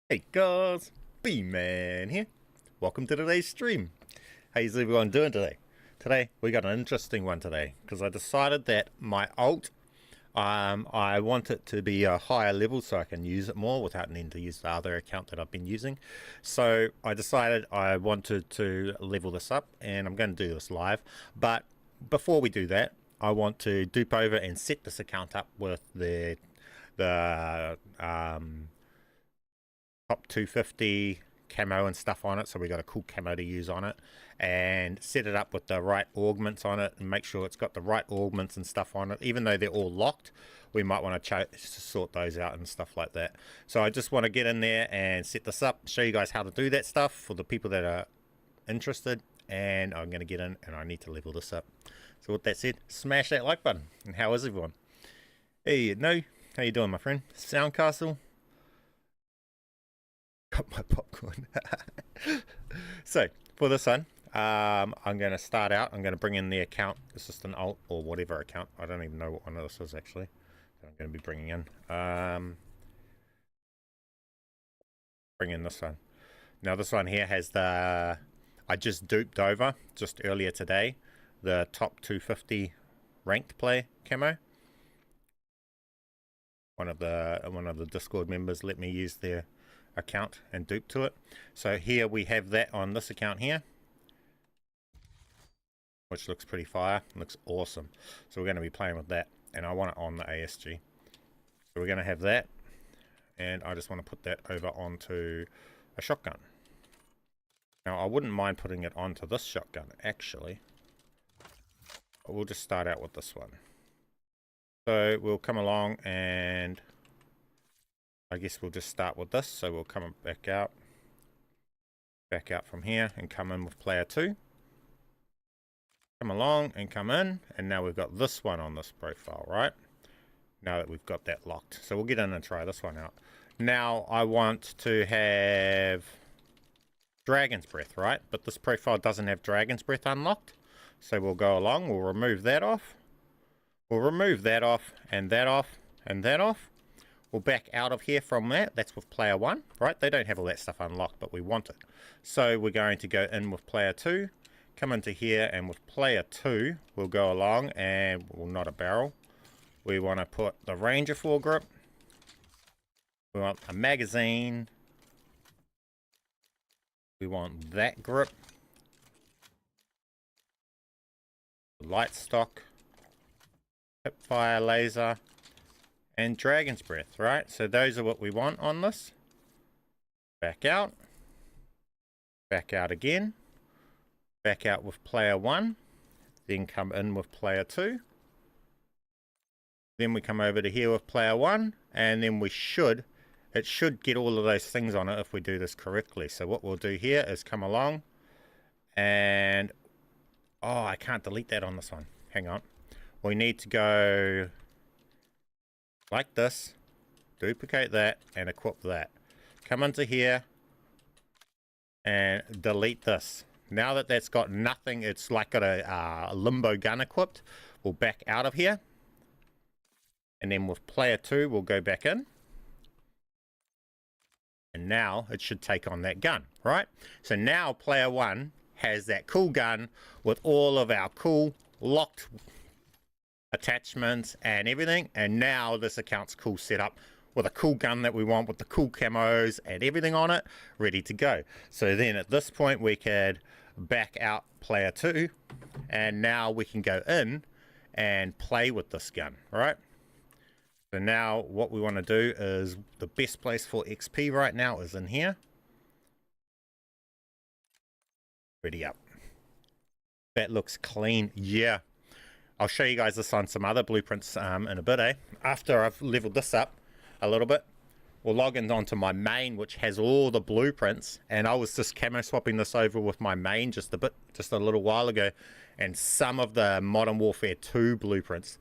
Hey guys, BMAN here. Welcome to today's stream. How's everyone doing today? Today we got an interesting one today because I decided that my alt, I want it to be a higher level so I can use it more without needing to use the other account that I've been using. So I decided I wanted to level this up, and I'm going to do this live. But before we do that, I want to dupe over and set this account up with the top 250 camo and stuff on it, so we got a cool camo to use on it, and set it up with the right augments on it and make sure it's got the right augments and stuff on it. Even though they're all locked, we might want to sort those out and stuff like that. So I just want to get in there and set this up, show you guys how to do that stuff for the people that are interested, and I'm going to get in and I need to level this up. So with that said, smash that like button. And how is everyone? Hey, no, how you doing, my friend? Soundcastle? Got my popcorn. So for this one, I'm going to start out. I'm going to bring in the account. It's just an alt or whatever account. I don't even know what one of this is actually. I'm going to be bringing in. Bring in this one. Now this one here has the. I just duped over just earlier today the top 250 ranked play camo. One of the Discord members let me use their account and dupe to it. So here we have that on this account here, which looks pretty fire, looks awesome. So we're going to be playing with that, and I want it on the ASG. So we're going to have that, and I just want to put that over onto a shotgun. Now I wouldn't mind putting it onto this shotgun actually, but we'll just start out with this one. So we'll come along and I guess we'll just start with this. So we'll come back out from here and come in with player 2. Come along and come in, and now we've got this one on this profile, right? Now that we've got that locked. So we'll get in and try this one out. Now I want to have Dragon's Breath, right? But this profile doesn't have Dragon's Breath unlocked. So we'll go along, we'll remove that off. We'll remove that off, and that off, and that off. We'll back out of here from that. That's with player 1, right? They don't have all that stuff unlocked, but we want it. So we're going to go in with player 2, come into here, and with player 2, we'll go along and, well, not a barrel. We want to put the Ranger foregrip. We want a magazine. We want that grip. Light stock. Hipfire laser. And Dragon's Breath, right? So those are what we want on this. Back out again, back out with player 1, then come in with player 2. Then we come over to here with player 1, and then it should get all of those things on it if we do this correctly. So what we'll do here is come along and, oh, I can't delete that on this one. Hang on. We need to go like this, duplicate that, and equip that. Come into here and delete this. Now that that's got nothing, it's like got a limbo gun equipped. We'll back out of here, and then with player 2 we'll go back in, and now it should take on that gun, right? So now player 1 has that cool gun with all of our cool locked attachments and everything, and now this account's cool set up with a cool gun that we want with the cool camos and everything on it, ready to go. So then at this point we could back out player 2, and now we can go in and play with this gun, right? So now what we want to do is, the best place for XP right now is in here. Ready up. That looks clean. Yeah, I'll show you guys this on some other blueprints in a bit, eh? After I've leveled this up a little bit, we'll log in onto my main, which has all the blueprints, and I was just camo swapping this over with my main just a little while ago, and some of the Modern Warfare 2 blueprints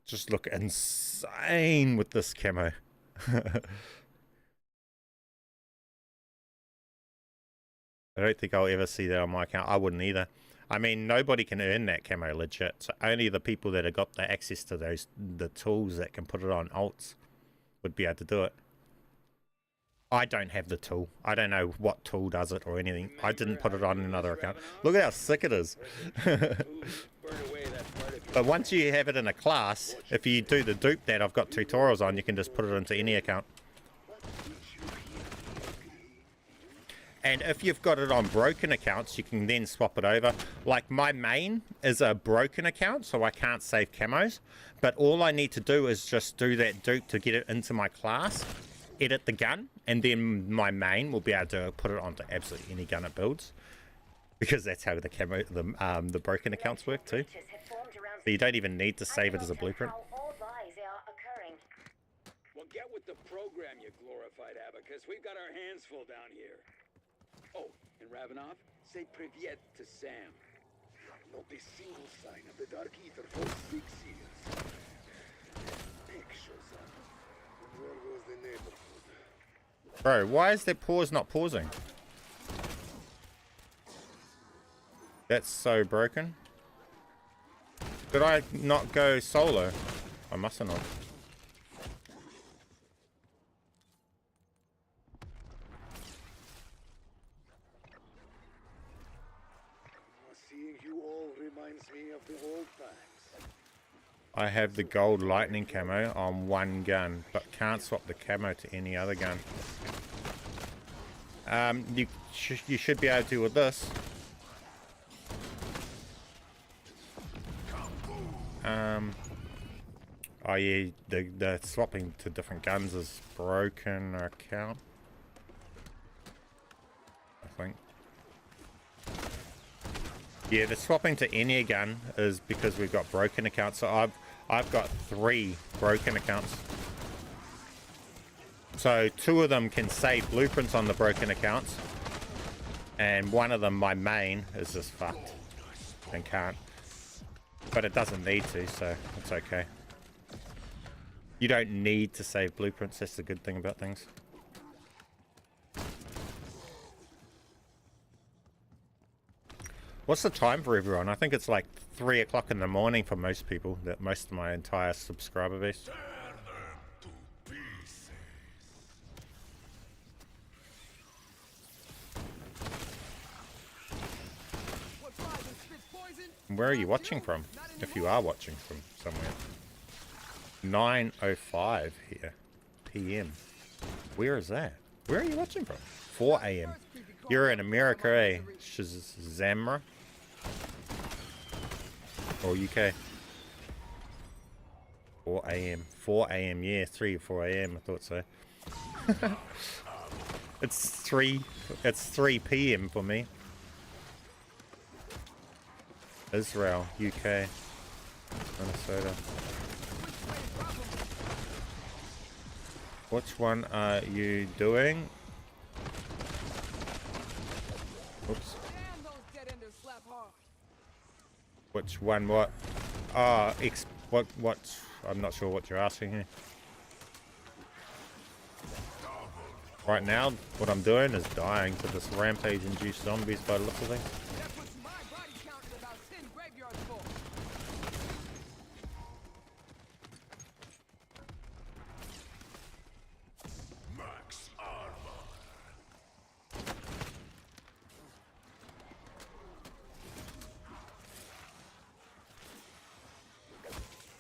just look insane with this camo. I don't think I'll ever see that on my account. I wouldn't either. I mean, nobody can earn that camo legit, so only the people that have got the access to the tools that can put it on alts would be able to do it. I don't have the tool. I don't know what tool does it or anything. I didn't put it on another account. Look at how sick it is. But once you have it in a class, if you do the dupe that I've got tutorials on, you can just put it into any account. And if you've got it on broken accounts, you can then swap it over. Like my main is a broken account, so I can't save camos. But all I need to do is just do that dupe to get it into my class, edit the gun, and then my main will be able to put it onto absolutely any gun it builds. Because that's how the camo, the broken accounts work too. So you don't even need to save it as a blueprint. Well, get with the program, you glorified abacus. We've got our hands full down here. Oh, and Ravenov, say privyet to Sam. Not a single sign of the Dark Ether for 6 years. Pictures of it. Where was the neighborhood? Bro, why is that pause not pausing? That's so broken. Did I not go solo? I must have not. Seeing you all reminds me of the old times. I have the gold lightning camo on one gun, but can't swap the camo to any other gun. You should be able to with this. Oh yeah, the swapping to different guns is broken account, I think. Yeah, the swapping to any gun is because we've got broken accounts. So I've got 3 broken accounts. So 2 of them can save blueprints on the broken accounts, and one of them, my main, is just fucked and can't. But it doesn't need to, so it's okay. You don't need to save blueprints, that's the good thing about things. What's the time for everyone? I think it's like 3 o'clock in the morning for most people, that most of my entire subscriber base. Where are you watching from? If you are watching from somewhere. 9:05 here. PM. Where is that? Where are you watching from? 4 AM. You're in America, eh? Shazamra? Or UK? 4 AM. 4 AM, yeah. 3 or 4 AM, I thought so. It's 3 PM for me. Israel, UK, Minnesota. Which one are you doing? Oops. Which one? What? Ah, what? I'm not sure what you're asking here. Right now, what I'm doing is dying to this rampage-induced zombies by the looks of things.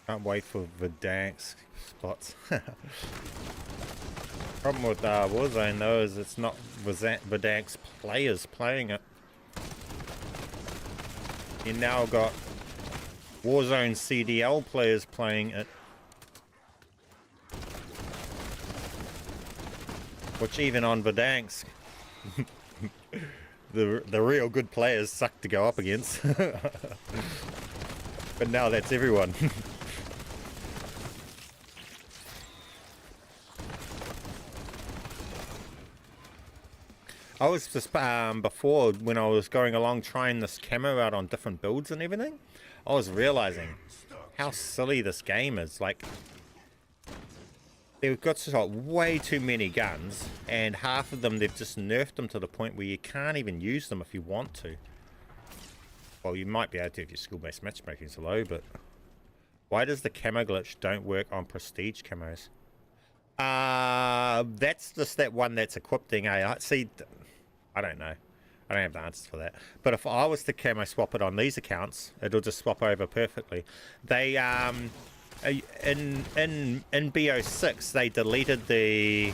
Can't wait for Verdansk spots. Problem with Warzone though is it's not Verdank's players playing it. You now got Warzone CDL players playing it. Which even on Verdansk, the real good players suck to go up against. But now that's everyone. I was just, before, when I was going along trying this camo out on different builds and everything, I was realizing how silly this game is. Like, they've got way too many guns, and half of them, they've just nerfed them to the point where you can't even use them if you want to. Well, you might be able to if your skill-based matchmaking is low, but why does the camo glitch don't work on prestige camos? That's just that one that's equipping AI. See, I don't know. I don't have the answers for that. But if I was to camo swap it on these accounts, it'll just swap over perfectly. They in BO6 they deleted the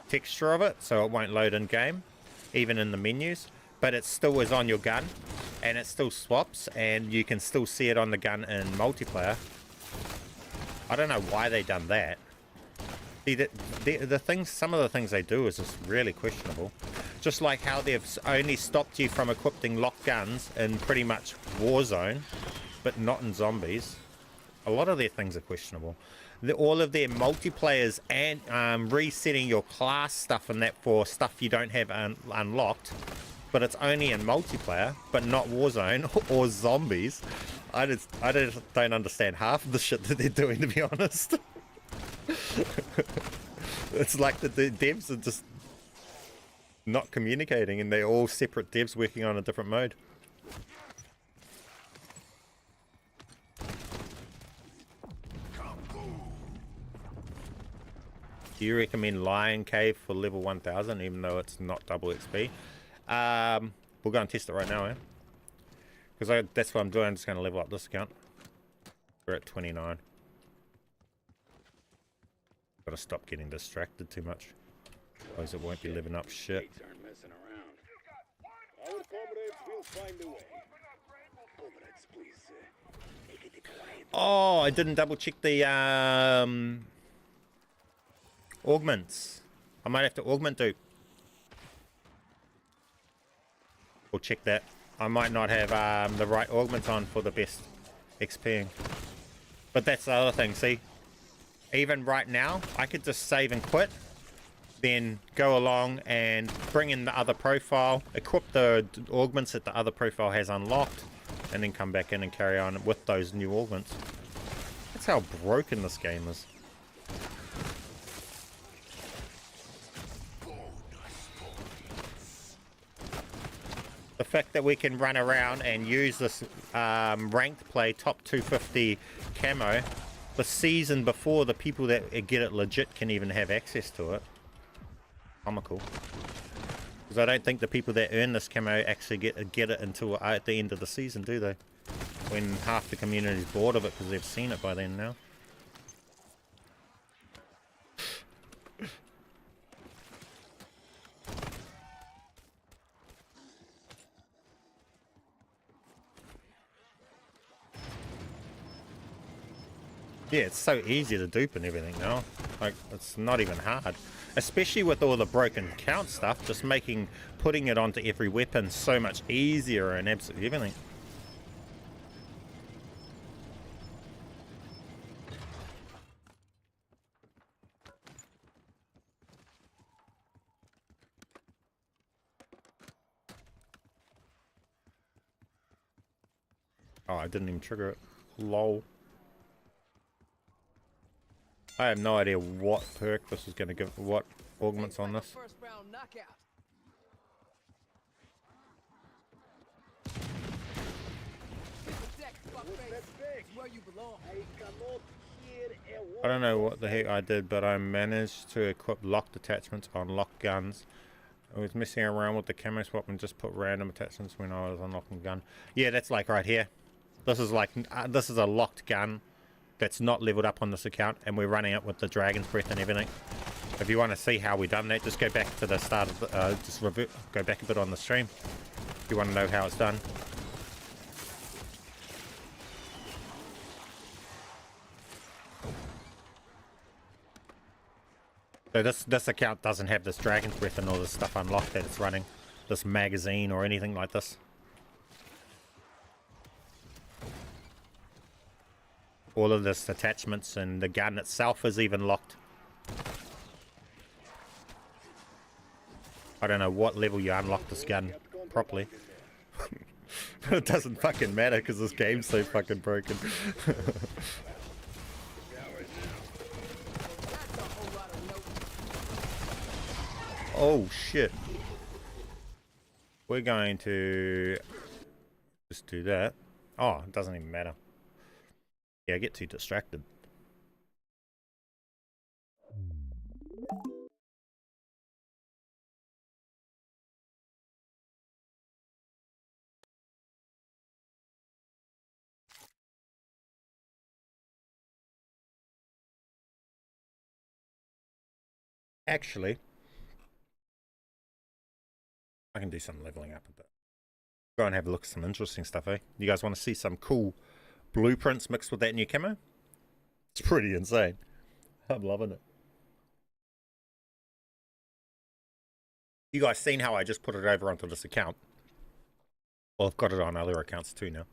texture of it, so it won't load in game, even in the menus. But it still is on your gun, and it still swaps, and you can still see it on the gun in multiplayer. I don't know why they done that. See, the things, some of the things they do is just really questionable. Just like how they've only stopped you from equipping lock guns in pretty much Warzone, but not in Zombies. A lot of their things are questionable. All of their multiplayers and resetting your class stuff and that for stuff you don't have unlocked, but it's only in multiplayer, but not Warzone or Zombies. I just don't understand half of the shit that they're doing, to be honest. It's like the devs are just not communicating, and they're all separate devs working on a different mode. Do you recommend Lion Cave for level 1000, even though it's not double XP? We'll go and test it right now, eh? Because that's what I'm doing. I'm just going to level up this account. We're at 29. Gotta stop getting distracted too much, otherwise it won't be living up shit. Oh, I didn't double check the augments. I might have to augment dupe. We'll check that. I might not have the right augments on for the best XPing. But that's the other thing, see? Even right now, I could just save and quit, then go along and bring in the other profile, equip the augments that the other profile has unlocked, and then come back in and carry on with those new augments. That's how broken this game is. The fact that we can run around and use this ranked play top 250 camo the season before the people that get it legit can even have access to it. Comical. Because I don't think the people that earn this camo actually get it until at the end of the season, do they? When half the community is bored of it because they've seen it by then now. Yeah, it's so easy to dupe and everything now. Like, it's not even hard. Especially with all the broken count stuff, just putting it onto every weapon so much easier and absolutely everything. Oh, I didn't even trigger it. Lol. I have no idea what perk this is going to give, what augments on this. I don't know what the heck I did, but I managed to equip locked attachments on locked guns. I was messing around with the camo swap and just put random attachments when I was unlocking gun. Yeah, that's like right here. This is like, this is a locked gun that's not leveled up on this account, and we're running it with the Dragon's Breath and everything. If you want to see how we done that, just go back to the start of the, go back a bit on the stream if you want to know how it's done. So this account doesn't have this Dragon's Breath and all this stuff unlocked that it's running, this magazine or anything like this. All of this attachments and the gun itself is even locked. I don't know what level you unlock this gun properly. It doesn't fucking matter because this game's so fucking broken. Oh shit. We're going to just do that. Oh, it doesn't even matter. Yeah, I get too distracted. Actually, I can do some leveling up a bit. Go and have a look at some interesting stuff, eh? You guys want to see some cool blueprints mixed with that new camo? It's pretty insane. I'm loving it. You guys seen how I just put it over onto this account? Well, I've got it on other accounts too now.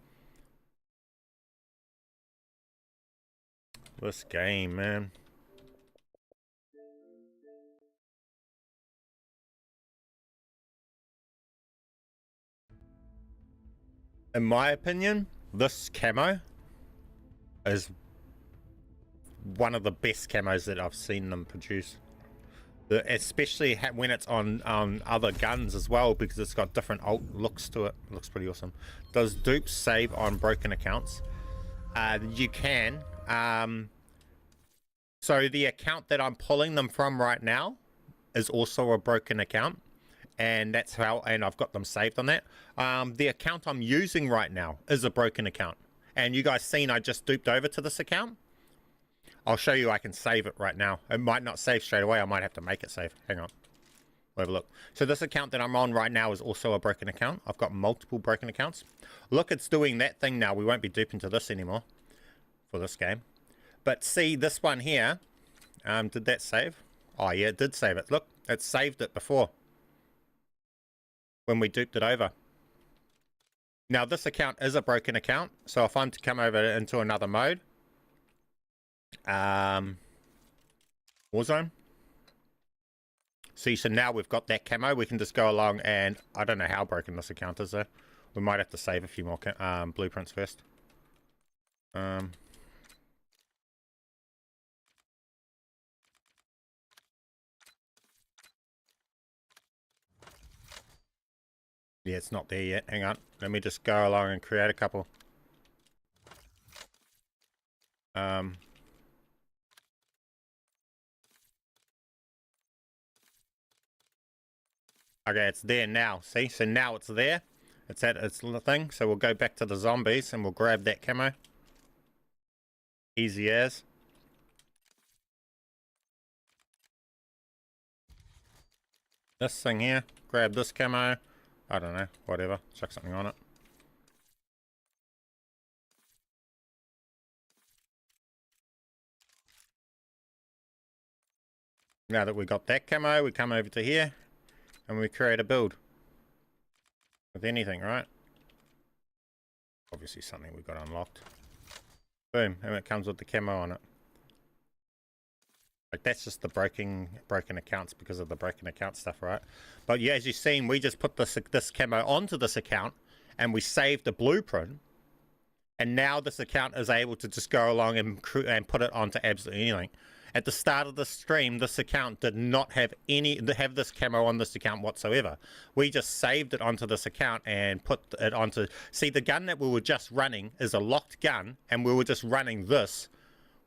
This game, man. In my opinion, this camo is one of the best camos that I've seen them produce. Especially when it's on other guns as well, because it's got different alt looks to it. It looks pretty awesome. Does dupes save on broken accounts? You can. So the account that I'm pulling them from right now is also a broken account, and that's how, and I've got them saved on that. The account I'm using right now is a broken account, and you guys seen I just duped over to this account. I'll show you I can save it right now. It might not save straight away. I might have to make it save. Hang on. We'll have a look. So this account that I'm on right now is also a broken account. I've got multiple broken accounts. Look, it's doing that thing now. We won't be duping to this anymore for this game. But see this one here. Did that save? Oh yeah, it did save it. Look, it saved it before when we duped it over. Now this account is a broken account. So if I'm to come over into another mode, Warzone. See, so now we've got that camo. We can just go along, and I don't know how broken this account is though. We might have to save a few more blueprints first. Yeah, it's not there yet. Hang on. Let me just go along and create a couple. Okay, it's there now. See? So now it's there. It's at its little thing. So we'll go back to the zombies and we'll grab that camo. Easy as. This thing here. Grab this camo. I don't know. Whatever. Chuck something on it. Now that we got that camo, we come over to here. And we create a build with anything, right? Obviously something we got unlocked. Boom, and it comes with the camo on it. Like that's just the broken accounts because of the broken account stuff, right? But yeah, as you've seen, we just put this camo onto this account and we saved the blueprint. And now this account is able to just go along and put it onto absolutely anything. At the start of the stream, this account did not have this camo on this account whatsoever. We just saved it onto this account and put it onto... See, the gun that we were just running is a locked gun, and we were just running this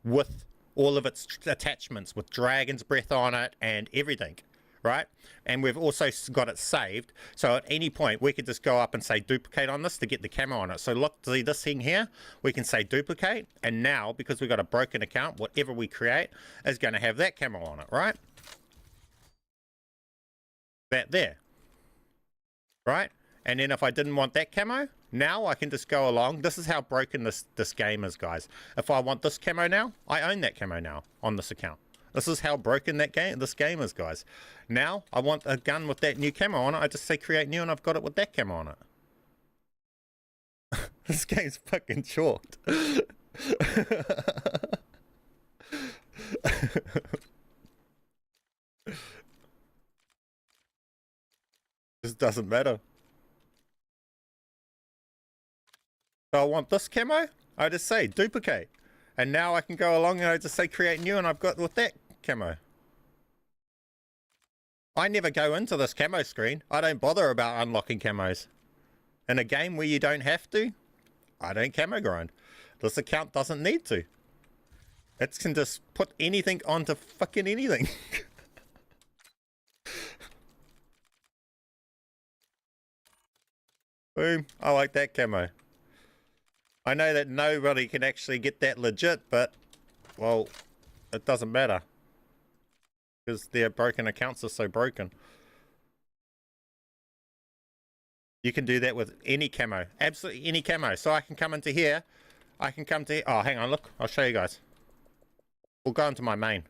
with all of its attachments, with Dragon's Breath on it and everything, right? And we've also got it saved, so at any point we could just go up and say duplicate on this to get the camo on it. So look, see this thing here, we can say duplicate, and now because we've got a broken account, whatever we create is going to have that camo on it, right? That there, right? And then if I didn't want that camo, now I can just go along. This is how broken this game is, guys. If I want this camo now, I own that camo now on this account. This is how broken this game is, guys. Now, I want a gun with that new camo on it. I just say create new and I've got it with that camo on it. This game's fucking chalked. This doesn't matter. So I want this camo, I just say duplicate. And now I can go along and I just say create new and I've got with that camo. I never go into this camo screen. I don't bother about unlocking camos. In a game where you don't have to, I don't camo grind. This account doesn't need to. It can just put anything onto fucking anything. Boom. I like that camo. I know that nobody can actually get that legit, but, well, it doesn't matter. Because their broken accounts are so broken. You can do that with any camo. Absolutely any camo. So I can come into here. I can come to... Oh, hang on, look. I'll show you guys. We'll go into my main.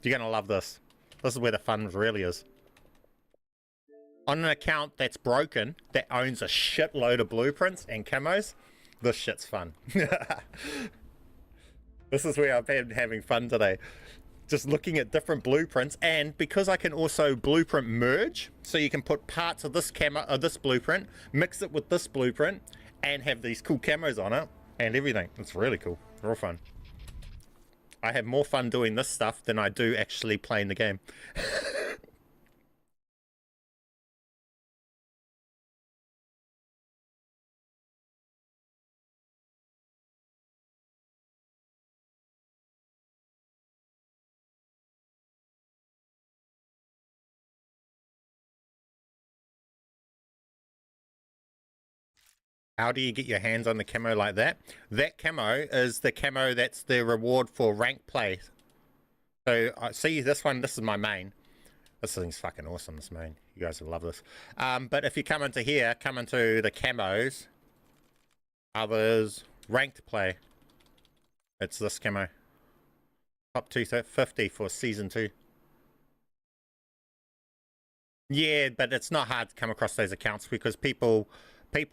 You're going to love this. This is where the fun really is. On an account that's broken, that owns a shitload of blueprints and camos, this shit's fun. This is where I've been having fun today. Just looking at different blueprints, and because I can also blueprint merge, so you can put parts of this camo or this blueprint, mix it with this blueprint, and have these cool camos on it and everything. It's really cool. Real fun. I have more fun doing this stuff than I do actually playing the game. How do you get your hands on the camo like that? That camo is the camo that's the reward for rank play. So, see this one, this is my main. This thing's fucking awesome, this main. You guys will love this. But if you come into here, come into the camos, others, ranked play. It's this camo. Top 250 for season 2. Yeah, but it's not hard to come across those accounts because people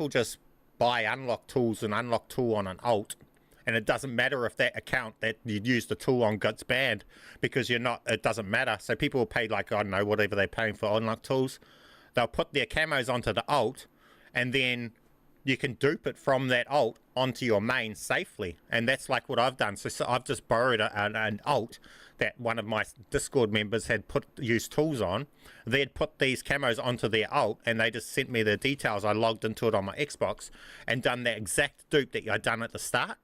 just buy unlock tools and unlock tool on an alt, and it doesn't matter if that account that you use the tool on gets banned because you're not, it doesn't matter. So people will pay, like, I don't know, whatever they're paying for unlock tools. They'll put their camos onto the alt, and then you can dupe it from that alt onto your main safely. And that's like what I've done. So I've just borrowed an alt that one of my Discord members had used tools on. They'd put these camos onto their alt, and they just sent me the details. I logged into it on my Xbox and done that exact dupe that I'd done at the start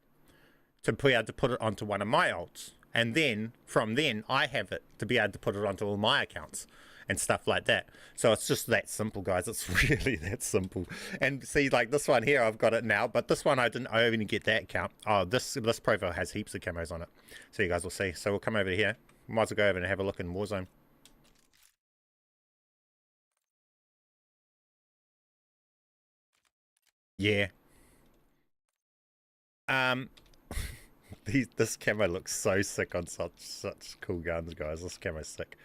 to be able to put it onto one of my alts. And then from then I have it to be able to put it onto all my accounts and stuff like that. So it's just that simple, guys. It's really that simple. And see, like this one here, I've got it now, but this one I only get that account. Oh, this profile has heaps of camos on it, so you guys will see. So we'll come over here. Might as well go over and have a look in Warzone. Yeah. This camo looks so sick on such cool guns, guys. This camo's sick.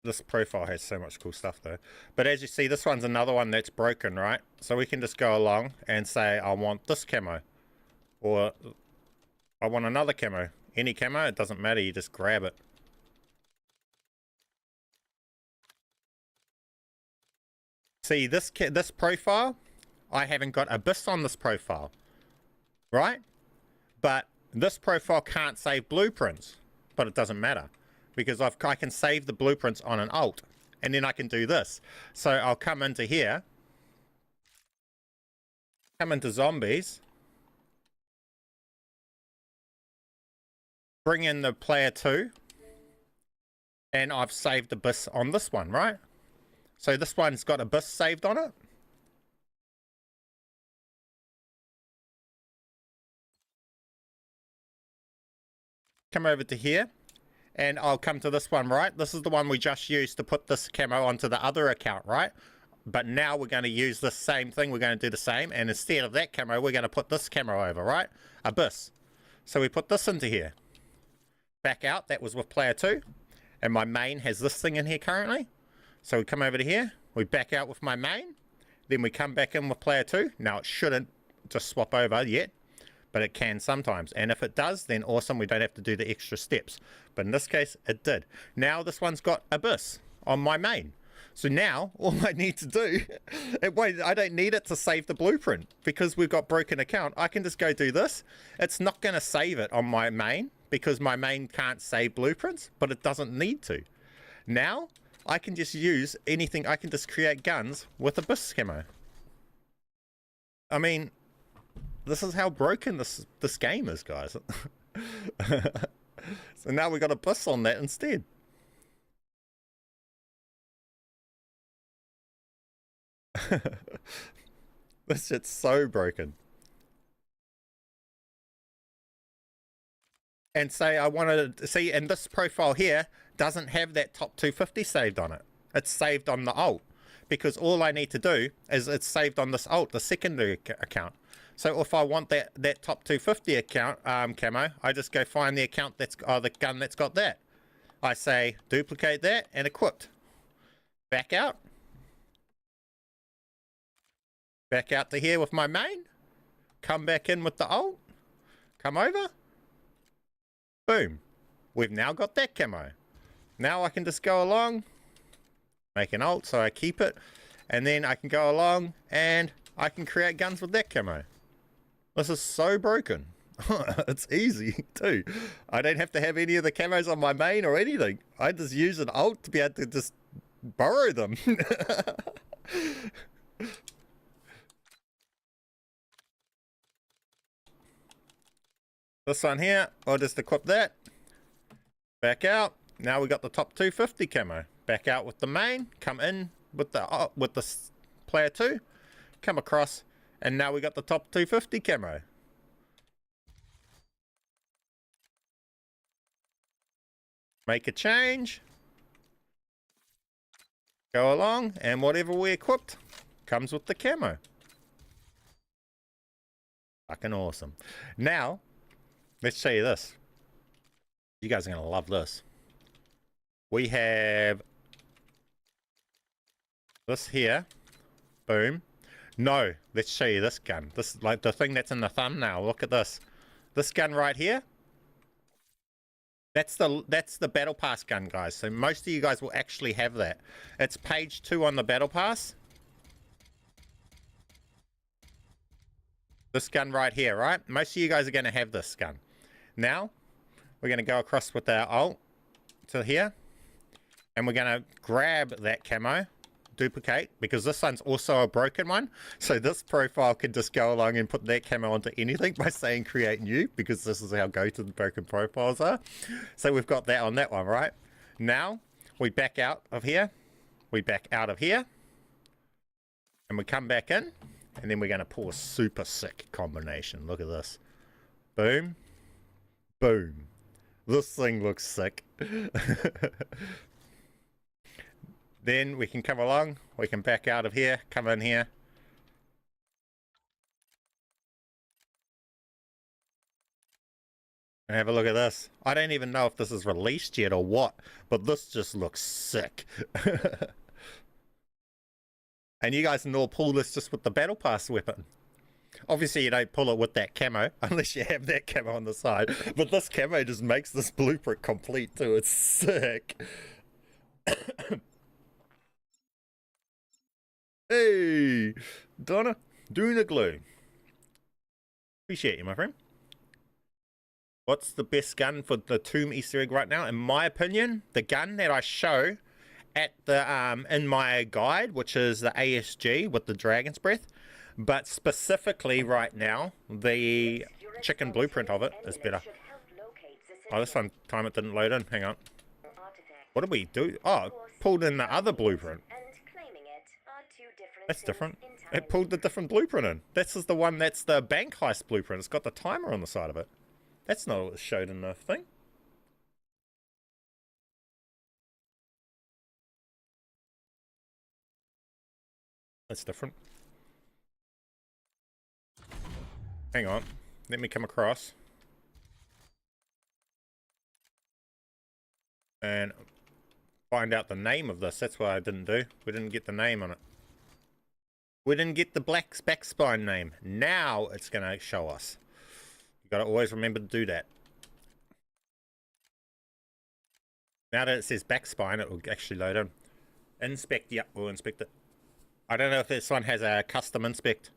This profile has so much cool stuff though. But as you see, this one's another one that's broken, right? So we can just go along and say, I want this camo, or I want another camo. Any camo, it doesn't matter, you just grab it. See, this profile, I haven't got Abyss on this profile, right? But this profile can't save blueprints, but it doesn't matter because I can save the blueprints on an alt, and then I can do this. So I'll come into here, come into zombies, bring in the player 2, and I've saved Abyss on this one, right? So this one's got Abyss saved on it. Come over to here, and I'll come to this one, right? This is the one we just used to put this camo onto the other account, right? But now we're going to use the same thing. We're going to do the same, and instead of that camo, we're going to put this camo over, right? Abyss. So we put this into here. Back out, that was with player 2, and my main has this thing in here currently. So we come over to here, we back out with my main, then we come back in with player 2. Now it shouldn't just swap over yet, but it can sometimes, and if it does, then awesome, we don't have to do the extra steps. But in this case, it did. Now this one's got Abyss on my main. So now, all I need to do, I don't need it to save the blueprint, because we've got broken account. I can just go do this. It's not going to save it on my main, because my main can't save blueprints, but it doesn't need to. Now, I can just use anything, I can just create guns with Abyss camo. I mean, this is how broken this game is, guys. So now we got a bus on that instead. This shit's so broken. And say I wanted to see, and this profile here doesn't have that top 250 saved on it. It's saved on the alt, because all I need to do is it's saved on this alt, the secondary account. So if I want that top 250 account camo, I just go find the account that's the gun that's got that. I say duplicate that and equipped. Back out to here with my main. Come back in with the alt. Come over. Boom. We've now got that camo. Now I can just go along, make an alt so I keep it, and then I can go along and I can create guns with that camo. This is so broken. It's easy too. I don't have to have any of the camos on my main or anything. I just use an alt to be able to just borrow them. This one here, I'll just equip that. Back out. Now we got the top 250 camo. Back out with the main. Come in with the player 2. Come across, and now we got the top 250 camo. Make a change. Go along, and whatever we equipped comes with the camo. Fucking awesome. Now, let's show you this. You guys are going to love this. We have this here. Boom. No, let's show you this gun. This is like the thing that's in the thumbnail. Look at this. This gun right here. That's the battle pass gun, guys. So most of you guys will actually have that. It's page 2 on the battle pass. This gun right here, right? Most of you guys are going to have this gun. Now, we're going to go across with our alt to here. And we're going to grab that camo, duplicate, because this one's also a broken one. So this profile can just go along and put that camo onto anything by saying create new, because this is how go to the broken profiles are. So we've got that on that one, right? Now, we back out of here. We back out of here. And we come back in. And then we're going to pull a super sick combination. Look at this. Boom. Boom. This thing looks sick. Then we can come along. We can back out of here. Come in here. And have a look at this. I don't even know if this is released yet or what. But this just looks sick. And you guys can all pull this just with the battle pass weapon. Obviously you don't pull it with that camo unless you have that camo on the side, but this camo just makes this blueprint complete too. It's sick. Hey Donna, doing the glue. Appreciate you, my friend. What's the best gun for the tomb Easter egg right now? In my opinion, the gun that I show at the in my guide, which is the ASG with the dragon's breath, but specifically right now the chicken blueprint of it is better. Oh, this one time it didn't load in. Hang on, what did we do? Oh, pulled in the other blueprint. That's different. It pulled the different blueprint in. This is the one that's the bank heist blueprint. It's got the timer on the side of it. That's not what was showed in the thing. That's different. Hang on. Let me come across. And find out the name of this. That's what I didn't do. We didn't get the name on it. We didn't get the black backspine name. Now it's going to show us. You got to always remember to do that. Now that it says backspine, it will actually load in. Inspect. Yep, we'll inspect it. I don't know if this one has a custom inspect.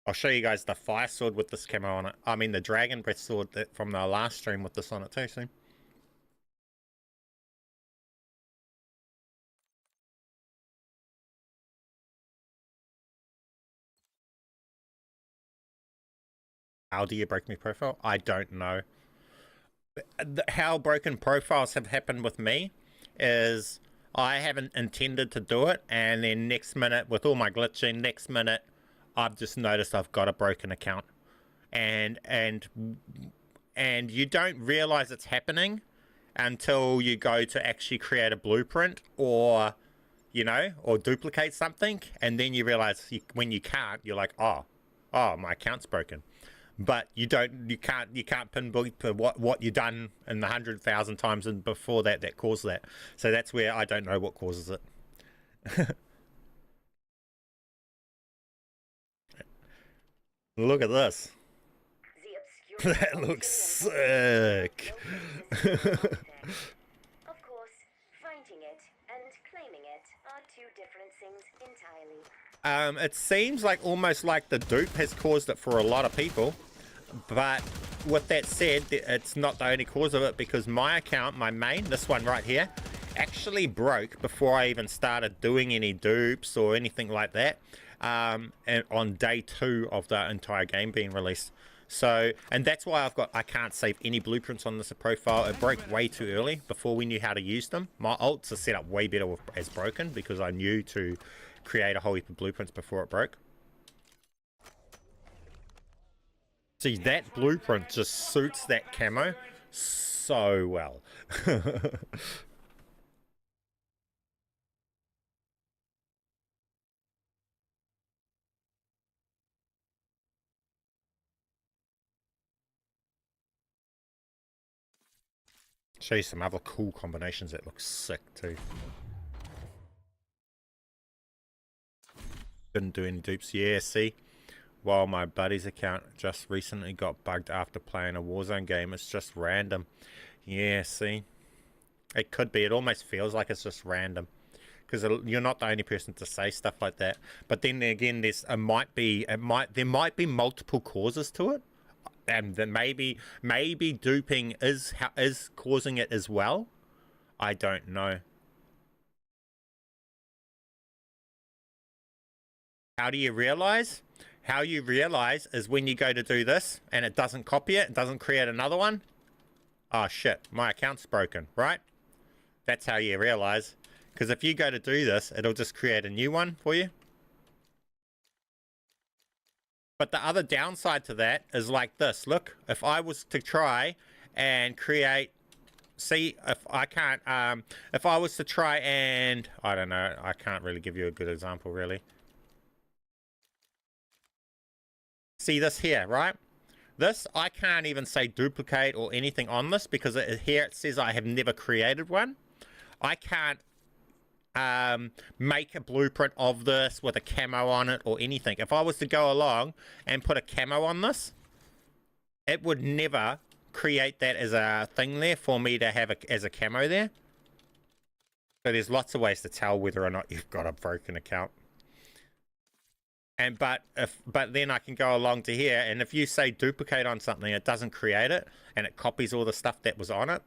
I'll show you guys the fire sword with this camo on it. I mean the dragon breath sword that from the last stream with this on it too soon. how do you break my profile? I don't know. How broken profiles have happened with me is I haven't intended to do it, and then next minute, with all my glitching, next minute I've just noticed I've got a broken account, and you don't realize it's happening until you go to actually create a blueprint, or you know, or duplicate something, and then you realize when you can't, you're like, oh, my account's broken. But you can't pinpoint what you've done in the 100,000 times and before that caused that. So that's where I don't know what causes it. Look at this. That looks sick. Of course, finding it and claiming it are two different things entirely. It seems like almost like the dupe has caused it for a lot of people, but with that said, it's not the only cause of it, because my account, my main, this one right here, actually broke before I even started doing any dupes or anything like that, and on day 2 of the entire game being released. So, and that's why I can't save any blueprints on this profile. It broke way too early before we knew how to use them. My ults are set up way better as broken, because I knew to create a whole heap of blueprints before it broke. See, that blueprint just suits that camo so well. Show you some other cool combinations that look sick too. Didn't do any dupes. Yeah, see? While my buddy's account just recently got bugged after playing a Warzone game, it's just random. Yeah, see? It could be. It almost feels like it's just random, because you're not the only person to say stuff like that. But then again, there might be multiple causes to it, and then maybe duping is causing it as well. I don't know. How do you realize? How you realize is when you go to do this and it doesn't copy it doesn't create another one. Oh shit, my account's broken, right? That's how you realize. Because if you go to do this, it'll just create a new one for you. But the other downside to that is like this. Look, if I was to try and create, see, if I can't, if I was to try and, I don't know, I can't really give you a good example really. See this here, right? This, I can't even say duplicate or anything on this, because here it says I have never created one. I can't make a blueprint of this with a camo on it or anything. If I was to go along and put a camo on this, it would never create that as a thing there for me to have as a camo there. So there's lots of ways to tell whether or not you've got a broken account. And but then I can go along to here, and if you say duplicate on something, it doesn't create it, and it copies all the stuff that was on it.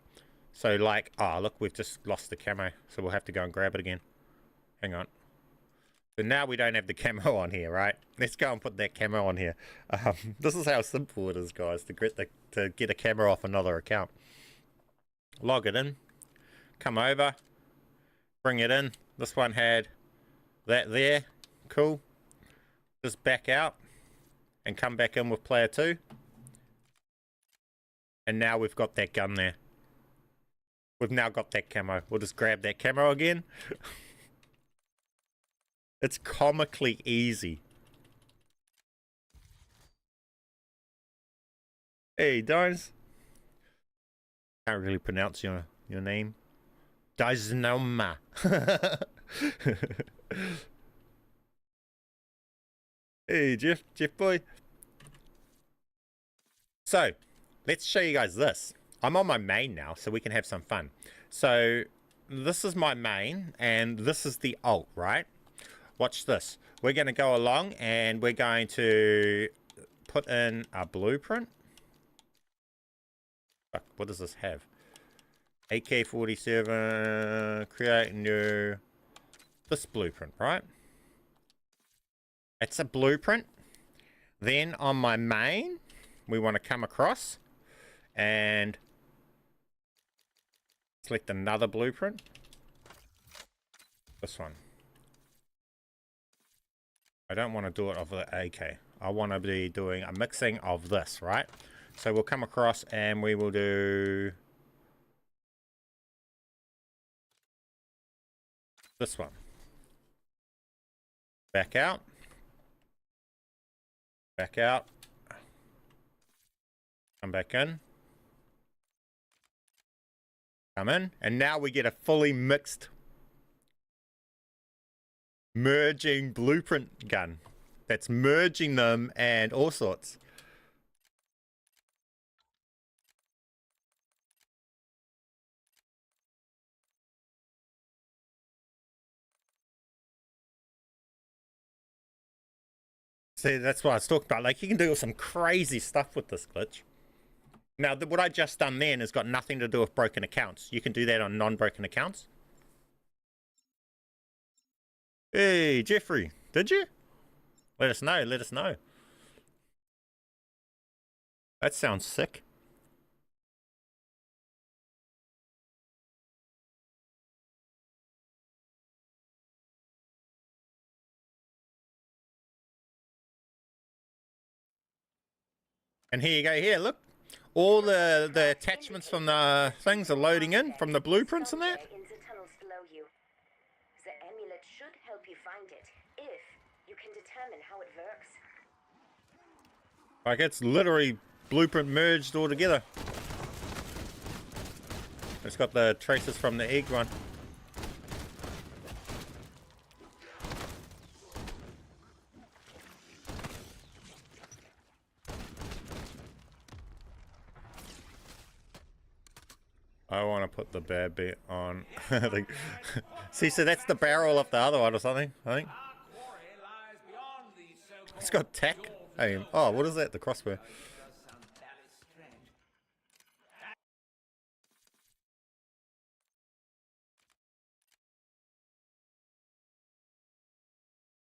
So like, oh look, we've just lost the camo, so we'll have to go and grab it again. Hang on. So now we don't have the camo on here, right? Let's go and put that camo on here. This is how simple it is, guys, to get a camo off another account. Log it in, come over, bring it in. This one had that there, cool. Just back out and come back in with player 2, and now we've got that gun there. We've now got that camo. We'll just grab that camo again. It's comically easy. Hey Diz, can't really pronounce your name. Diznoma. Hey, Jeff boy. So, let's show you guys this. I'm on my main now, so we can have some fun. So, this is my main, and this is the alt, right? Watch this. We're going to go along, and we're going to put in a blueprint. Fuck, what does this have? AK-47, create new. This blueprint, right? It's a blueprint. Then on my main, we want to come across and select another blueprint. This one. I don't want to do it of the AK. I want to be doing a mixing of this, right? So we'll come across and we will do this one. Back out. Back out. Come back in. Come in. And now we get a fully mixed merging blueprint gun. That's merging them and all sorts. See, that's what I was talking about. Like, you can do some crazy stuff with this glitch. Now, what I just done then has got nothing to do with broken accounts. You can do that on non-broken accounts. Hey, Jeffrey, did you? Let us know, let us know. That sounds sick. And here you go, here, look. All the attachments from the things are loading in from the blueprints and that. Into tunnels below you. The amulet should help you find it, if you can determine how it works. Like, it's literally blueprint merged all together. It's got the traces from the egg one. I want to put the bad bit on. See, so that's the barrel of the other one or something, I think. It's got tack. Hey, oh, what is that? The crossbow.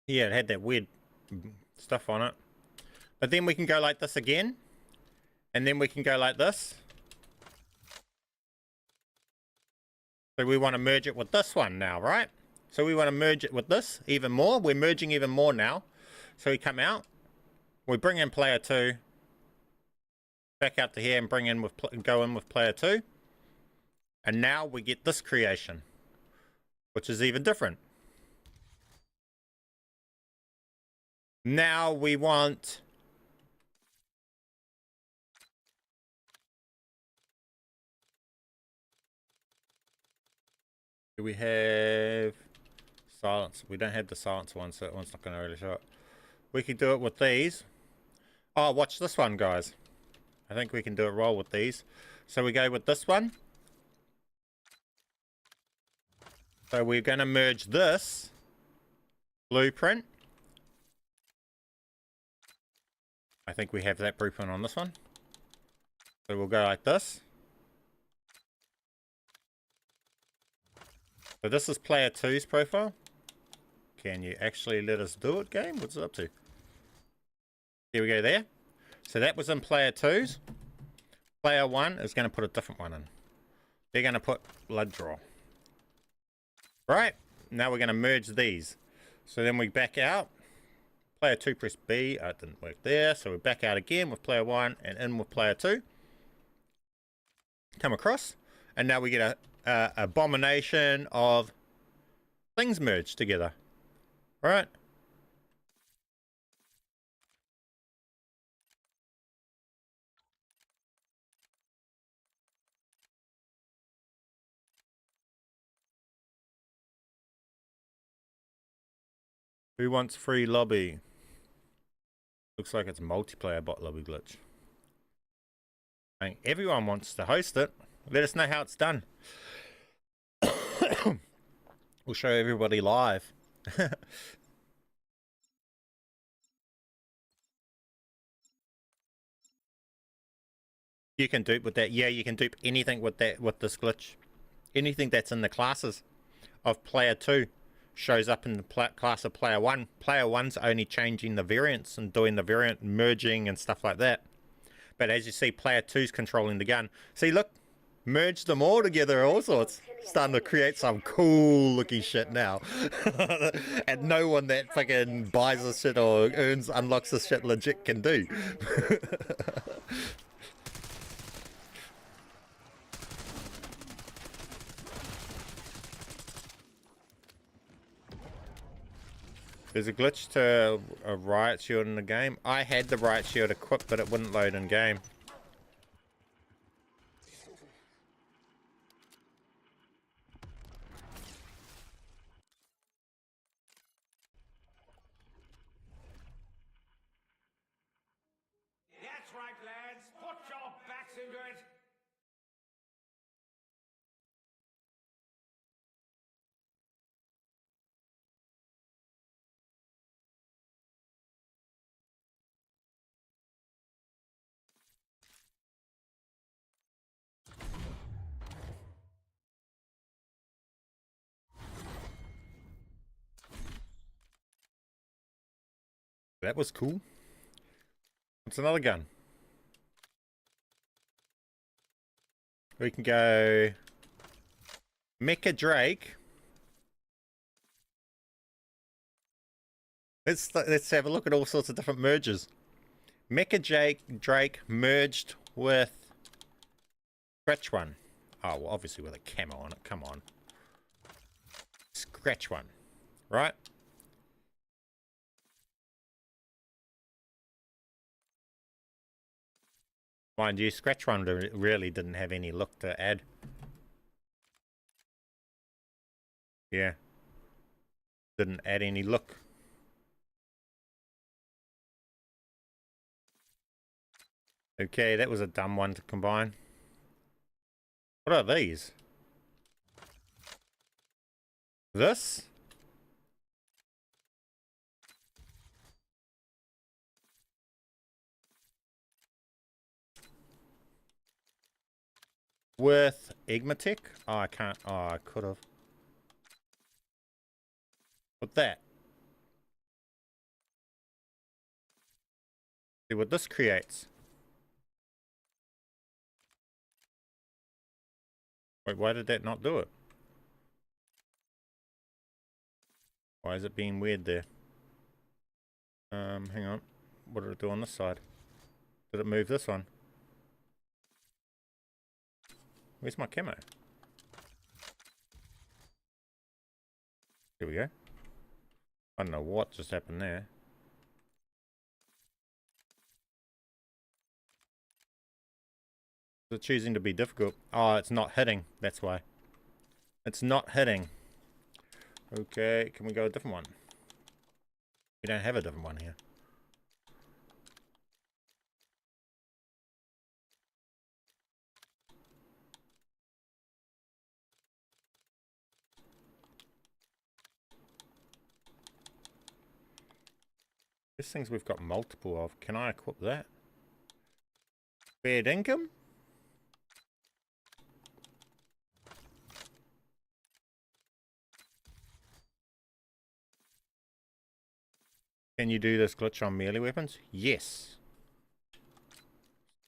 Yeah, it had that weird stuff on it. But then we can go like this again. And then we can go like this. So we want to merge it with this one now, right? So we want to merge it with this even more. We're merging even more now. So we come out. We bring in player 2. Back out to here and bring in with go in with player 2. And now we get this creation, which is even different. Now we want do we have silence? We don't have the silence one, so that one's not going to really show up. We could do it with these. Oh, watch this one, guys. I think we can do it roll with these. So we go with this one. So we're going to merge this blueprint. I think we have that blueprint on this one. So we'll go like this. So this is player 2's profile. Can you actually let us do it, game? What's it up to? Here we go there. So that was in player 2's. Player 1 is going to put a different one in. They're going to put blood draw. Right. Now we're going to merge these. So then we back out. Player 2 press B. Oh, it didn't work there. So we back out again with player 1 and in with player 2. Come across. And now we get a abomination of things merged together. Right? Who wants free lobby? Looks like it's a multiplayer bot lobby glitch. I think everyone wants to host it. Let us know how it's done. We'll show everybody live. You can dupe with that. Yeah, you can dupe anything with that, with this glitch. Anything that's in the classes of player 2 shows up in the class of player 1. Player 1's only changing the variants and doing the variant merging and stuff like that. But as you see, player 2's controlling the gun. See, look, merge them all together, all sorts. Starting to create some cool looking shit now. And no one that fucking buys this shit or unlocks this shit legit can do. There's a glitch to a riot shield in the game. I had the riot shield equipped, but it wouldn't load in game. That's right, lads. Put your backs into it. That was cool. What's another gun? We can go Mecha Drake. Let's have a look at all sorts of different merges. Mecha Drake merged with Scratch One. Oh, well, obviously with a camo on it. Come on. Scratch One, right? Mind you, Scratch One really didn't have any look to add. Yeah. Didn't add any look. Okay, that was a dumb one to combine. What are these? This? With Egmatic? Oh, I can't. Oh, I could have. With that. See what this creates. Wait, why did that not do it? Why is it being weird there? Hang on. What did it do on this side? Did it move this one? Where's my camo? Here we go. I don't know what just happened there. Is it choosing to be difficult? Oh, it's not hitting. That's why. It's not hitting. Okay, can we go a different one? We don't have a different one here. These things we've got multiple of. Can I equip that? Fair income? Can you do this glitch on melee weapons? Yes.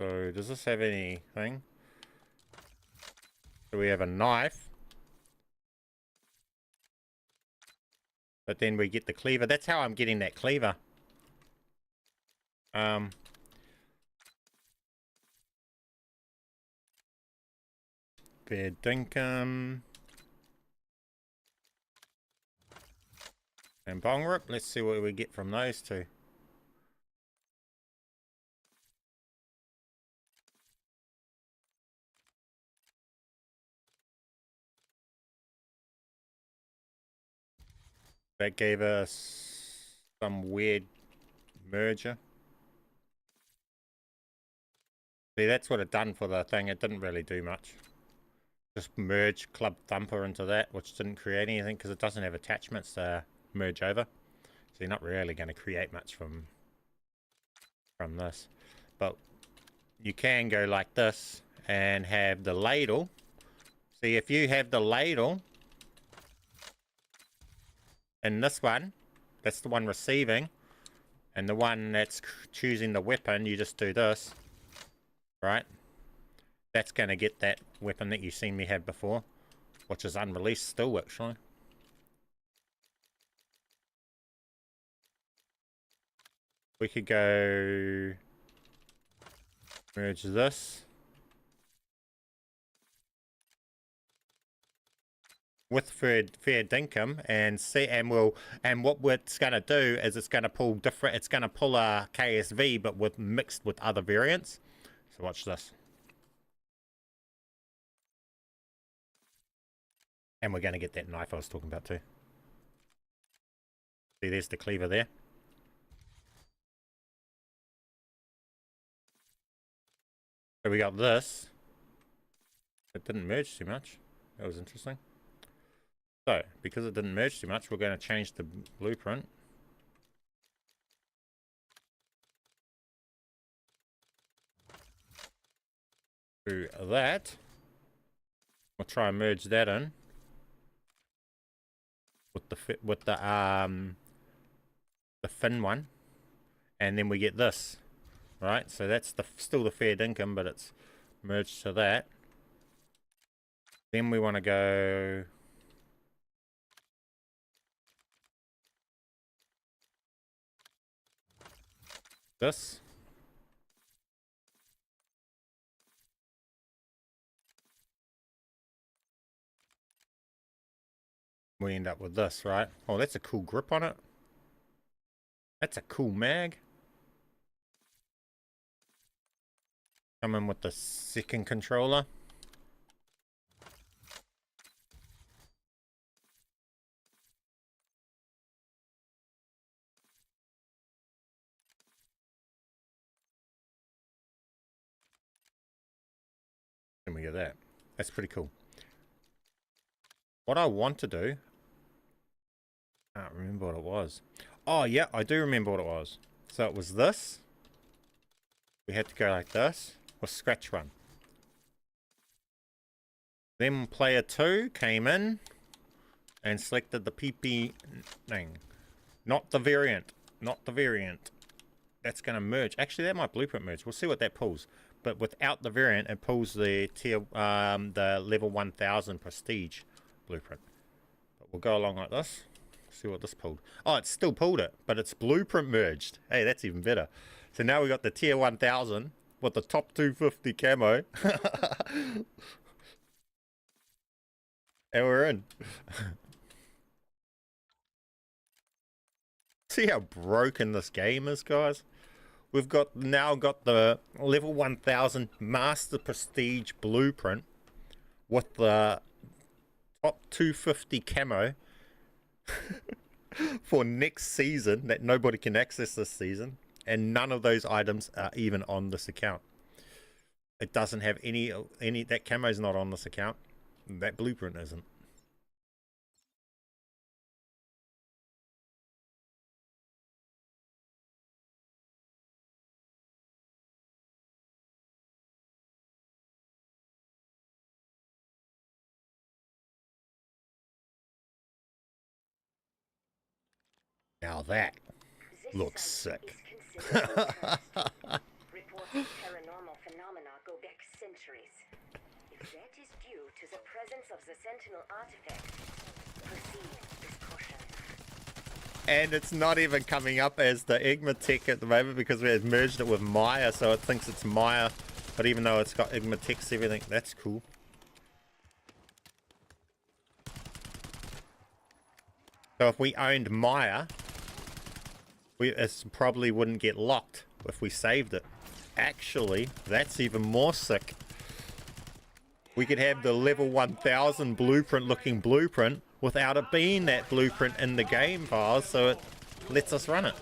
So does this have anything? So we have a knife. But then we get the cleaver. That's how I'm getting that cleaver. Fair dinkum. And bong rip. Let's see what we get from those two. That gave us some weird merger. See, that's what it done for the thing. It didn't really do much. Just merge Club Thumper into that, which didn't create anything because it doesn't have attachments to merge over. So you're not really going to create much from this. But you can go like this and have the ladle. See, if you have the ladle in this one, that's the one receiving, and the one that's choosing the weapon, you just do this. right? That's going to get that weapon that you've seen me have before, which is unreleased still, actually. We could go merge this with fair dinkum and see, and what it's going to do is it's going to pull different. It's going to pull a KSV, but with mixed with other variants. So watch this. And we're going to get that knife I was talking about too. See, there's the cleaver there. So we got this. It didn't merge too much. That was interesting. So, because it didn't merge too much, we're going to change the blueprint. To that. We'll try and merge that in. With the fin one, and then we get this, right? So that's still the fair dinkum, but it's merged to that. Then we want to go this. We end up with this, right? Oh, that's a cool grip on it. That's a cool mag. Come in with the second controller. And we get that. That's pretty cool. What I want to do, I can't remember what it was. Oh yeah, I do remember what it was. So it was this. We had to go like this with scratch one. Then player 2 came in and selected the PP thing. Not the variant. Not the variant. That's going to merge. Actually, that might blueprint merge. We'll see what that pulls. But without the variant, it pulls the the level 1000 prestige blueprint. But we'll go along like this. See what this pulled. Oh, it still pulled it, but it's blueprint merged. Hey, that's even better. So now we got the tier 1000 with the top 250 camo. And we're in. See how broken this game is, guys? We've now got the level 1000 master prestige blueprint with the top 250 camo for next season that nobody can access this season, and none of those items are even on this account. It doesn't have any that camo's not on this account. That blueprint isn't. Now that looks sick. Reports of paranormal phenomena go back centuries. If that is due to the presence of the Sentinel artifact, proceed with caution. And it's not even coming up as the Igma tech at the moment because we had merged it with Maya, so it thinks it's Maya. But even though it's got Igma text, everything, that's cool. So if we owned Maya, it probably wouldn't get locked if we saved it. Actually, that's even more sick. We could have the level 1000 blueprint looking blueprint without it being that blueprint in the game files, so it lets us run it. As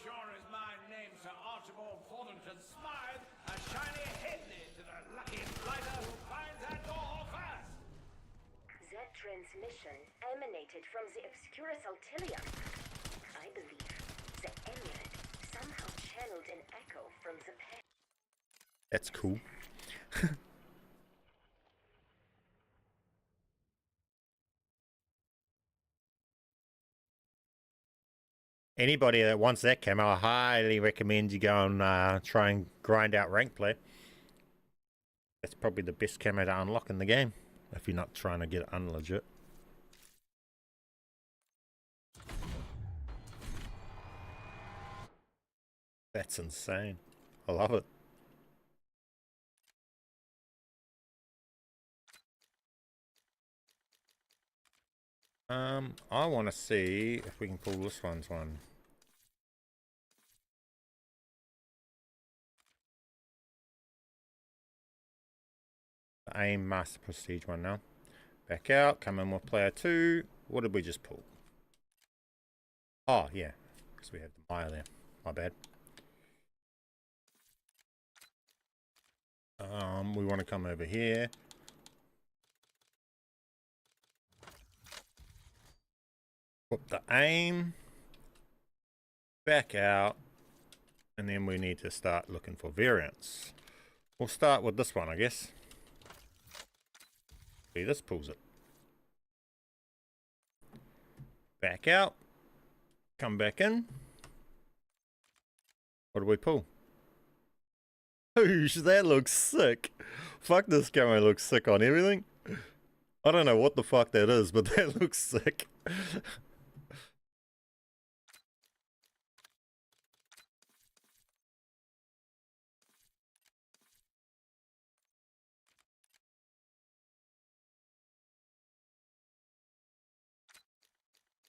sure as my name's Sir Archibald Thornton Smythe, a shiny head to the lucky fighter who finds that door first. That transmission emanated from the obscure Saltillion. I believe the amulet somehow channeled an echo from the past. That's cool. Anybody that wants that camo, I highly recommend you go and try and grind out rank play. That's probably the best camo to unlock in the game if you're not trying to get it unlegit. That's insane. I love it. I want to see if we can pull this one's one. The aim master prestige one now. Back out, come in with player 2. What did we just pull? Oh, yeah, because we have the Maya there. My bad. We want to come over here. Put the aim. Back out. And then we need to start looking for variants. We'll start with this one, I guess. See, this pulls it. Back out. Come back in. What do we pull? Oosh, that looks sick. Fuck, this camera looks sick on everything. I don't know what the fuck that is, but that looks sick.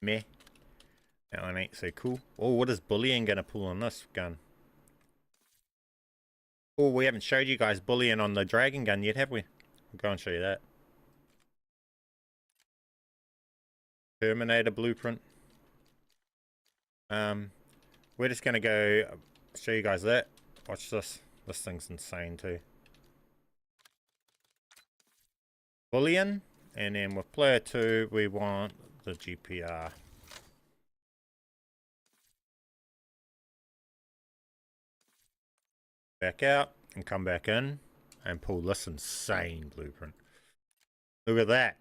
Meh. That one ain't so cool. Oh, what is bullying gonna pull on this gun? Oh, we haven't showed you guys bullying on the dragon gun yet, have we? I'll go and show you that. Terminator blueprint. We're just gonna go show you guys that. Watch this. This thing's insane too. Bullion, and then with player 2 we want the GPR. Back out and come back in and pull this insane blueprint. Look at that.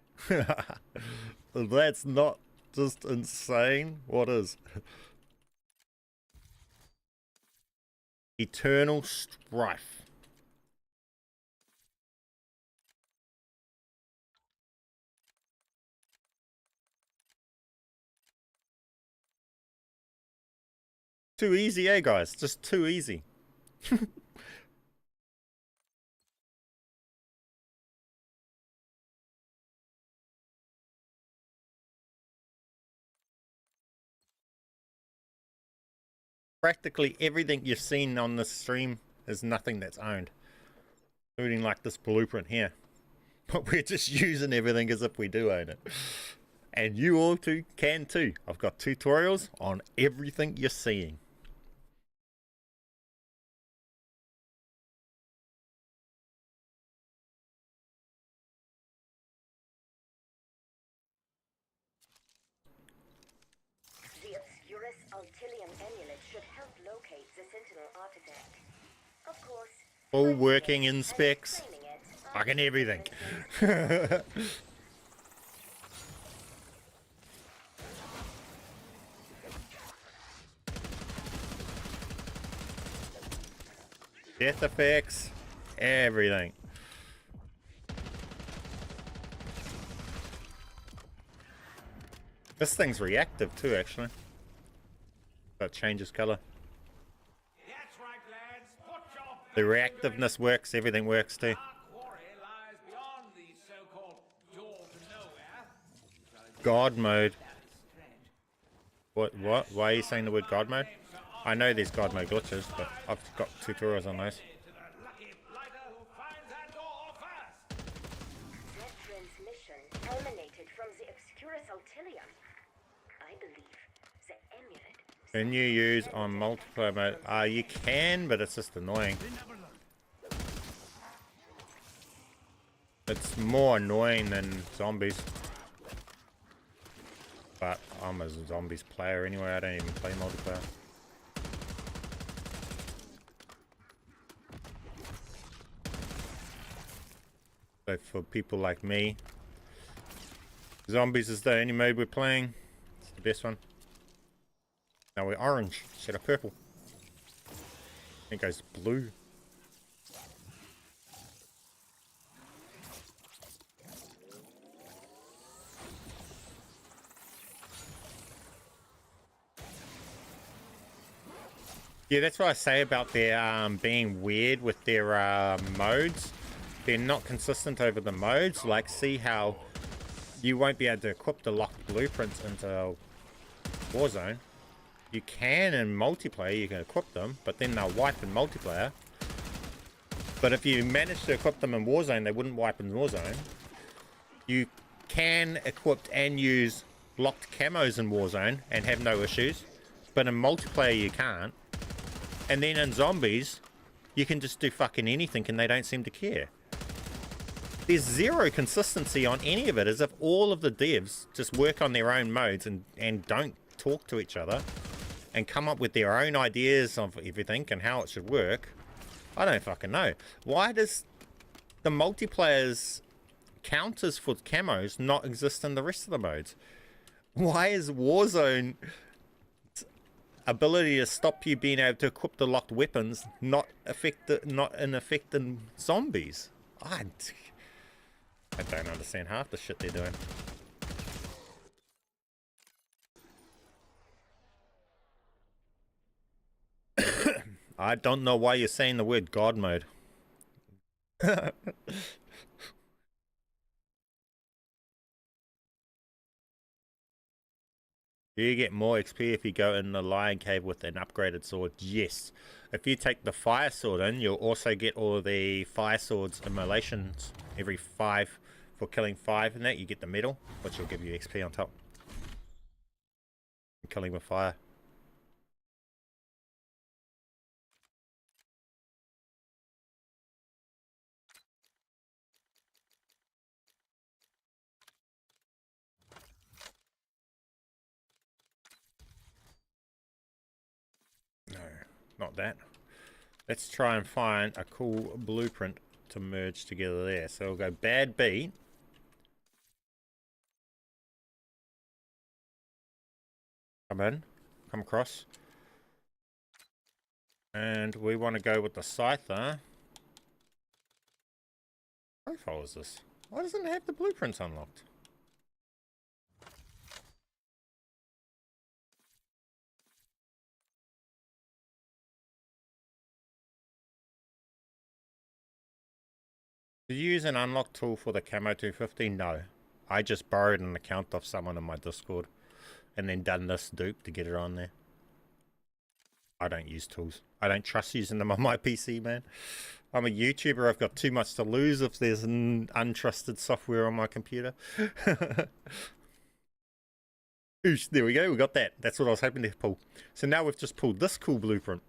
That's not just insane. What is? Eternal Strife. Too easy, eh, guys? Just too easy. Practically everything you've seen on this stream is nothing that's owned, including like this blueprint here. But we're just using everything as if we do own it. And you all too can too. I've got tutorials on everything you're seeing. The Obscurus Altilium amulet should help locate the Sentinel artifact. Of course, All working in specs. explaining it Fucking everything. Death effects, everything. This thing's reactive too, actually. So it changes color. That's right, lads. Put your The reactiveness works, everything works too. Our quarry lies beyond the so-called door to nowhere. God mode. What? Why are you saying the word God mode? I know there's God mode glitches, but I've got tutorials on those. To the lucky blighter who finds that door first. That transmission emanated from the Obscurus Altilium. I believe the amulet. Can you use on multiplayer mode? You can, but it's just annoying. It's more annoying than zombies. But I'm a zombies player anyway, I don't even play multiplayer. So for people like me, zombies is the only mode we're playing. It's the best one. Now we're orange instead of purple. It goes blue. Yeah, that's what I say about their being weird with their modes. They're not consistent over the modes. Like, see how you won't be able to equip the locked blueprints into Warzone. You can in multiplayer, you can equip them, but then they'll wipe in multiplayer. But if you manage to equip them in Warzone, they wouldn't wipe in Warzone. You can equip and use locked camos in Warzone and have no issues, but in multiplayer you can't. And then in zombies, you can just do fucking anything and they don't seem to care. There's zero consistency on any of it, as if all of the devs just work on their own modes and don't talk to each other and come up with their own ideas of everything and how it should work. I don't fucking know. Why does the multiplayer's counters for camos not exist in the rest of the modes? Why is Warzone ability to stop you being able to equip the locked weapons not in effect in zombies? I don't understand half the shit they're doing. I don't know why you're saying the word God mode. Do you get more XP if you go in the lion cave with an upgraded sword? Yes. If you take the fire sword in, you'll also get all the fire swords immolations every 5 for killing 5 in that. You get the medal, which will give you XP on top. Killing with fire. No, not that. Let's try and find a cool blueprint to merge together there. So we'll go bad beat. Come in, come across. And we want to go with the scyther. What profile is this? Why doesn't it have the blueprints unlocked? Did you use an unlock tool for the Camo 250? No. I just borrowed an account off someone in my Discord and then done this dupe to get it on there. I don't use tools. I don't trust using them on my PC, man. I'm a YouTuber. I've got too much to lose if there's untrusted software on my computer. Oosh, there we go. We got that. That's what I was hoping to pull. So now we've just pulled this cool blueprint.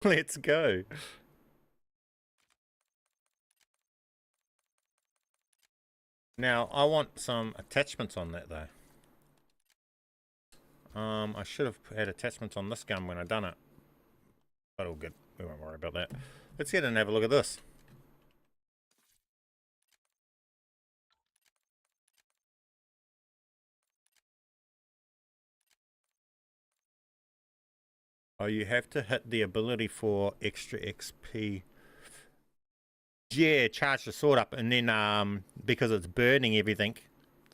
Let's go. Now, I want some attachments on that, though. I should have had attachments on this gun when I done it. But all good. We won't worry about that. Let's get and have a look at this. Oh, you have to hit the ability for extra XP. Yeah, charge the sword up, and then because it's burning everything,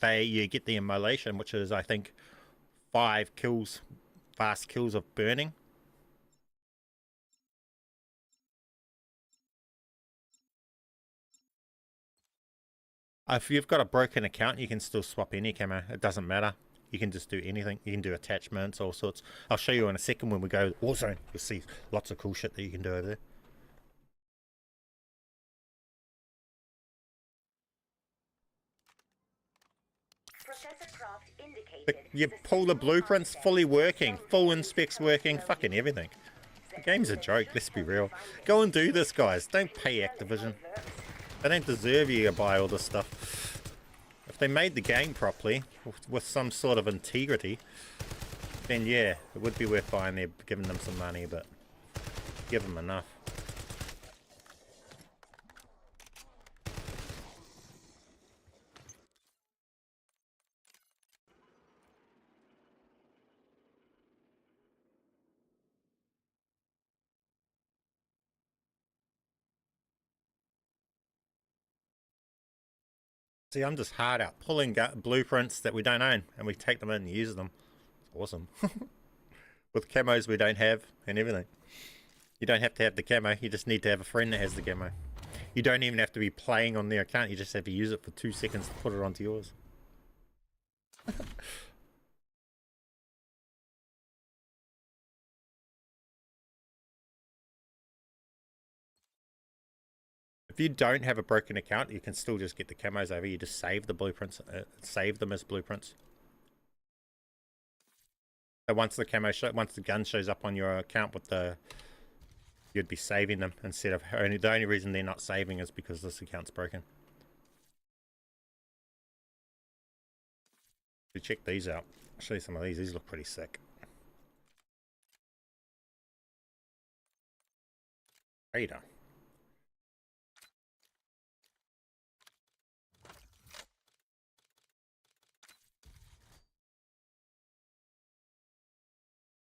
you get the immolation, which is I think 5 kills, fast kills of burning. If you've got a broken account, you can still swap any camo. It doesn't matter. You can just do anything. You can do attachments, all sorts. I'll show you in a second when we go Warzone. You'll see lots of cool shit that you can do over there. You pull the blueprints, fully working, full inspects working, fucking everything. The game's a joke, let's be real. Go and do this, guys. Don't pay Activision. They don't deserve you to buy all this stuff. If they made the game properly, with some sort of integrity, then yeah, it would be worth buying there, giving them some money, but give them enough. See, I'm just hard out pulling blueprints that we don't own, and we take them in and use them. It's awesome. With camos we don't have and everything. You don't have to have the camo, you just need to have a friend that has the camo. You don't even have to be playing on their account, you just have to use it for 2 seconds to put it onto yours. If you don't have a broken account, you can still just get the camos over. You just save the blueprints, save them as blueprints. So once the once the gun shows up on your account with the, you'd be saving them instead of the only reason they're not saving is because this account's broken. So check these out. I'll show you some of these. These look pretty sick. Radar.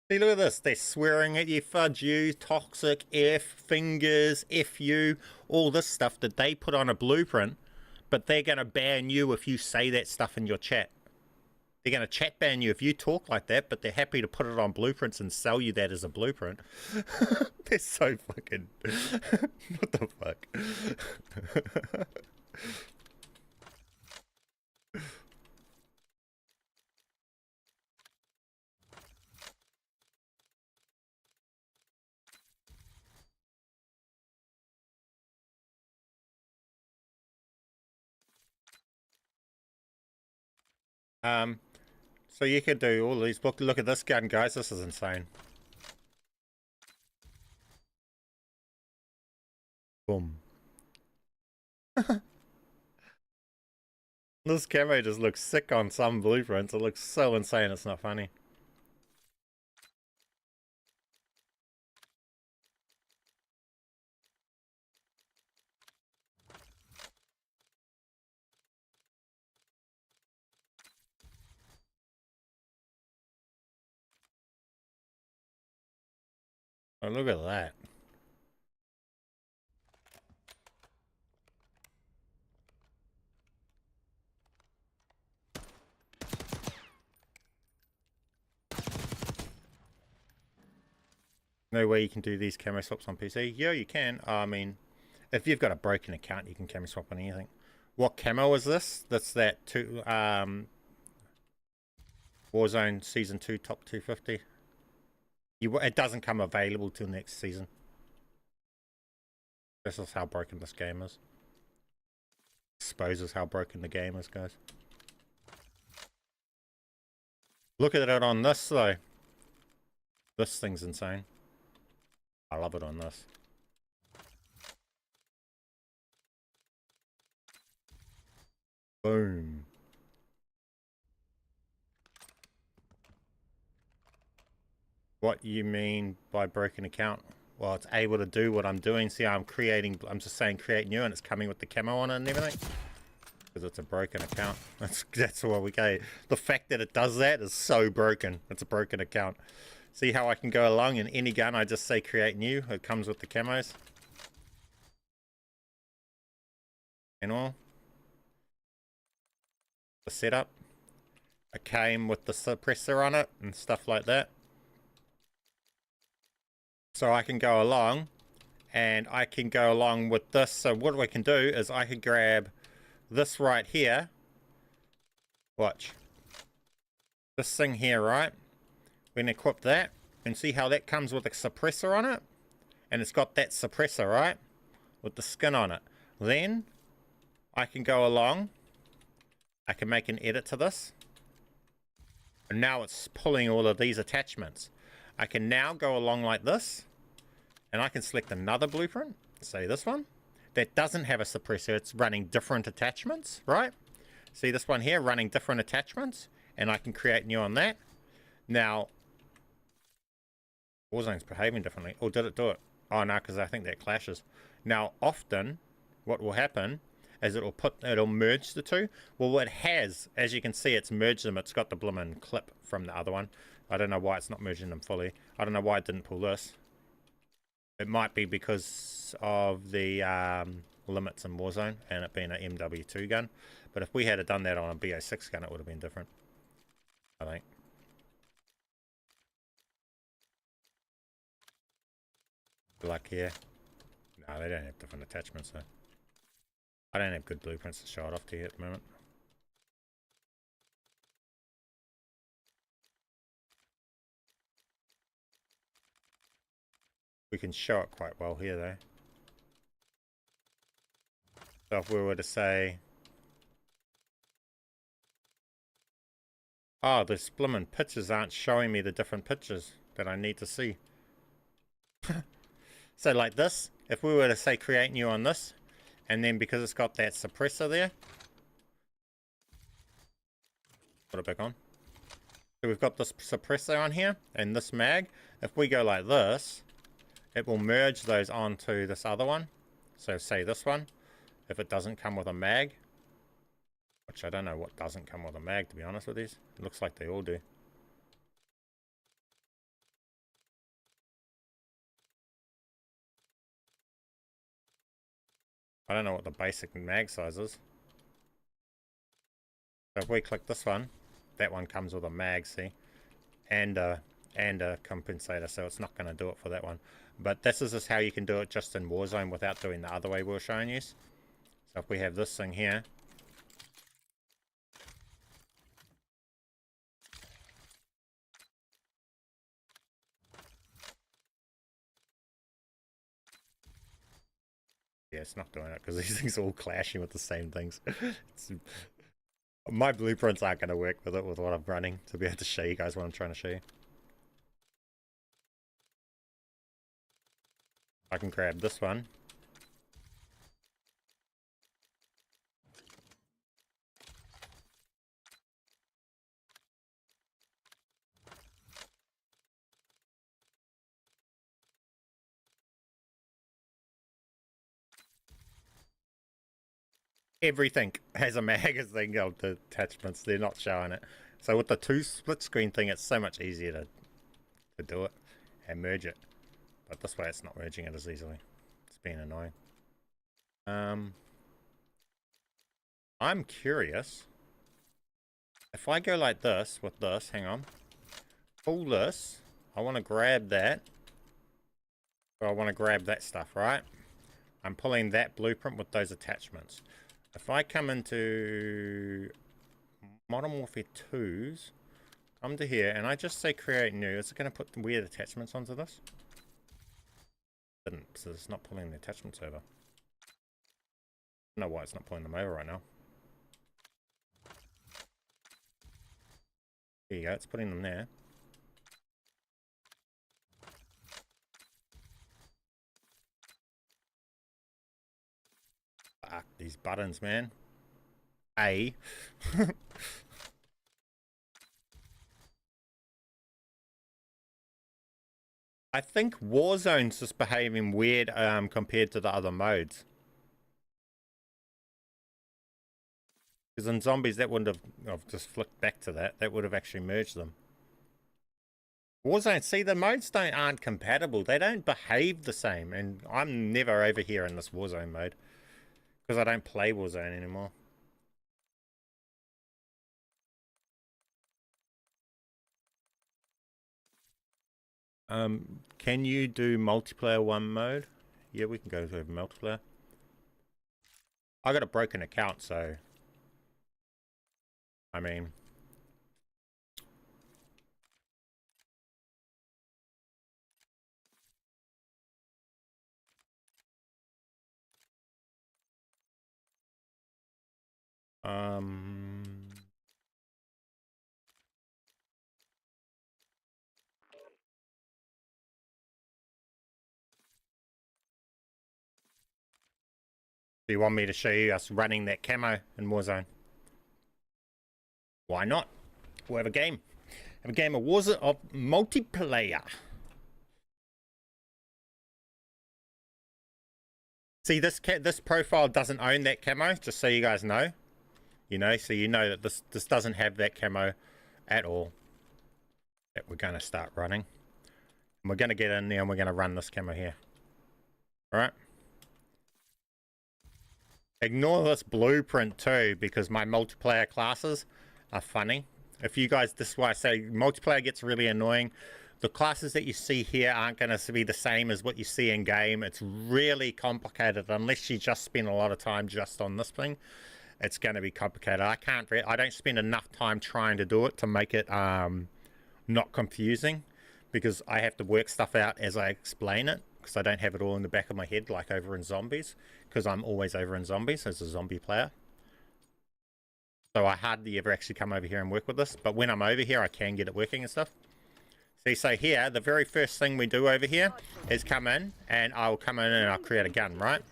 See, look at this. They're swearing at you, fudge you, toxic, F, fingers, F you, all this stuff that they put on a blueprint, but they're going to ban you if you say that stuff in your chat. They're going to chat ban you if you talk like that, but they're happy to put it on blueprints and sell you that as a blueprint. They're so fucking... what the fuck? So you could do all these. Look at this gun, guys. This is insane. Boom. This camo just looks sick on some blueprints. It looks so insane, it's not funny. Oh, look at that. No way you can do these camo swaps on PC. Yeah, you can. I mean, if you've got a broken account, you can camo swap on anything. What camo is this? That's that Warzone Season 2 Top 250. It doesn't come available till next season. This is how broken this game is. Exposes how broken the game is, guys. Look at it on this, though. This thing's insane. I love it on this. Boom. What you mean by broken account? Well, it's able to do what I'm doing. See, I'm just saying create new, and it's coming with the camo on it and everything. Because it's a broken account. That's what we get. The fact that it does that is so broken. It's a broken account. See how I can go along in any gun, I just say create new. It comes with the camos. And all. The setup. It came with the suppressor on it and stuff like that. So I can go along, and I can go along with this. So what we can do is I can grab this right here. Watch. This thing here, right? We're going to equip that, and see how that comes with a suppressor on it? And it's got that suppressor, right? With the skin on it. Then, I can go along. I can make an edit to this. And now it's pulling all of these attachments. I can now go along like this, and I can select another blueprint, say this one, that doesn't have a suppressor. It's running different attachments, right? See this one here, running different attachments, and I can create new on that. Now, Warzone's behaving differently. Or did it do it? Oh no, because I think that clashes. Now, often, what will happen is it'll merge the two. Well, it has, as you can see, it's merged them. It's got the bloomin' clip from the other one. I don't know why it's not merging them fully. I don't know why it didn't pull this. It might be because of the limits in Warzone and it being an MW2 gun. But if we had done that on a BO6 gun, it would have been different, I think. Like here. No, they don't have different attachments though. I don't have good blueprints to show it off to you at the moment. We can show it quite well here though. So if we were to say, oh, the splimmin pictures aren't showing me the different pictures that I need to see. So like this, if we were to say create new on this, and then because it's got that suppressor there, put it back on. So we've got this suppressor on here, and this mag. If we go like this, it will merge those onto this other one. So say this one, if it doesn't come with a mag, which I don't know what doesn't come with a mag to be honest with these. It looks like they all do. I don't know what the basic mag size is. So if we click this one, that one comes with a mag, see? And a compensator, so it's not going to do it for that one. But this is just how you can do it just in Warzone without doing the other way we were showing you. So if we have this thing here, yeah, it's not doing it because these things are all clashing with the same things. My blueprints aren't going to work with it with what I'm running to be able to show you guys what I'm trying to show you. I can grab this one. Everything has a magazine of the attachments. They're not showing it. So with the 2 split screen thing, it's so much easier to do it and merge it. But this way it's not merging it as easily. It's being annoying. I'm curious. If I go like this with this, hang on. Pull this. I want to grab that. So I want to grab that stuff, right? I'm pulling that blueprint with those attachments. If I come into Modern Warfare 2's, come to here, and I just say create new, is it going to put weird attachments onto this? It didn't, so it's not pulling the attachments over. I don't know why it's not pulling them over right now. There you go, it's putting them there. Fuck these buttons, man. A. I think Warzone's just behaving weird compared to the other modes. Because in Zombies, that wouldn't have just flicked back to that. That would have actually merged them. Warzone, see, the modes aren't compatible. They don't behave the same. And I'm never over here in this Warzone mode. Because I don't play Warzone anymore. Can you do multiplayer 1 mode? Yeah, we can go to multiplayer. I got a broken account, so... I mean... Do you want me to show you us running that camo in Warzone? Why not? We'll have a game. Have a game of Warzone of multiplayer. See, this profile doesn't own that camo, just so you guys know. You know, so you know that this doesn't have that camo at all. That we're going to start running. And we're going to get in there and we're going to run this camo here. Alright? Ignore this blueprint too, because my multiplayer classes are funny. If you guys, this is why I say multiplayer gets really annoying. The classes that you see here aren't going to be the same as what you see in game. It's really complicated unless you just spend a lot of time just on this thing. It's going to be complicated. I don't spend enough time trying to do it to make it not confusing, because I have to work stuff out as I explain it, because I don't have it all in the back of my head like over in Zombies, because I'm always over in Zombies as a zombie player. So I hardly ever actually come over here and work with this, but when I'm over here I can get it working and stuff. See, so here, the very first thing we do over here is come in, and I'll come in and I'll create a gun, right?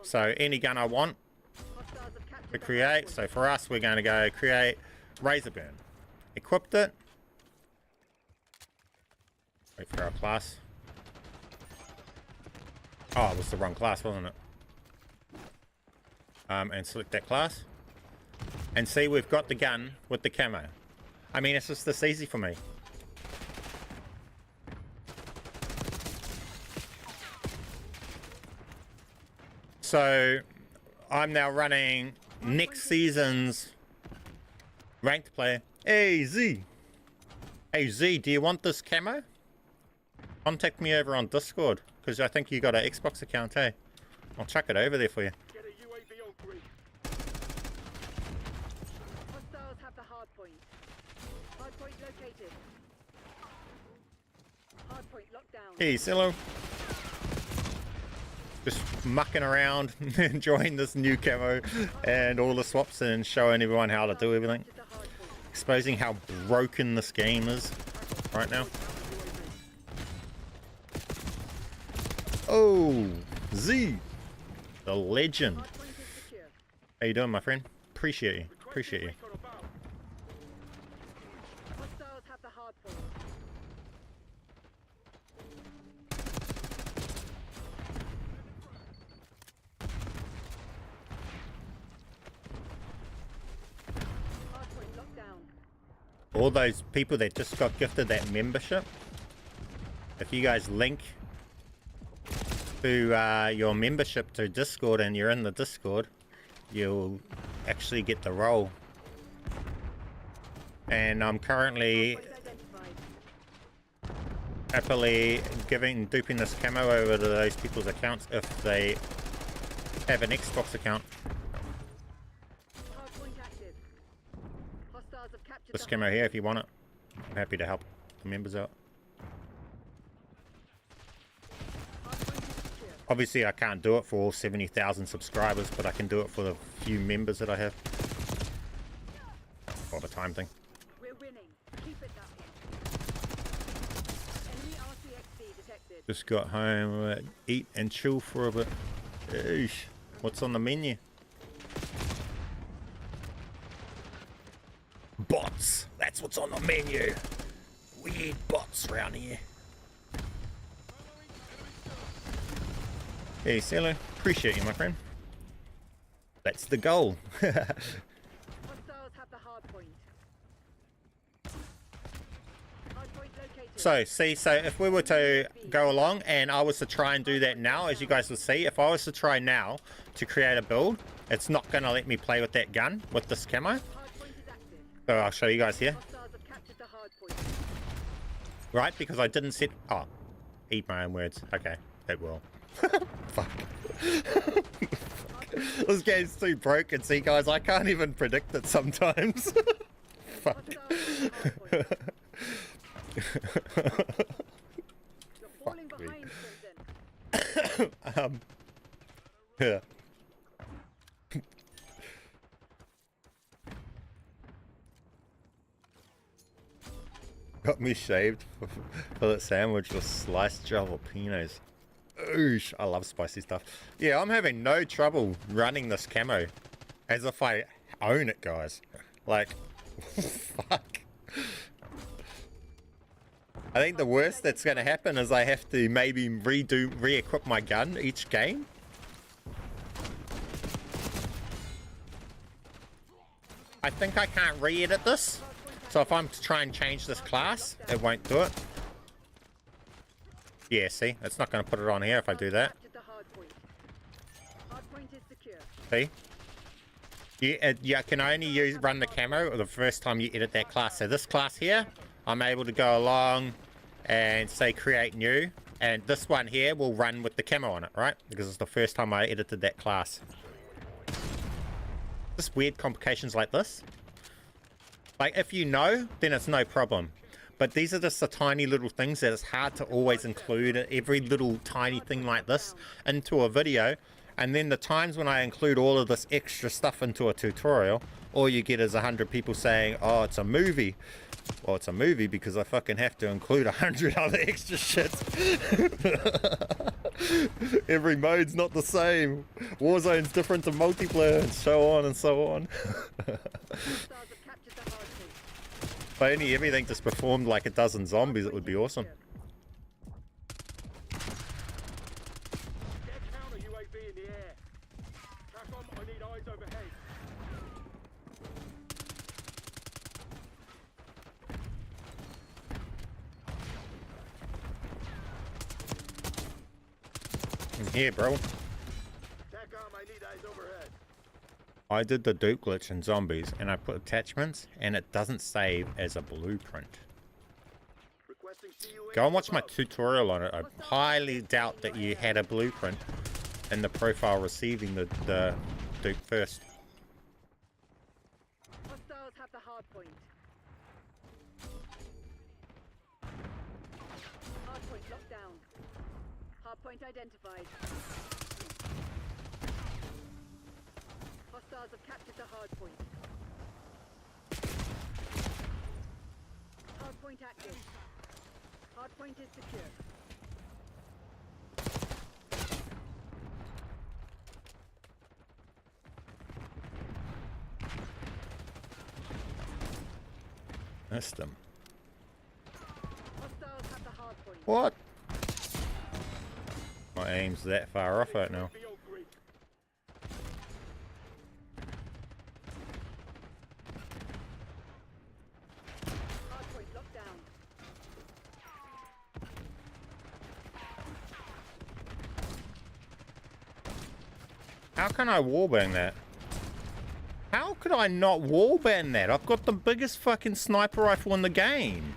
So any gun I want to create. So for us, we're going to go create Razor Burn. Equipped it. Wait for our class. Oh, it was the wrong class, wasn't it? And select that class. And see, we've got the gun with the camo. I mean, it's just this easy for me. So I'm now running next season's ranked player. Hey Z, hey Z, do you want this camo? Contact me over on Discord, because I think you got an Xbox account, hey? I'll chuck it over there for you. Get a UAV on grid. Hostiles have the hard point. Hard point located. Hard point locked down. Hey, hello. Just mucking around, enjoying this new camo and all the swaps and showing everyone how to do everything. Exposing how broken this game is right now. Oh, Z, the legend. How you doing, my friend? Appreciate you. Appreciate you. Hostiles have the hard point. Hard point locked down. All those people that just got gifted that membership, if you guys link to your membership to Discord and you're in the Discord, you'll actually get the role. And I'm currently happily duping this camo over to those people's accounts if they have an Xbox account. Hard point active. Hostiles have captured This the camo here if you want it. I'm happy to help the members out. hard point is secure. Obviously I can't do it for all 70,000 subscribers, but I can do it for the few members that I have. All the time thing. We're winning. Keep it that way. Enemy RCXD detected. Just got home, eat and chill for a bit. Eesh. What's on the menu? Bots. That's what's on the menu. We eat bots around here. Hey, Sailor. Appreciate you, my friend. That's the goal. Hostiles have the hard point. Hard point located. So if we were to go along and I was to try and do that now, as you guys will see, if I was to try now to create a build, it's not going to let me play with that gun, with this camo. Hard point is active. So I'll show you guys here. Hostiles have captured the hard point. Right, because I didn't set... Oh, eat my own words. Okay, it will. Fuck. This game's too broken. See, guys, I can't even predict it sometimes. Fuck. Hostiles have the hard point. You're falling Fuck me. behind, Crimson. Yeah. Got me shaved for that sandwich with sliced jalapenos. Oosh, I love spicy stuff. Yeah, I'm having no trouble running this camo as if I own it, guys. Like, fuck. I think the worst that's going to happen is I have to maybe re-equip my gun each game. I think I can't re-edit this. So if I'm to try and change this class, it won't do it. Yeah, see? It's not going to put it on here if I do that. Captured the hard point. Hard point is secure. See? You can only run the camo the first time you edit that class. So this class here, I'm able to go along and say create new. And this one here will run with the camo on it, right? Because it's the first time I edited that class. Just weird complications like this. Like, if you know, then it's no problem. But these are just the tiny little things that it's hard to always include every little tiny thing like this into a video. And then the times when I include all of this extra stuff into a tutorial, all you get is 100 people saying, oh, it's a movie. Well, it's a movie because I fucking have to include 100 other extra shit. Every mode's not the same. Warzone's different to multiplayer, and so on and so on. If only everything just performed like it does in Zombies, it would be awesome. Get counter UAV in the air. Track on, I need eyes overhead. In here, bro. Tack on, I need eyes overhead. I did the dupe glitch in Zombies, and I put attachments, and it doesn't save as a blueprint. Requesting CUA. Go and watch my tutorial on it. I highly doubt that you had a blueprint in the profile receiving the dupe first. Hostiles have the hard point. Hard point locked down. Hard point identified. Hostiles have captured the hard point. Hard point active. Hard point is secure. Missed him. Hostiles have the hard point. What? My aim's that far off right now. Hard point locked down. How can I wallbang that? How could I not wallbang that? I've got the biggest fucking sniper rifle in the game.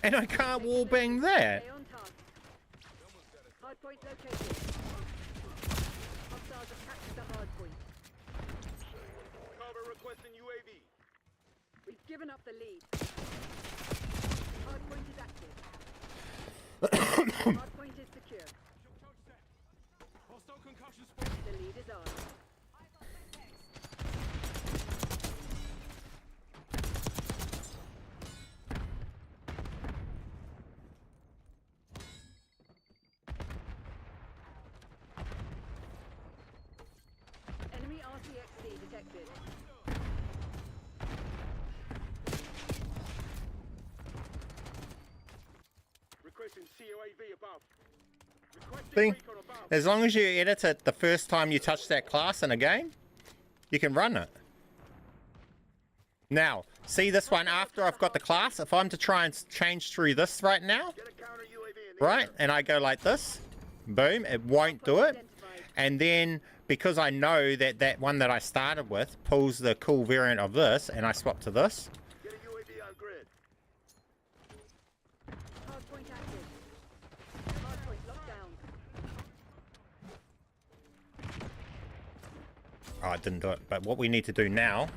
And I can't wallbang that. Stay on task. Hard point located. Hostiles have captured the hard point. Cover requesting UAV. We've given up the lead. Hard point is active. Hard point is secure. Hostile concussion spot. The lead is ours. Enemy RCXD detected. Requesting CUAV above. Requesting See? recon above. As long as you edit it the first time you touch that class in a game, you can run it. Now, see this one after I've got the class? If I'm to try and change through this right now, Get a counter UAV in the right, and I go like this, boom, it won't do it. And then, because I know that that one that I started with pulls the cool variant of this, and I swap to this, Get a UAV on grid. Hard point active. Hard point locked down. oh, I didn't do it. But what we need to do now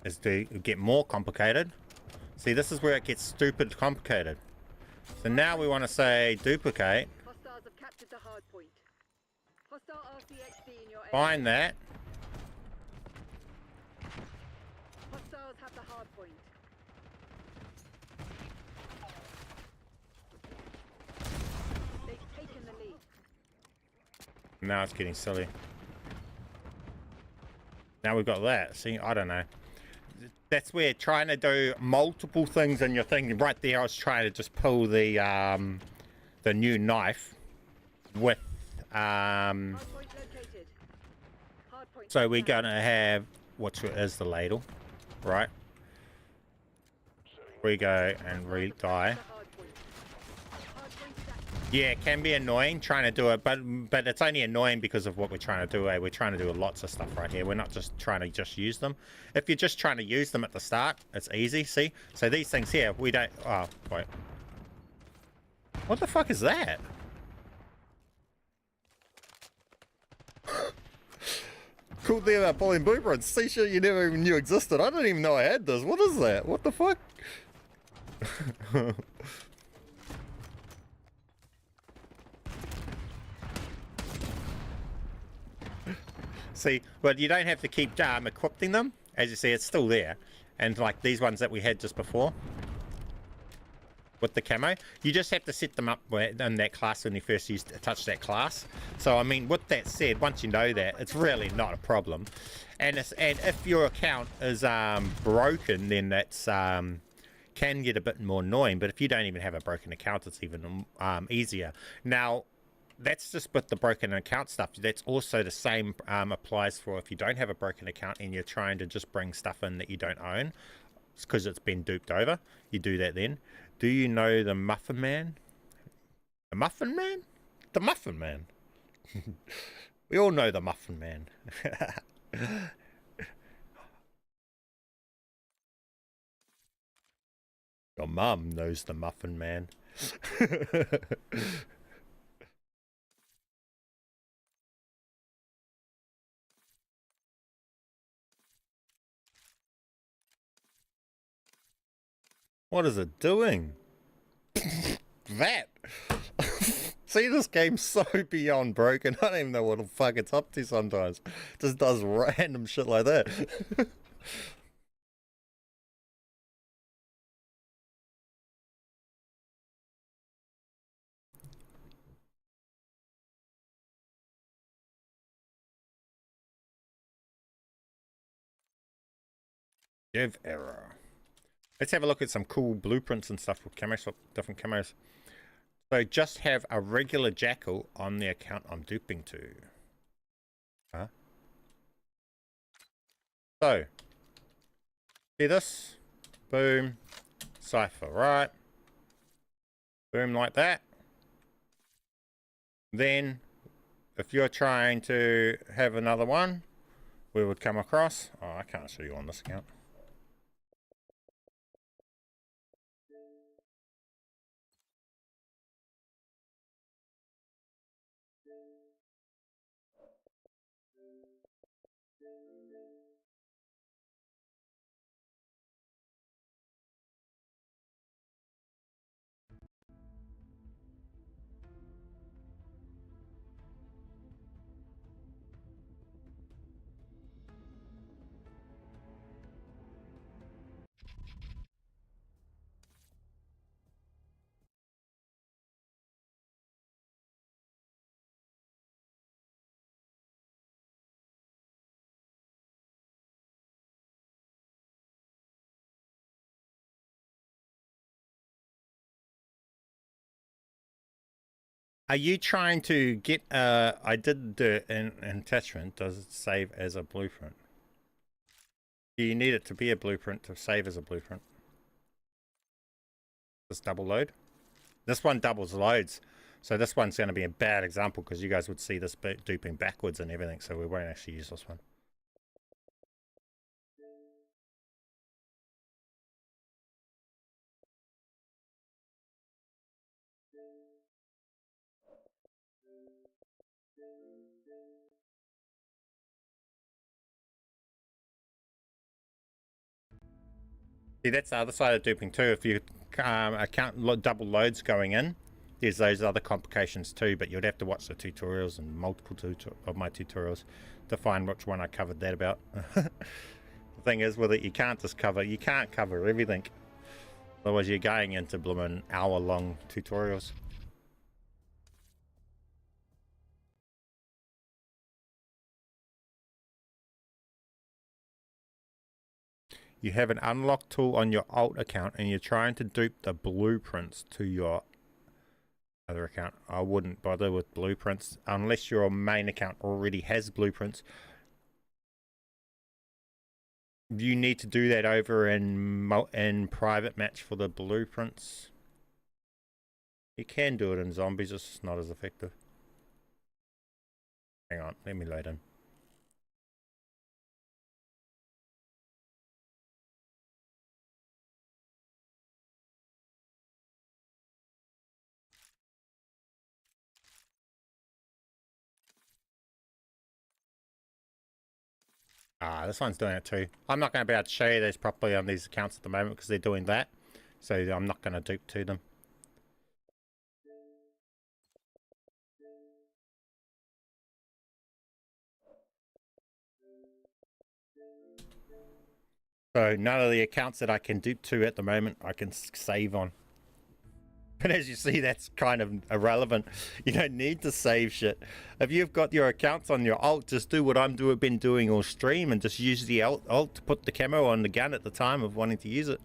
is to get more complicated. See, this is where it gets stupid complicated. So now we want to say duplicate, Hostiles have captured the hard point. Hostile RCXD in your area. find that, Hostiles have the hard point. They've taken the lead. now it's getting silly. Now we've got that. See, I don't know. That's where trying to do multiple things in your thing. Right there, I was trying to just pull the new knife with Hard point located. Hard point. so we're locked down. gonna have which is the ladle, right? We go and re-die. The hard point. Hard point is active. Yeah, it can be annoying trying to do it, but it's only annoying because of what we're trying to do. We're trying to do lots of stuff right here. We're not just trying to just use them. If you're just trying to use them at the start, it's easy, see? So these things here, we don't... Oh, wait. What the fuck is that? Cool thing about pulling blueprints. See shit you never even knew existed. I didn't even know I had this. What is that? What the fuck? See, but you don't have to keep equipping them. As you see, it's still there. And like these ones that we had just before with the camo, you just have to set them up in that class when you first touch that class. So I mean, with that said, once you know that, it's really not a problem. And if your account is broken, then that's can get a bit more annoying. But if you don't even have a broken account, it's even easier. Now, that's just with the broken account stuff. That's also the same applies for if you don't have a broken account and you're trying to just bring stuff in that you don't own because it's been duped over. You do that then. Do you know the Muffin Man? The Muffin Man? The Muffin Man. We all know the Muffin Man. Your mum knows the Muffin Man. What is it doing? That. See, this game's so beyond broken. I don't even know what the fuck it's up to sometimes. It just does random shit like that. Give error. Let's have a look at some cool blueprints and stuff with camos, different camos. So just have a regular jackal on the account I'm duping to. Huh? So, see this? Boom. Cipher, right? Boom, like that. Then, if you're trying to have another one, we would come across. Oh, I can't show you on this account. Are you trying to get, I did do an attachment, does it save as a blueprint? Do you need it to be a blueprint to save as a blueprint? This double load? This one doubles loads. So this one's going to be a bad example because you guys would see this duping backwards and everything, so we won't actually use this one. See, that's the other side of duping too. If you account double loads going in, there's those other complications too, but you'd have to watch the tutorials and multiple of my tutorials to find which one I covered that about. The thing is with it, you can't cover everything. Otherwise you're going into blooming hour-long tutorials. You have an unlock tool on your alt account and you're trying to dupe the blueprints to your other account. I wouldn't bother with blueprints unless your main account already has blueprints. You need to do that over in private match for the blueprints. You can do it in zombies, it's just not as effective. Hang on, let me load in. Ah, this one's doing it too. I'm not going to be able to show you those properly on these accounts at the moment because they're doing that. So I'm not going to dupe to them. So none of the accounts that I can dupe to at the moment I can save on. But as you see, that's kind of irrelevant. You don't need to save shit. If you've got your accounts on your alt, just do what I've been doing on stream and just use the alt to put the camo on the gun at the time of wanting to use it.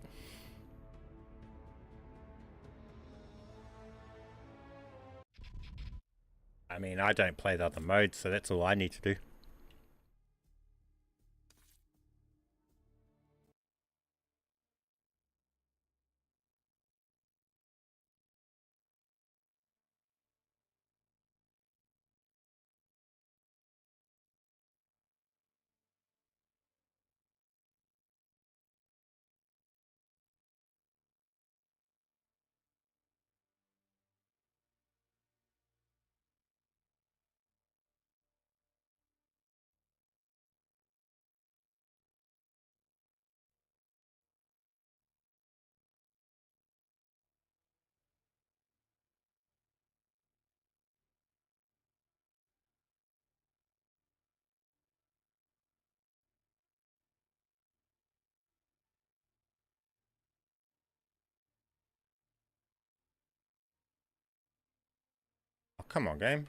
I mean, I don't play the other modes, so that's all I need to do. Oh, come on, game.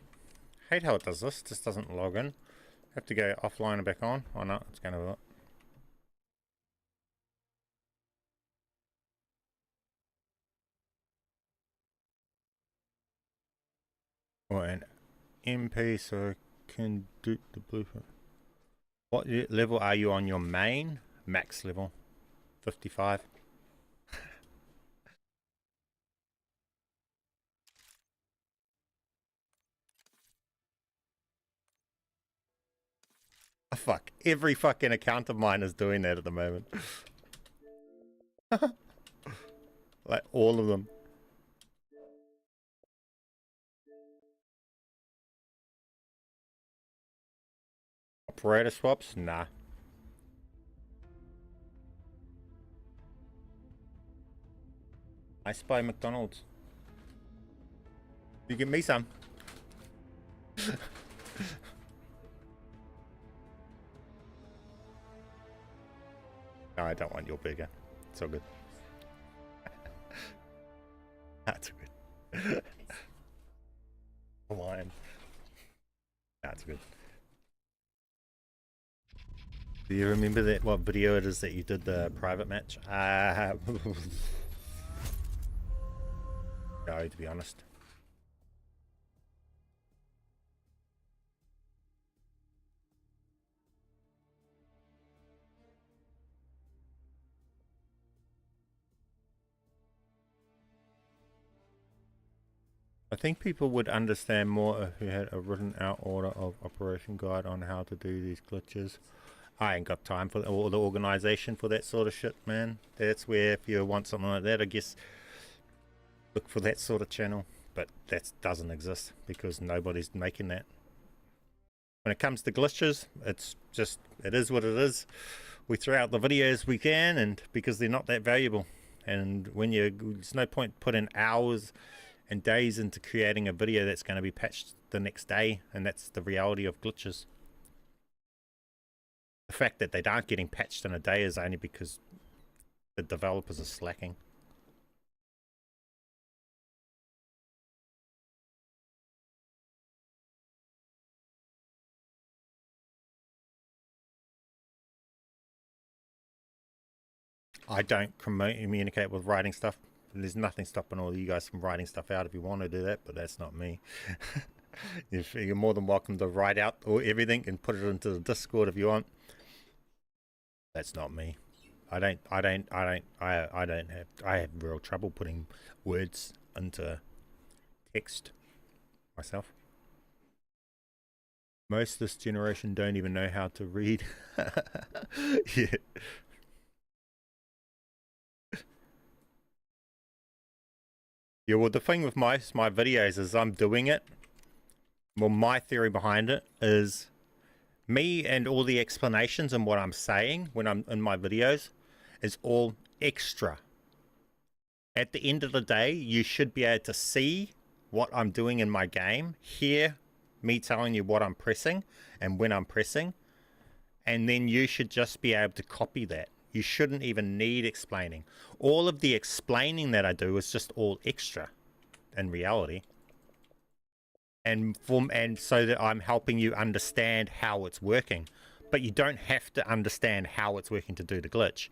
Hate how it does this. Just doesn't log in. Have to go offline and back on. Oh no, it's going to work. Or an MP, so I can do the blueprint. What level are you on your main? Max level. 55. Oh, fuck. Every fucking account of mine is doing that at the moment. Like all of them. Operator swaps? Nah. I spy McDonald's. You give me some. No, I don't want your burger. It's all good. That's good. Lion. That's good. Do you remember that? What video it is that you did the private match? No, to be honest. I think people would understand more if we had a written out order of operation guide on how to do these glitches. I ain't got time for all the organization for that sort of shit, man. That's where if you want something like that, I guess look for that sort of channel. But that doesn't exist because nobody's making that. When it comes to glitches, it's just, it is what it is. We throw out the videos we can, and because they're not that valuable. And when there's no point putting hours and days into creating a video that's going to be patched the next day, and that's the reality of glitches. The fact that they aren't getting patched in a day is only because the developers are slacking. I don't communicate with writing stuff. There's nothing stopping all you guys from writing stuff out if you want to do that, but that's not me. You're more than welcome to write out or everything and put it into the Discord if you want. That's not me. I have real trouble putting words into text myself. Most of this generation don't even know how to read. Yeah. Yeah, well, the thing with my videos is I'm doing it. Well, my theory behind it is me and all the explanations and what I'm saying when I'm in my videos is all extra. At the end of the day, you should be able to see what I'm doing in my game, hear me telling you what I'm pressing and when I'm pressing, and then you should just be able to copy that. You shouldn't even need explaining. All of the explaining that I do is just all extra in reality. And so that I'm helping you understand how it's working. But you don't have to understand how it's working to do the glitch.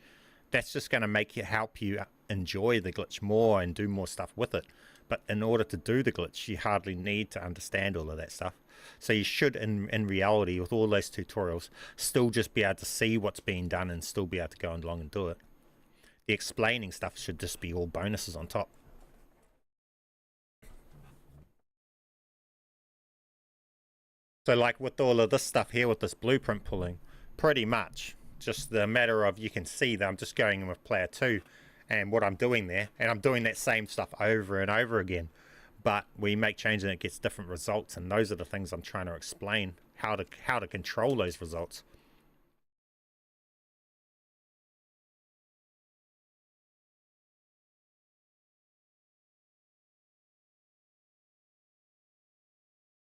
That's just going to help you enjoy the glitch more and do more stuff with it. But in order to do the glitch, you hardly need to understand all of that stuff. So you should, in reality, with all those tutorials, still just be able to see what's being done and still be able to go along and do it. The explaining stuff should just be all bonuses on top. So like with all of this stuff here, with this blueprint pulling, pretty much just the matter of, you can see that I'm just going in with player 2 and what I'm doing there, and I'm doing that same stuff over and over again, but we make changes and it gets different results, and those are the things I'm trying to explain, how to control those results.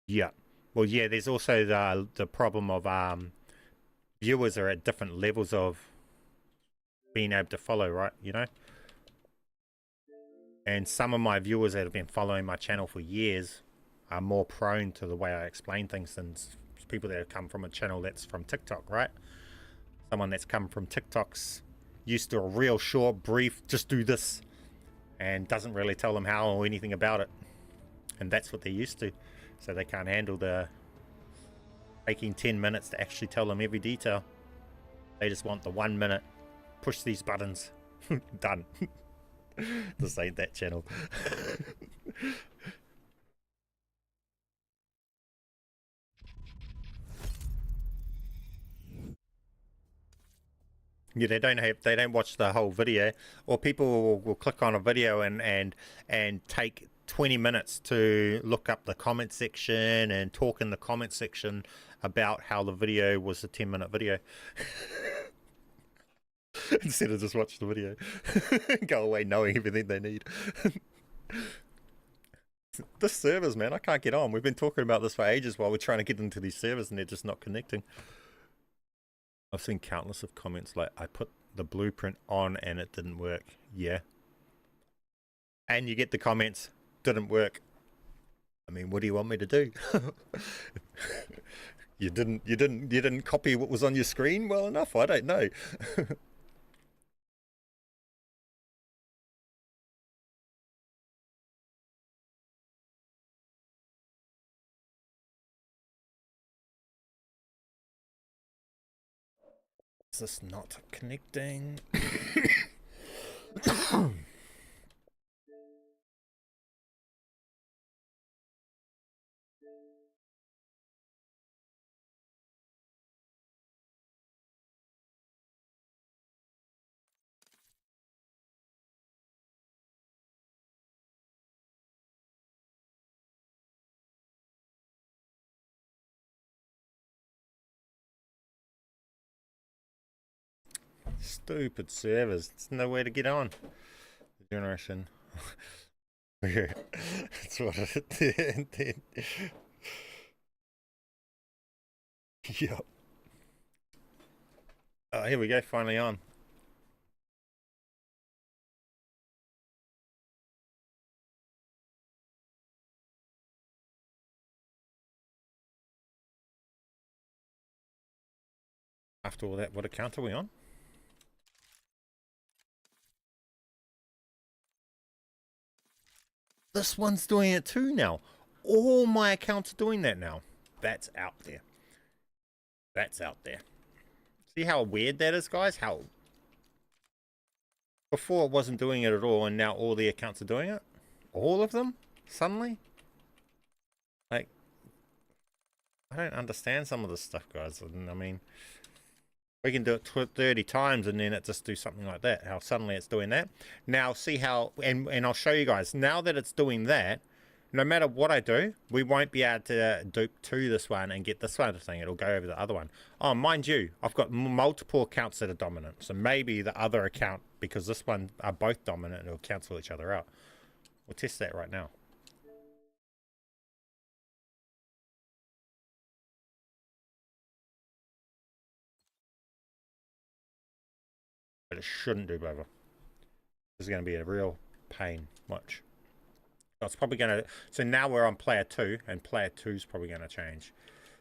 Yeah. Well, yeah, there's also the problem of viewers are at different levels of being able to follow, right? You know? And some of my viewers that have been following my channel for years are more prone to the way I explain things than people that have come from a channel that's from TikTok, right? Someone that's come from TikTok's used to a real short, brief, just do this, and doesn't really tell them how or anything about it. And that's what they're used to. So they can't handle the taking 10 minutes to actually tell them every detail. They just want the 1 minute, push these buttons, done. This ain't that channel. Yeah, they don't watch the whole video, or people will click on a video and take 20 minutes to look up the comment section and talk in the comment section about how the video was a 10-minute video. Instead of just watch the video. Go away knowing everything they need. This servers, man, I can't get on. We've been talking about this for ages while we're trying to get into these servers and they're just not connecting. I've seen countless of comments like, I put the blueprint on and it didn't work. Yeah. And you get the comments, didn't work. I mean, what do you want me to do? You didn't copy what was on your screen well enough? I don't know. Is this not connecting? Stupid servers. There's no way to get on. The generation. That's what it did. Yep. Oh, here we go, finally on. After all that, what account are we on? This one's doing it too now. All my accounts are doing that now. That's out there. That's out there. See how weird that is, guys? How before it wasn't doing it at all, and now all the accounts are doing it? All of them? Suddenly? I don't understand some of this stuff, guys. And I mean, we can do it 30 times and then it just do something like that. How suddenly it's doing that. Now see how, and I'll show you guys, now that it's doing that, no matter what I do, we won't be able to dupe to this one and get this one thing. It'll go over the other one. Oh, mind you, I've got multiple accounts that are dominant. So maybe the other account, because this one are both dominant, it'll cancel each other out. We'll test that right now. But it shouldn't do both. This is going to be a real pain. Watch. So it's probably going to. So now we're on player 2, and player 2 is probably going to change.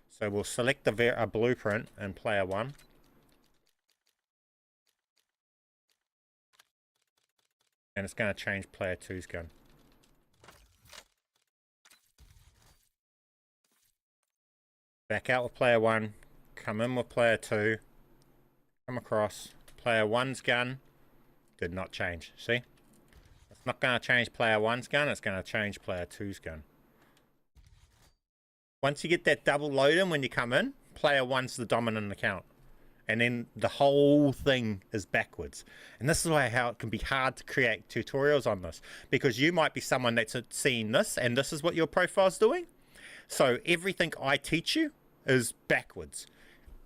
So we'll select the blueprint in player 1. And it's going to change player 2's gun. Back out with player 1. Come in with player 2. Come across. Player 1's gun did not change. See? It's not going to change player 1's gun. It's going to change player 2's gun. Once you get that double load in when you come in, player 1's the dominant account. And then the whole thing is backwards. And this is why how it can be hard to create tutorials on this. Because you might be someone that's seeing this and this is what your profile's doing. So everything I teach you is backwards.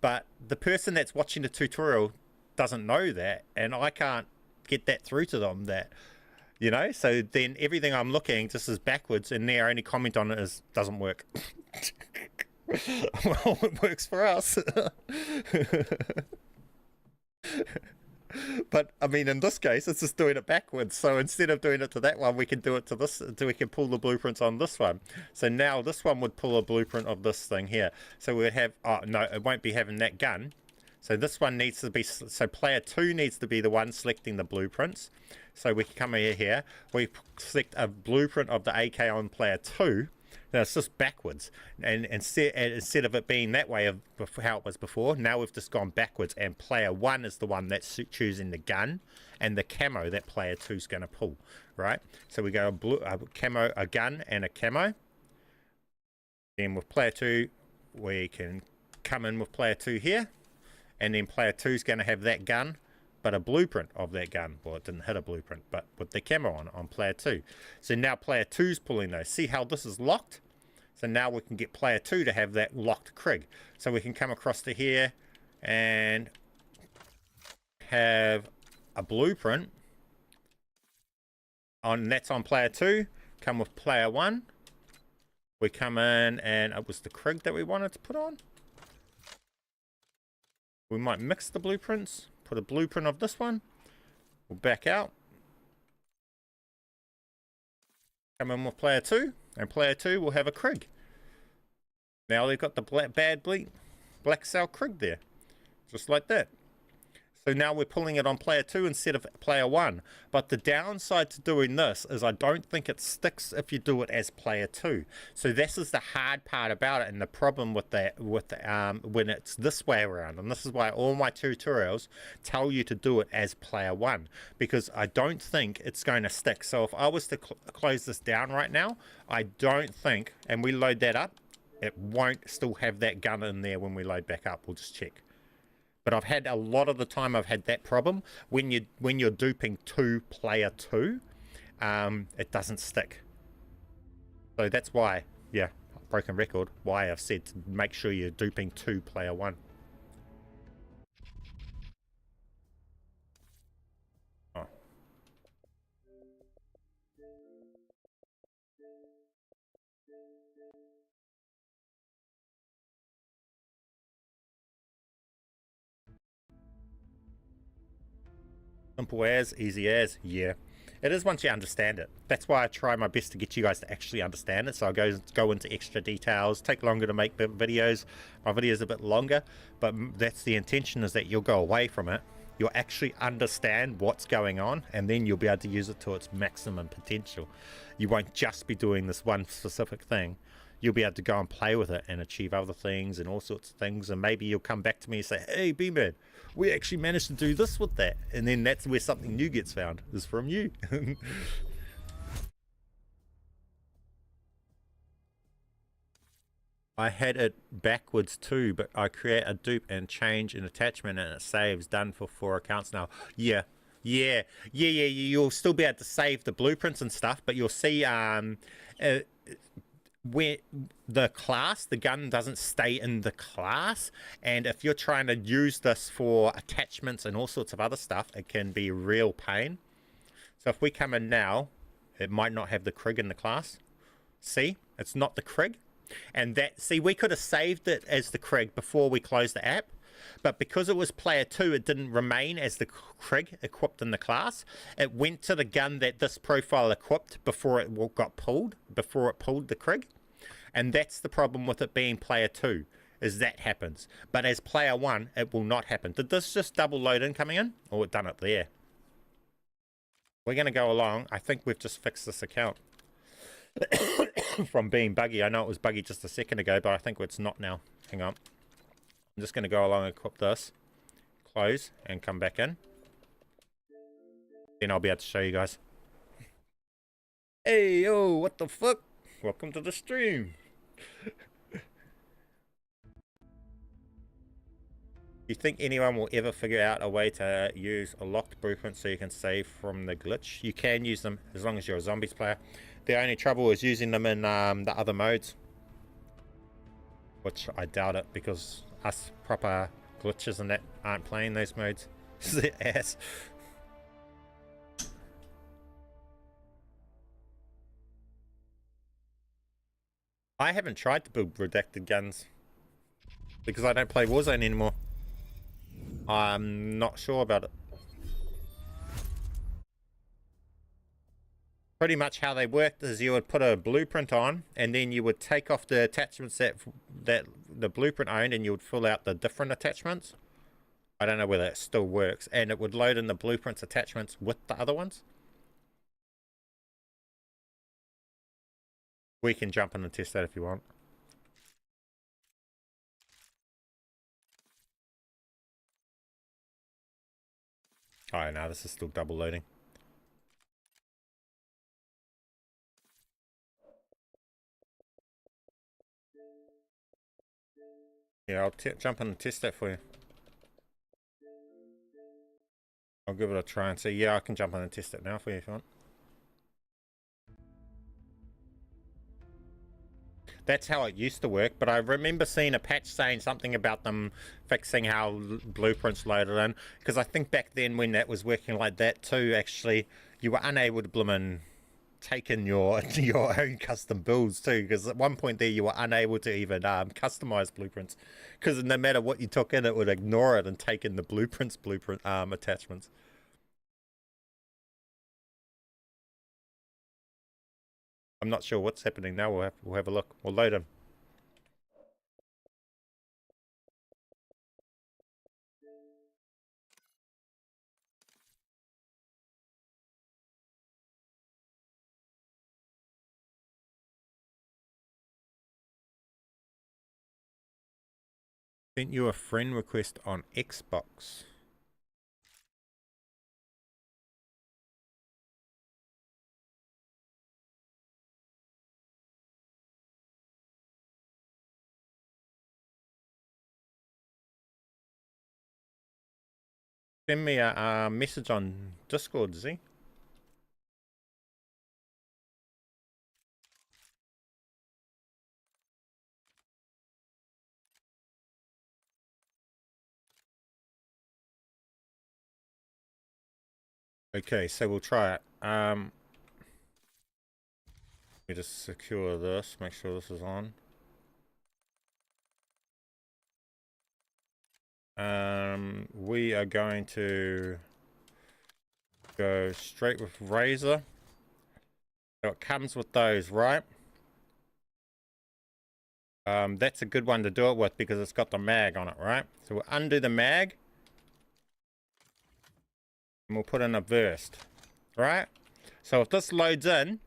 But the person that's watching the tutorial doesn't know that, and I can't get that through to them, that, you know, so then everything I'm looking just is backwards, and their only comment on it is doesn't work. Well, it works for us. But I mean, in this case, it's just doing it backwards. So instead of doing it to that one, we can do it to this. We can pull the blueprints on this one. So now this one would pull a blueprint of this thing here. So we'd have, oh no, it won't be having that gun. So this one needs to be, so player 2 needs to be the one selecting the blueprints. So we can come here, we select a blueprint of the AK on player 2. Now it's just backwards. And instead of it being that way of how it was before, now we've just gone backwards, and player 1 is the one that's choosing the gun and the camo that player 2 is going to pull, right? So we go a gun and a camo. Then with player 2, we can come in with player 2 here. And then player 2 is going to have that gun, but a blueprint of that gun. Well, it didn't hit a blueprint, but with the camo on player 2. So now player 2 is pulling those. See how this is locked? So now we can get player 2 to have that locked Krig. So we can come across to here and have a blueprint. That's on player 2. Come with player 1. We come in and it was the Krig that we wanted to put on. We might mix the blueprints, put a blueprint of this one. We'll back out. Come in with player 2, and player 2 will have a Krig. Now they've got the black cell Krig there, just like that. So now we're pulling it on player 2 instead of player 1. But the downside to doing this is I don't think it sticks if you do it as player 2. So this is the hard part about it, and the problem with that, when it's this way around. And this is why all my tutorials tell you to do it as player 1, because I don't think it's going to stick. So if I was to close this down right now, I don't think, and we load that up, it won't still have that gun in there when we load back up. We'll just check. But I've had a lot of the time I've had that problem when you're duping to player 2, it doesn't stick. So that's why, yeah, broken record, why I've said to make sure you're duping to player 1. Oh. Simple as, easy as, yeah. It is once you understand it. That's why I try my best to get you guys to actually understand it. So I go into extra details, take longer to make the videos. My videos are a bit longer, but that's the intention, is that you'll go away from it. You'll actually understand what's going on, and then you'll be able to use it to its maximum potential. You won't just be doing this one specific thing. You'll be able to go and play with it and achieve other things and all sorts of things. And maybe you'll come back to me and say, hey, B-Man, we actually managed to do this with that. And then that's where something new gets found, is from you. I had it backwards too, but I create a dupe and change an attachment and it saves. Done for 4 accounts now. Yeah. You'll still be able to save the blueprints and stuff, but you'll see where the class, the gun doesn't stay in the class, and if you're trying to use this for attachments and all sorts of other stuff, it can be a real pain. So if we come in now, it might not have the Krig in the class. See, it's not the Krig. And that, see, we could have saved it as the Krig before we closed the app, but because it was player 2, it didn't remain as the Krig equipped in the class. It went to the gun that this profile equipped before it got pulled, before it pulled the Krig. And that's the problem with it being player 2, is that happens. But as player 1, it will not happen. Did this just double load in coming in? Or it done it there? We're going to go along. I think we've just fixed this account from being buggy. I know it was buggy just a second ago, but I think it's not now. Hang on. I'm just going to go along and equip this, close, and come back in. Then I'll be able to show you guys. Hey, yo, what the fuck? Welcome to the stream. You think anyone will ever figure out a way to use a locked blueprint so you can save from the glitch? You can use them as long as you're a zombies player. The only trouble is using them in the other modes, which I doubt it, because us proper glitches and that aren't playing those modes. Ass. I haven't tried to build redacted guns because I don't play Warzone anymore. I'm not sure about it. Pretty much how they worked is you would put a blueprint on, and then you would take off the attachments that the blueprint owned, and you would fill out the different attachments. I don't know whether it still works, and it would load in the blueprints attachments with the other ones. We can jump in and test that if you want. Oh no, this is still double loading. Yeah, I'll jump in and test that for you. I'll give it a try and see. Yeah, I can jump in and test it now for you if you want. That's how it used to work, but I remember seeing a patch saying something about them fixing how blueprints loaded in, because I think back then when that was working like that too, actually, you were unable to bloomin' take in your own custom builds too, because at one point there you were unable to even customize blueprints, because no matter what you took in, it would ignore it and take in the blueprint attachments. I'm not sure what's happening now. We'll have a look. We'll load them. Sent you a friend request on Xbox. Send me a message on Discord, Z. Okay, so we'll try it. Let me just secure this, make sure this is on. We are going to go straight with Razor. So it comes with those, right? That's a good one to do it with because it's got the mag on it, right? So we'll undo the mag. And we'll put in a burst, right? So if this loads in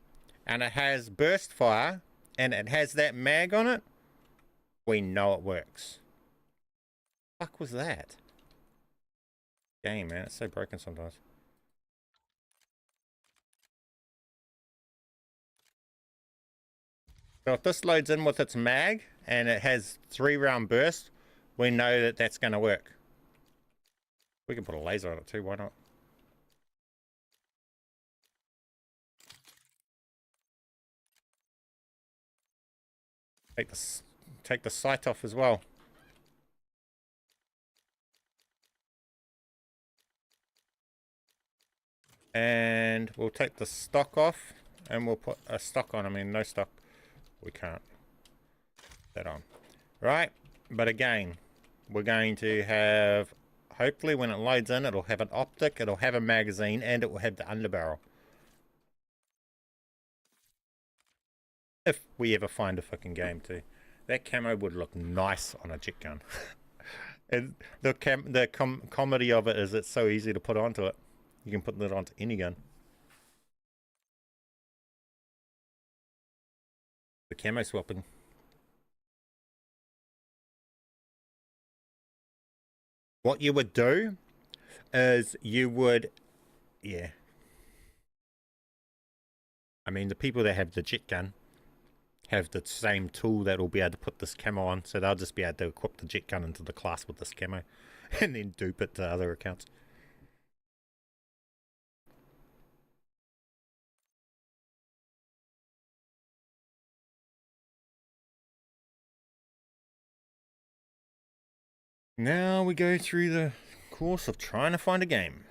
and it has burst fire and it has that mag on it, we know it works. What the fuck was that? Game, man, it's so broken sometimes. So if this loads in with its mag and it has 3-round burst, we know that that's going to work. We can put a laser on it too, why not? Take the sight off as well. And we'll take the stock off and we'll put a stock on. I mean, no stock. We can't put that on. Right, but again, we're going to have, hopefully when it loads in, it'll have an optic, it'll have a magazine, and it will have the underbarrel. If we ever find a fucking game too. That camo would look nice on a jet gun. And the comedy of it is it's so easy to put onto it. You can put that onto any gun. The camo swapping. What you would do is you would, yeah. I mean, the people that have the jet gun have the same tool that will be able to put this camo on, so they'll just be able to equip the jet gun into the class with this camo and then dupe it to other accounts. Now we go through the course of trying to find a game.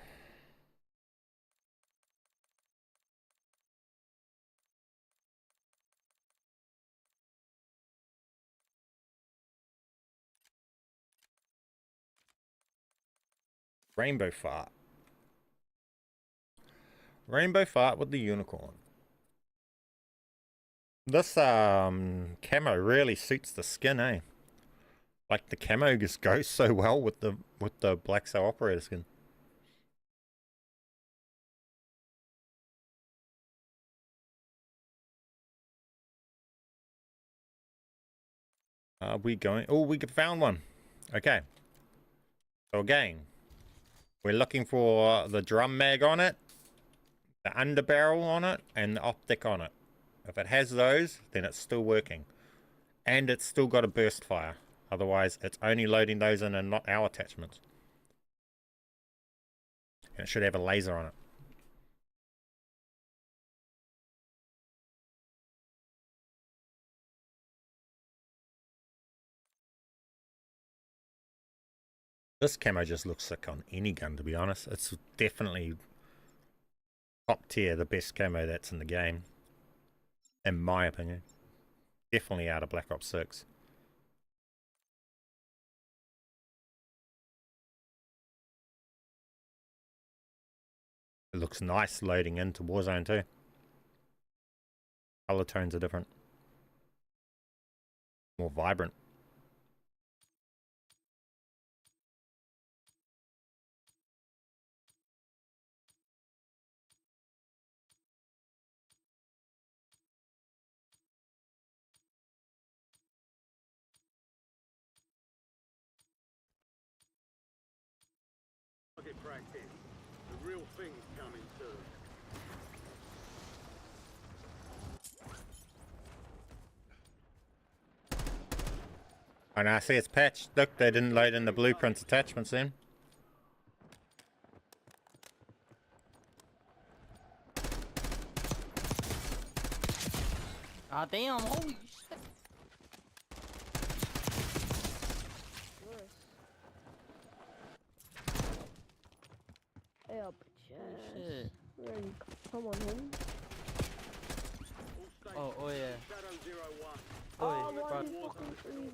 Rainbow fart. Rainbow fart with the unicorn. This camo really suits the skin, eh? Like the camo just goes so well with the Black Cell Operator skin. Are we going? Oh, we found one. Okay. So again, we're looking for the drum mag on it, the underbarrel on it, and the optic on it. If it has those, then it's still working. And it's still got a burst fire. Otherwise, it's only loading those in and not our attachments. And it should have a laser on it. This camo just looks sick on any gun, to be honest. It's definitely top tier, the best camo that's in the game. In my opinion. Definitely out of Black Ops 6. It looks nice loading into Warzone too. Color tones are different. More vibrant. Target practice. The real thing's coming soon. And I see it's patched. Look, they didn't load in the blueprints attachments then. Ah damn, holy shit. Hey up, Shit. where are you? Come on, home. Oh yeah. Shadow 01. Oh, why bro. are you fucking freezing?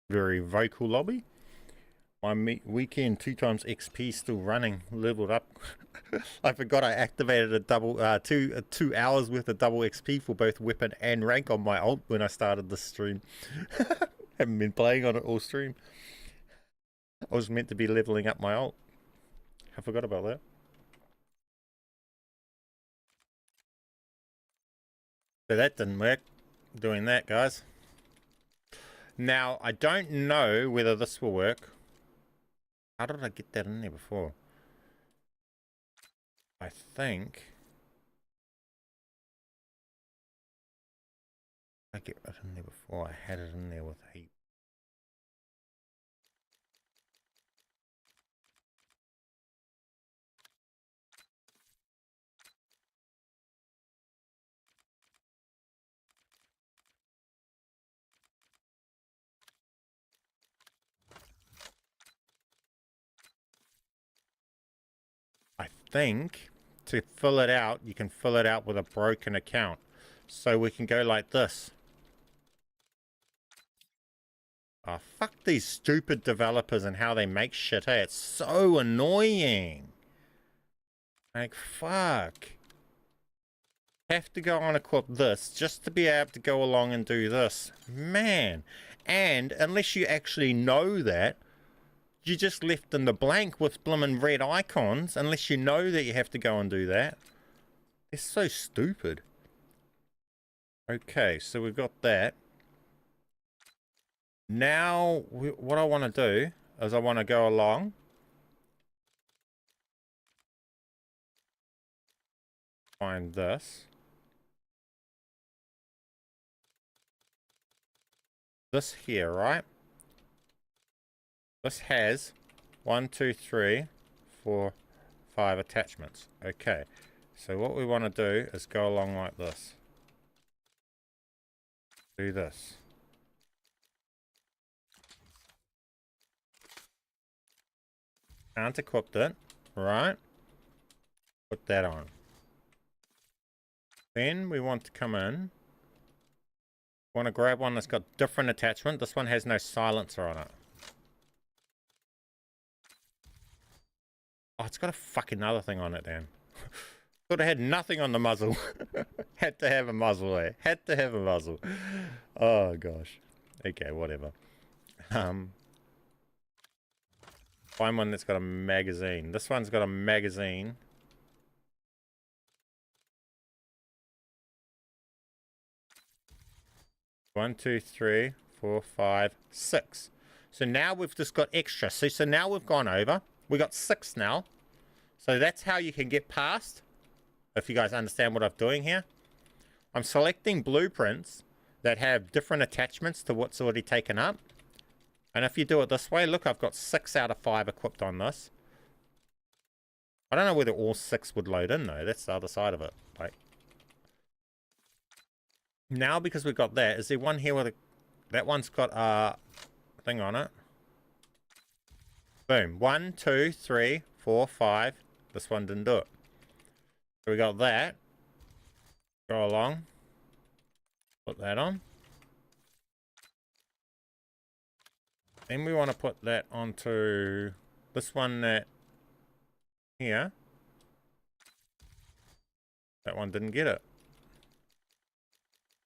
Very vocal lobby. My weekend 2x XP still running, leveled up. I forgot I activated a double 2 hours worth of double XP for both weapon and rank on my ult when I started this stream. Haven't been playing on it all stream. I was meant to be leveling up my ult. I forgot about that. So that didn't work, doing that, guys. Now, I don't know whether this will work. How did I get that in there before? I think I get it in there before. I had it in there with heat. I think to fill it out, you can fill it out with a broken account. So we can go like this. Oh, fuck these stupid developers and how they make shit, hey? It's so annoying. Like, fuck. Have to go on equip this just to be able to go along and do this. Man. And unless you actually know that, you just left in the blank with blimmin' red icons, unless you know that you have to go and do that. It's so stupid. Okay, so we've got that. Now, what I want to do is I want to go along. Find this. This here, right? This has 1, 2, 3, 4, 5 attachments. Okay, so what we want to do is go along like this. Do this. Can't equip it, right? Put that on. Then we want to come in. Want to grab one that's got different attachment. This one has no silencer on it. Oh, it's got a fucking other thing on it then. Thought it had nothing on the muzzle. Had to have a muzzle there. Had to have a muzzle. Oh gosh. Okay, whatever. Find one that's got a magazine. This one's got a magazine. One, 2, 3, 4, 5, 6. So now we've just got extra. See, so now we've gone over. We got 6 now. So that's how you can get past. If you guys understand what I'm doing here. I'm selecting blueprints that have different attachments to what's already taken up. And if you do it this way, look, I've got 6 out of 5 equipped on this. I don't know whether all 6 would load in though. That's the other side of it. Like, now because we've got that, is there one here with a... That one's got a thing on it. Boom. 1, 2, 3, 4, 5. This one didn't do it. So we got that. Go along. Put that on. Then we want to put that onto this one that here. That one didn't get it.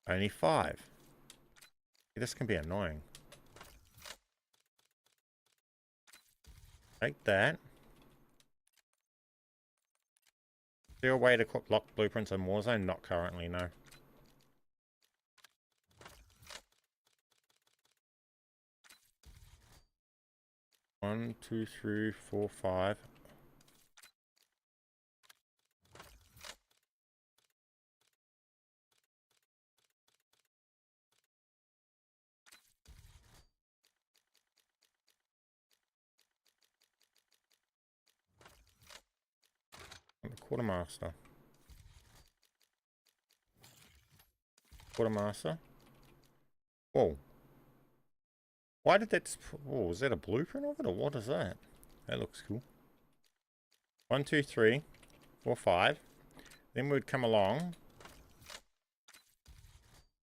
Only 5. This can be annoying. Take that. Is there a way to lock blueprints in Warzone? Not currently, no. One, 2, 3, 4, 5. Quartermaster. Quartermaster. Whoa. Why did that... Oh, is that a blueprint of it or what is that? That looks cool. 1, 2, 3, 4, 5. Then we'd come along.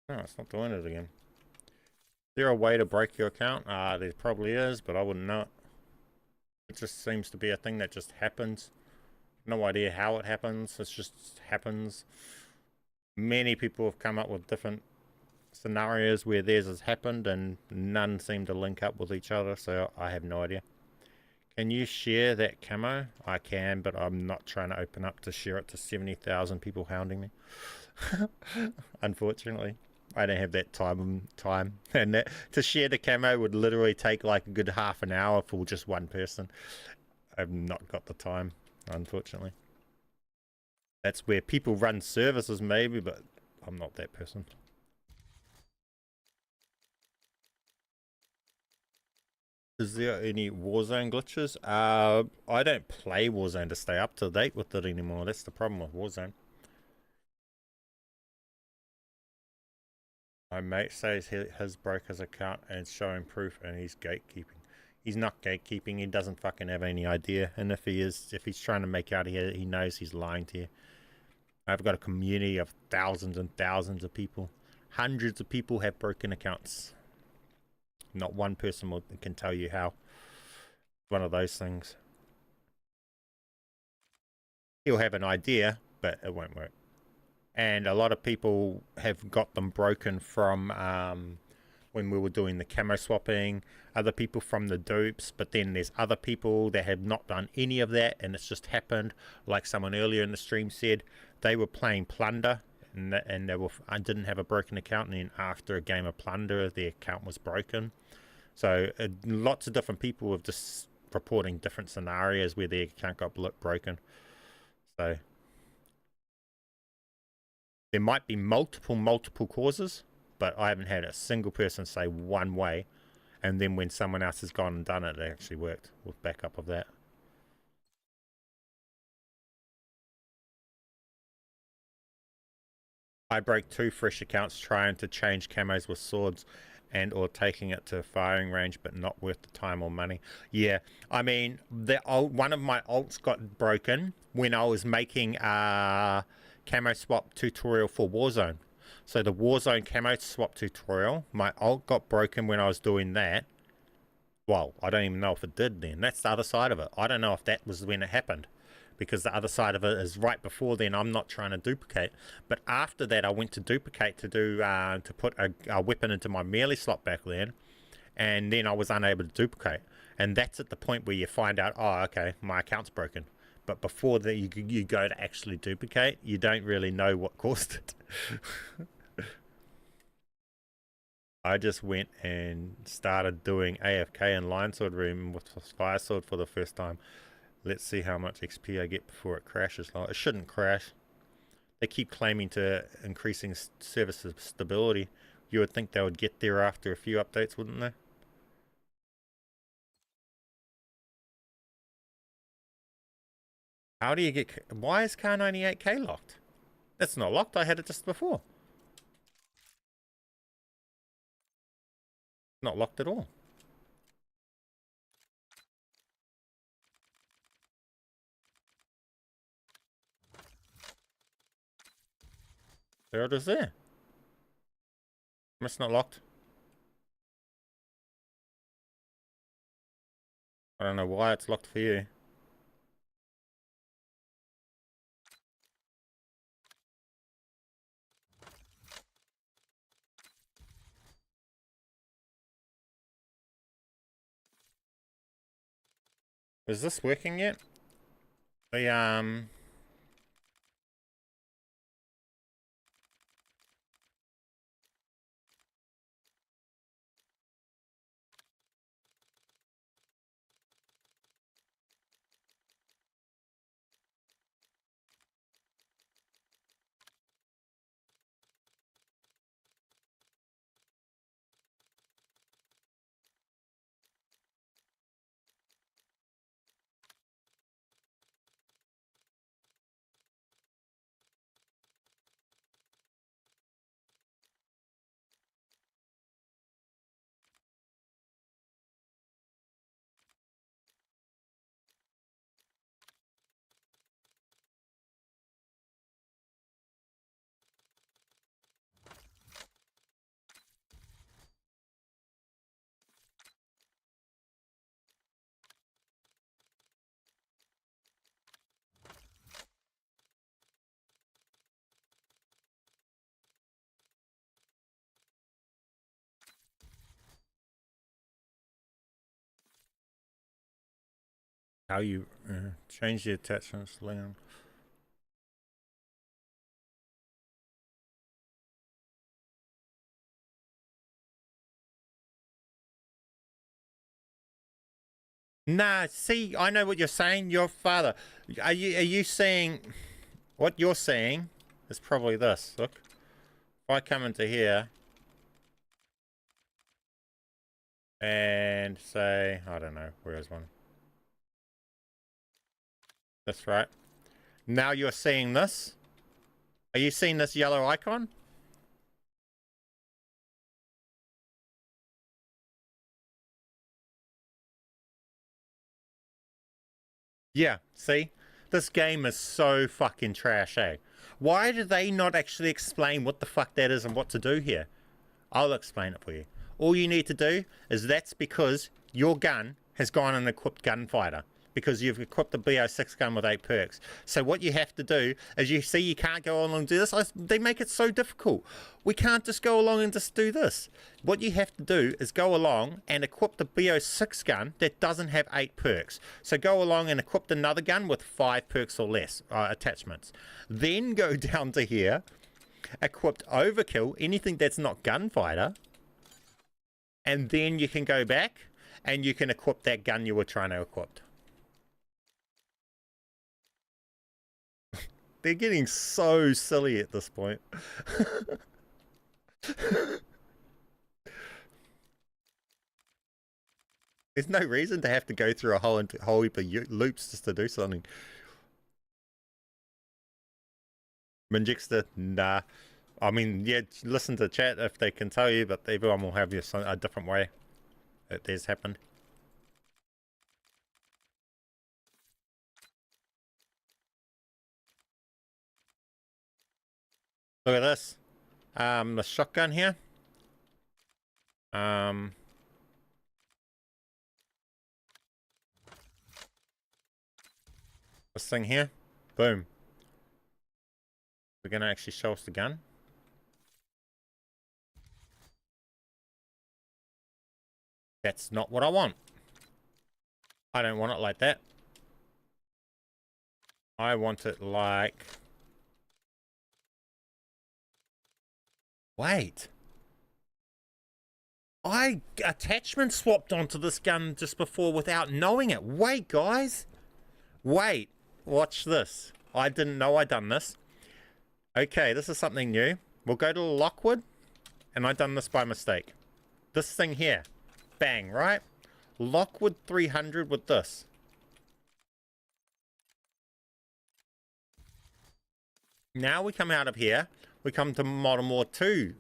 No, it's not doing it again. Is there a way to break your account? There probably is, but I wouldn't know it. It just seems to be a thing that just happens. No idea how it happens. It just happens. Many people have come up with different scenarios where theirs has happened and none seem to link up with each other, so I have no idea. Can you share that camo? I can, but I'm not trying to open up to share it to 70,000 people hounding me. Unfortunately, I don't have that time, and that, to share the camo would literally take like a good half an hour for just one person. I've not got the time, unfortunately. That's where people run services maybe, but I'm not that person. Is there any Warzone glitches? I don't play Warzone to stay up to date with it anymore. That's the problem with Warzone. My mate says his broke his account and showing proof, and he's gatekeeping. He's not gatekeeping. He doesn't fucking have any idea. And if he's trying to make out here, he knows he's lying to you. I've got a community of thousands and thousands of people. Hundreds of people have broken accounts. Not one person can tell you how. One of those things. He'll have an idea, but it won't work. And a lot of people have got them broken from when we were doing the camo swapping, other people from the dupes, but then there's other people that have not done any of that, and it's just happened. Like someone earlier in the stream said, they were playing Plunder, and I didn't have a broken account, and then after a game of Plunder, the account was broken. So lots of different people have just reporting different scenarios where their account got broken. So there might be multiple causes, but I haven't had a single person say one way, and then when someone else has gone and done it, it actually worked with backup of that. I broke 2 fresh accounts trying to change camos with swords and or taking it to firing range, but not worth the time or money. Yeah, I mean, one of my alts got broken when I was making a camo swap tutorial for Warzone. So the Warzone camo swap tutorial, my alt got broken when I was doing that. Well, I don't even know if it did then. That's the other side of it. I don't know if that was when it happened, because the other side of it is right before then. I'm not trying to duplicate, but after that I went to duplicate to do to put a weapon into my melee slot back then, and then I was unable to duplicate, and that's at the point where you find out, oh okay, my account's broken. But before that, you go to actually duplicate, you don't really know what caused it. I just went and started doing AFK in Lion Sword room with Fire Sword for the first time. Let's see how much XP I get before it crashes. It shouldn't crash. They keep claiming to increasing service stability. You would think they would get there after a few updates, wouldn't they? How do you get... Why is Kar98K locked? That's not locked. I had it just before. Not locked at all. There it is there. It's not locked. I don't know why it's locked for you. Is this working yet? The how you change the attachments, Leon. Nah, see, I know what you're saying. Your father. Are you saying what you're saying is probably this. Look. If I come into here And say, I don't know, where is one? That's right. Now you're seeing this. Are you seeing this yellow icon? Yeah, see? This game is so fucking trash, eh? Why do they not actually explain what the fuck that is and what to do here? I'll explain it for you. All you need to do is that's because your gun has gone and equipped gunfighter. Because you've equipped the BO6 gun with 8 perks. So what you have to do is you see you can't go along and do this. They make it so difficult. We can't just go along and just do this. What you have to do is go along and equip the BO6 gun that doesn't have 8 perks. So go along and equip another gun with 5 perks or less attachments. Then go down to here, equipped overkill, anything that's not gunfighter. And then you can go back and you can equip that gun you were trying to equip. They're getting so silly at this point. There's no reason to have to go through a whole heap of loops just to do something. Minjixter, nah. I mean, yeah, listen to chat if they can tell you, but everyone will have a different way that this happened. Look at this. The shotgun here. This thing here. Boom. We're gonna actually show us the gun. That's not what I want. I don't want it like that. I want it like... Wait. I attachment swapped onto this gun just before without knowing it. Wait, guys. Wait. Watch this. I didn't know I'd done this. Okay, this is something new. We'll go to Lockwood. And I've done this by mistake. This thing here. Bang, right? Lockwood 300 with this. Now we come out of here. We come to Modern War 2.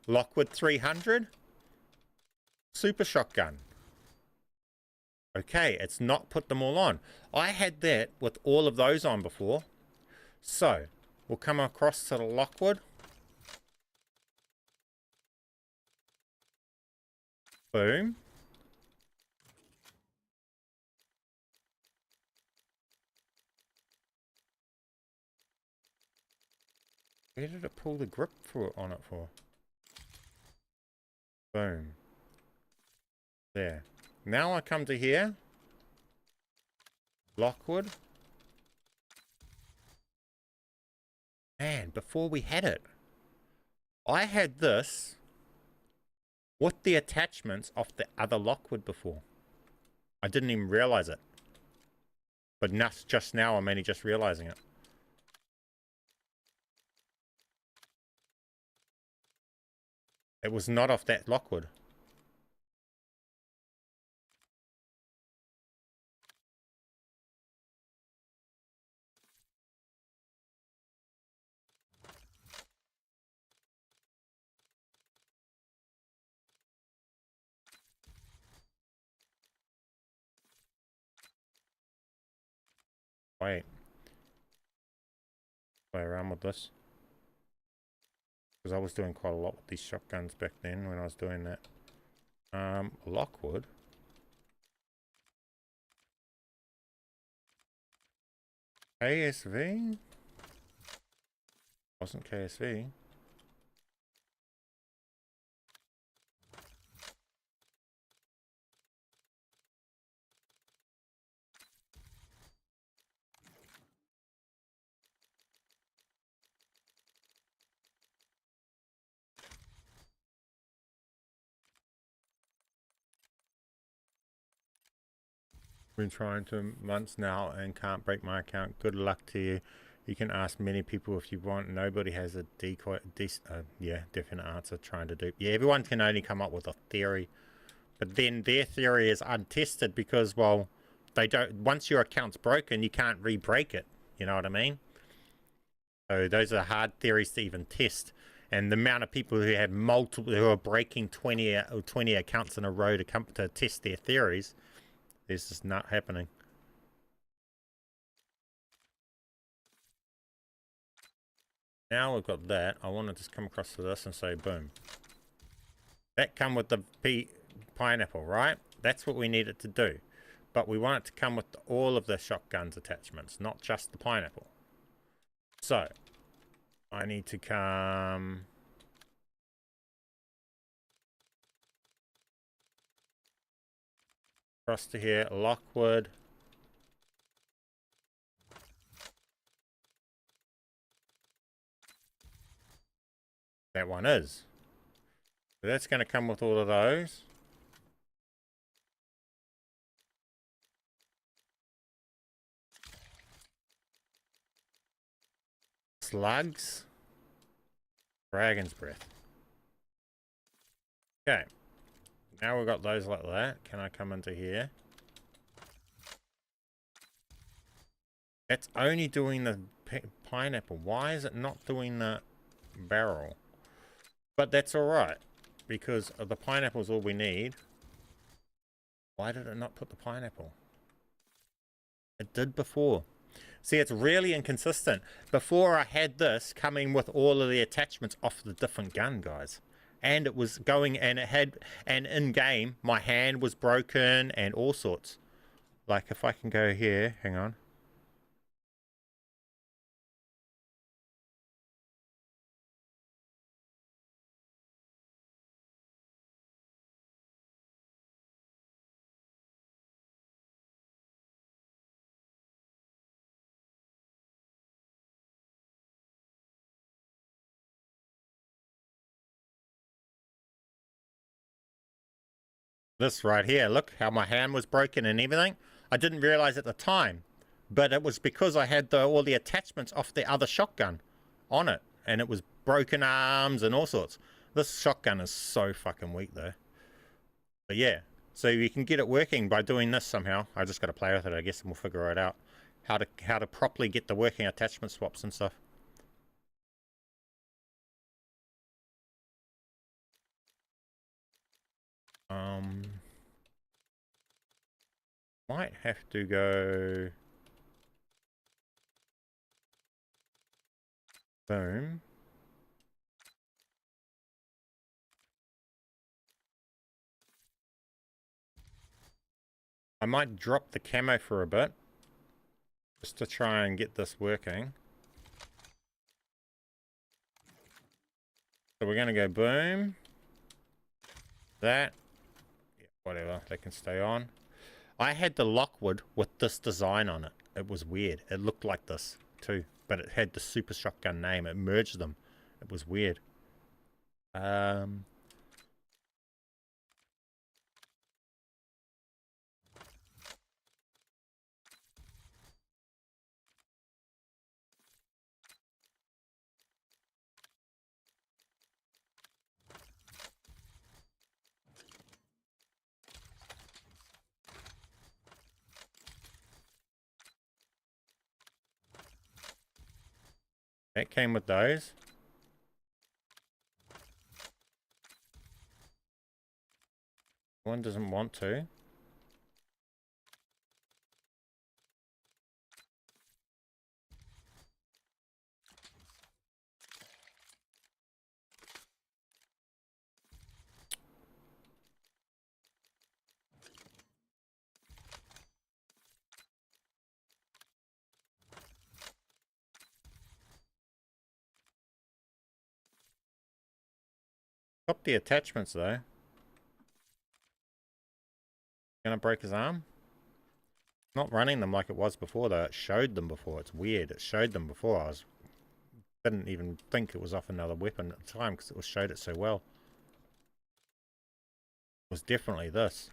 Lockwood 300. Super shotgun. Okay, it's not put them all on. I had that with all of those on before. So, we'll come across to the Lockwood. Boom. Where did it pull the grip on it for? Boom. There. Now I come to here. Lockwood. Man, before we had it. I had this with the attachments of the other Lockwood before. I didn't even realize it. But just now I'm only just realizing it. It was not off that Lockwood. Wait. Play around with this. Because I was doing quite a lot with these shotguns back then when I was doing that. Lockwood. KSV? Wasn't KSV. Been trying 2 months now and can't break my account. Good luck to you. You can ask many people if you want. Nobody has a definite answer trying to dupe. Yeah, everyone can only come up with a theory. But then their theory is untested because, well, they don't. Once your account's broken, you can't re-break it. You know what I mean? So those are hard theories to even test. And the amount of people who have multiple, who are breaking 20 accounts in a row to test their theories, is just not happening. Now we've got that. I want to just come across to this and say, boom. That come with the pineapple, right? That's what we need it to do. But we want it to come with all of the shotguns attachments, not just the pineapple. So, I need to come... across to here, Lockwood. That one is. So that's going to come with all of those. Slugs. Dragon's breath. Okay. Now we've got those like that. Can I come into here? That's only doing the pineapple. Why is it not doing the barrel? But that's alright, because the pineapple is all we need. Why did it not put the pineapple? It did before. See, it's really inconsistent. Before I had this coming with all of the attachments off the different gun, guys. And it was going, and it had, and in game, my hand was broken and all sorts. Like if I can go here, hang on. This right here, look how my hand was broken and everything. I didn't realize at the time, but it was because I had all the attachments off the other shotgun on it, and it was broken arms and all sorts. This shotgun is so fucking weak though. But yeah, so you can get it working by doing this somehow. I just got to play with it, I guess, and we'll figure it out. How to properly get the working attachment swaps and stuff. Might have to go... boom. I might drop the camo for a bit, just to try and get this working. So we're going to go boom. That. Yeah, whatever, they can stay on. I had the Lockwood with this design on it. It was weird. It looked like this too, but it had the Super Shotgun name. It merged them. It was weird. That came with those. One doesn't want to. Stop the attachments though. Gonna break his arm? Not running them like it was before though. It showed them before. It's weird. It showed them before. Didn't even think it was off another weapon at the time because it showed it so well. It was definitely this.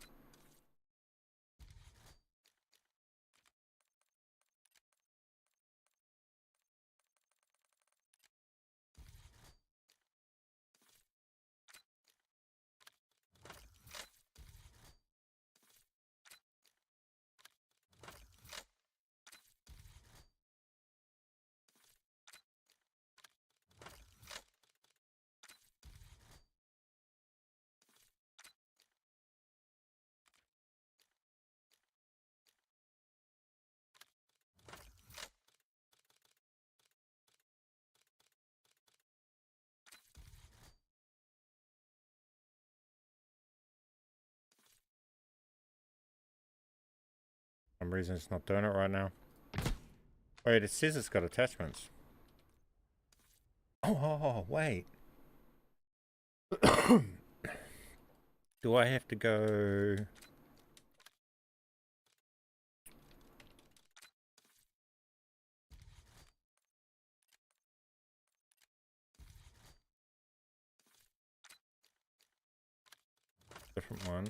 For some reason it's not doing it right now. Wait, it says it's got attachments. Oh, wait. Do I have to go... Different one.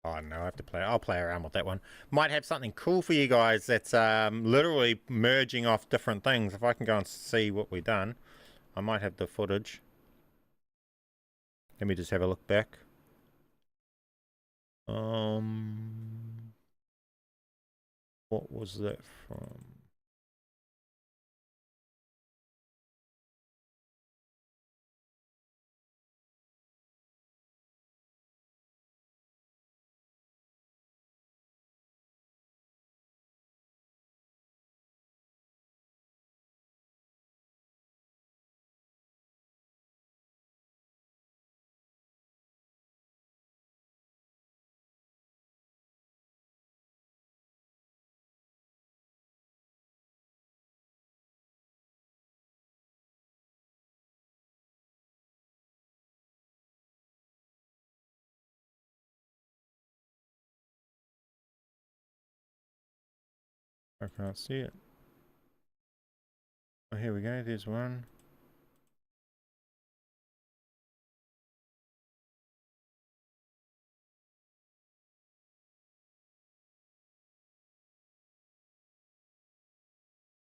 Oh no, I have to play. I'll play around with that one. Might have something cool for you guys that's literally merging off different things. If I can go and see what we've done, I might have the footage. Let me just have a look back. What was that from? I can't see it. Oh, here we go. There's one.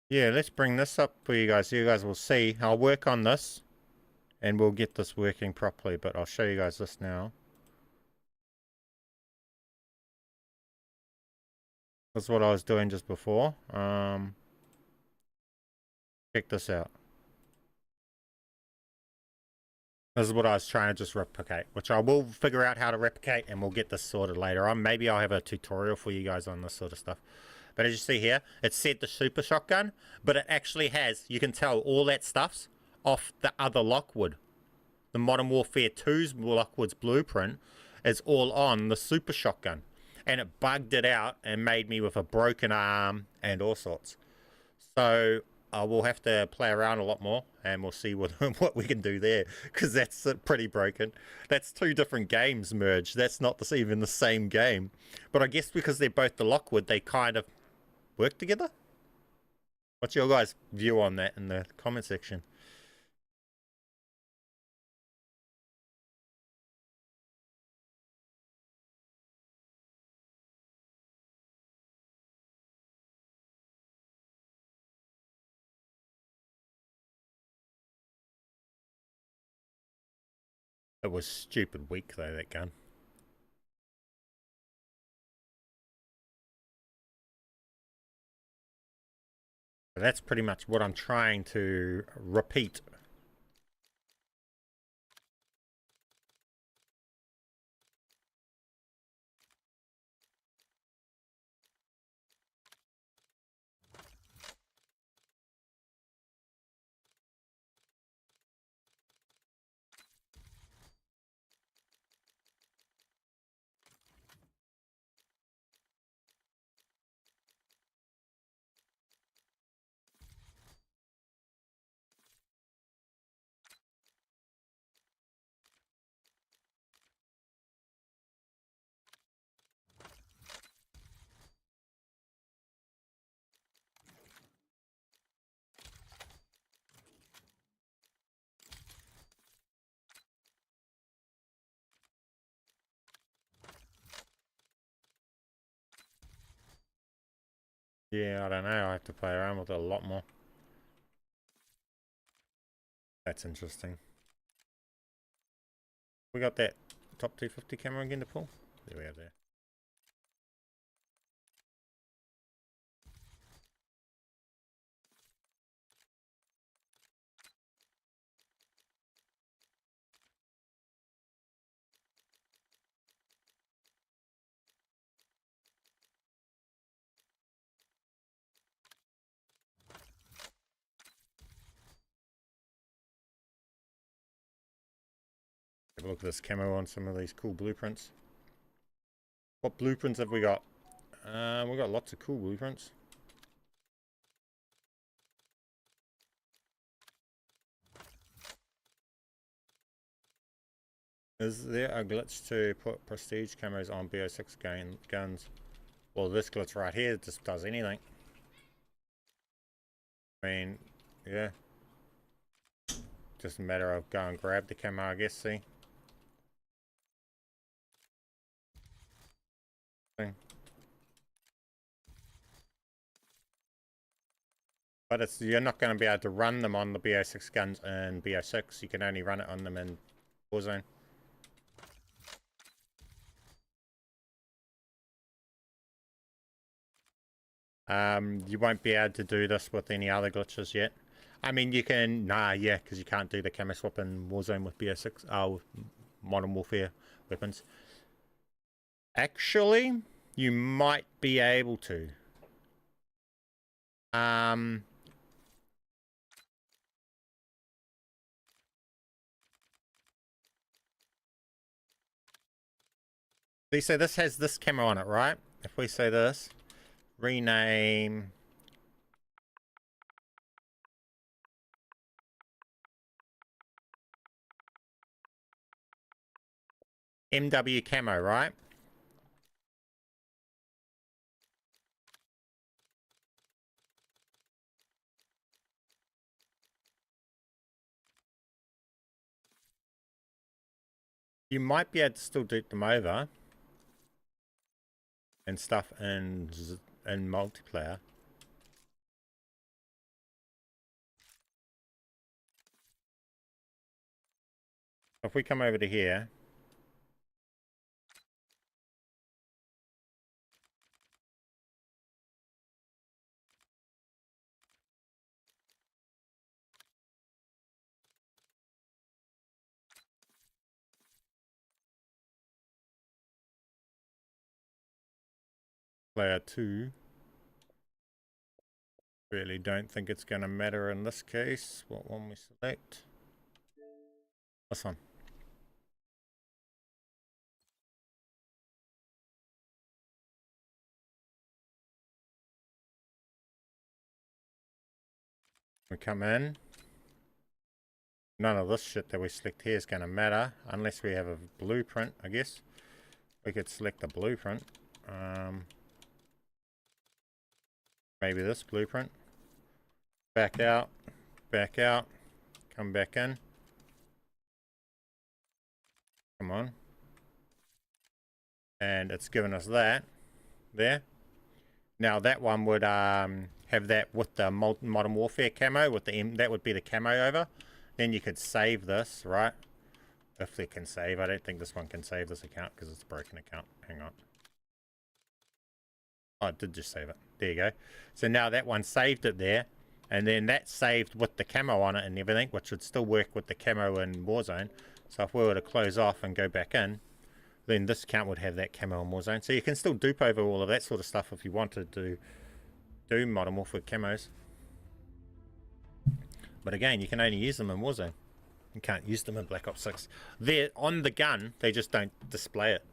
Yeah, let's bring this up for you guys so you guys will see. I'll work on this and we'll get this working properly, but I'll show you guys this now. That's what I was doing just before. Check this out. This is what I was trying to just replicate, which I will figure out how to replicate and we'll get this sorted later on. Maybe I'll have a tutorial for you guys on this sort of stuff. But as you see here, it said the super shotgun, but it actually has, you can tell all that stuff's off the other Lockwood. The Modern Warfare 2's Lockwood's blueprint is all on the super shotgun. And it bugged it out and made me with a broken arm and all sorts. So we'll have to play around a lot more and we'll see what we can do there, because that's pretty broken. That's two different games merged. That's not even the same game. But I guess because they're both the Lockwood, they kind of work together. What's your guys' view on that in the comment section? It was stupid weak though, that gun. That's pretty much what I'm trying to repeat. Yeah, I don't know. I have to play around with it a lot more. That's interesting. We got that top 250 camera again to pull. There we have there. Have a look at this camo on some of these cool blueprints. What blueprints have we got? We've got lots of cool blueprints. Is there a glitch to put prestige cameras on BO6 guns? Well, this glitch right here just does anything. I mean, yeah. Just a matter of go and grab the camo, I guess, see? But it's, you're not going to be able to run them on the BO6 guns in BO6. You can only run it on them in Warzone. You won't be able to do this with any other glitches yet. I mean, you can, yeah, because you can't do the camo swap in Warzone with BO6, with Modern Warfare weapons. Actually, you might be able to. So this has this camo on it, right? If we say this, rename MW camo, right? You might be able to still dupe them over and stuff in multiplayer. If we come over to here, player 2. Really don't think it's going to matter in this case what one we select. This one. We come in. None of this shit that we select here is going to matter unless we have a blueprint, I guess. We could select a blueprint. Maybe this blueprint. Back out, come back in. Come on. And it's given us that there. Now that one would have that with the Modern Warfare camo, with the that would be the camo over. Then you could save this, right? If they can save. I don't think this one can save this account because it's a broken account. Hang on. Oh, it did just save it. There you go. So now that one saved it there. And then that's saved with the camo on it and everything, which would still work with the camo in Warzone. So if we were to close off and go back in, then this account would have that camo in Warzone. So you can still dupe over all of that sort of stuff if you wanted to do Modern Warfare camos. But again, you can only use them in Warzone. You can't use them in Black Ops 6. They're on the gun, they just don't display it.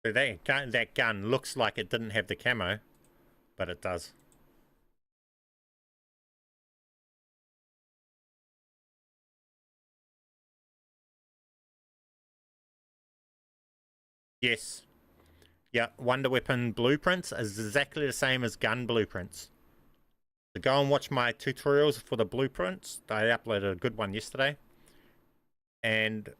So that gun looks like it didn't have the camo, but it does. Yes. Yeah, Wonder Weapon blueprints is exactly the same as gun blueprints. So go and watch my tutorials for the blueprints. I uploaded a good one yesterday. And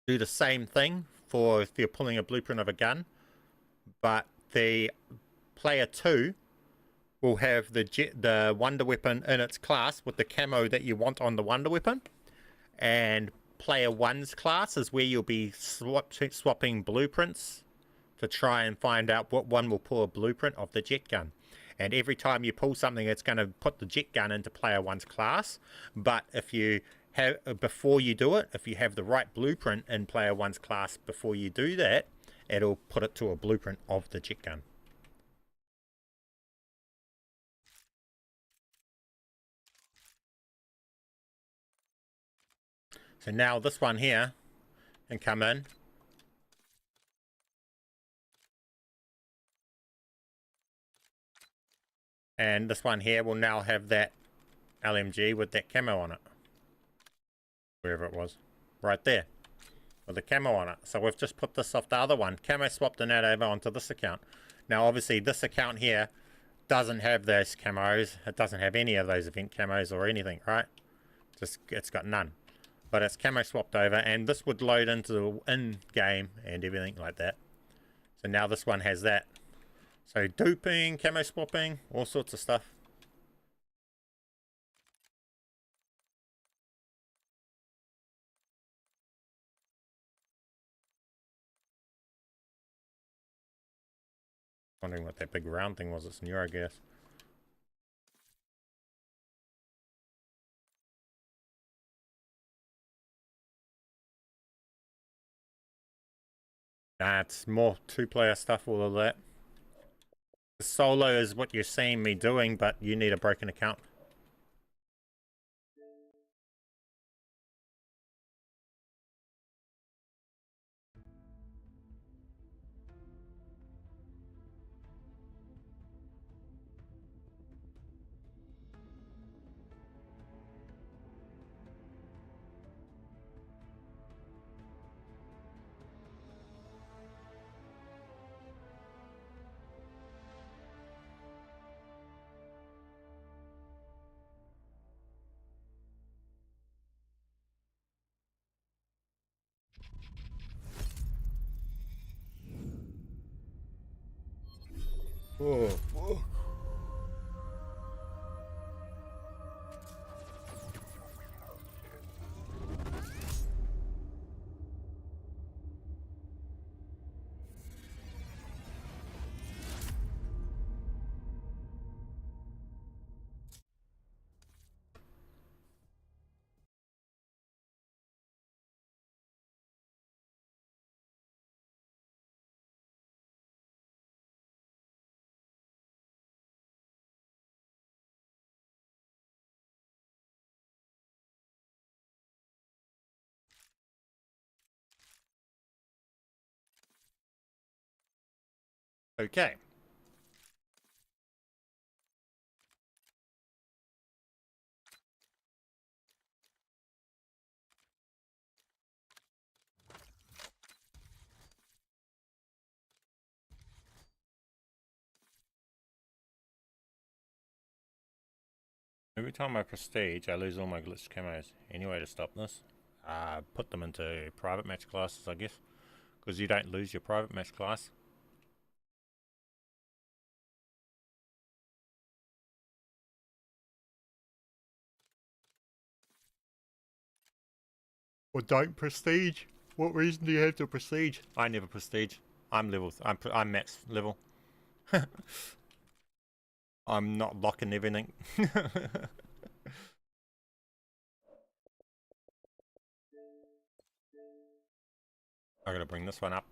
do the same thing for if you're pulling a blueprint of a gun. But the player 2 will have the Wonder Weapon in its class with the camo that you want on the Wonder Weapon. And player 1's class is where you'll be swapping blueprints to try and find out what one will pull a blueprint of the jet gun. And every time you pull something, it's going to put the jet gun into player 1's class. But if you have, before you do it, if you have the right blueprint in player 1's class before you do that, it'll put it to a blueprint of the jet gun. So now this one here can come in And this one here will now have that LMG with that camo on it. Wherever it was. Right there. With the camo on it. So we've just put this off the other one. Camo swapped the net over onto this account. Now obviously this account here doesn't have those camos. It doesn't have any of those event camos or anything, right? Just it's got none. But it's camo swapped over, and this would load into the in-game and everything like that. So now this one has that. So duping, camo swapping, all sorts of stuff. Wondering what that big round thing was. It's new, I guess. Nah, it's more two-player stuff, all of that. Solo is what you're seeing me doing, but you need a broken account. Whoa. Whoa. Okay. Every time I prestige, I lose all my glitched camos. Any way to stop this? Put them into private match classes, I guess. Because you don't lose your private match class. Or don't prestige. What reason do you have to prestige? I never prestige. I'm level. I'm max level. I'm not locking everything. I gotta bring this one up.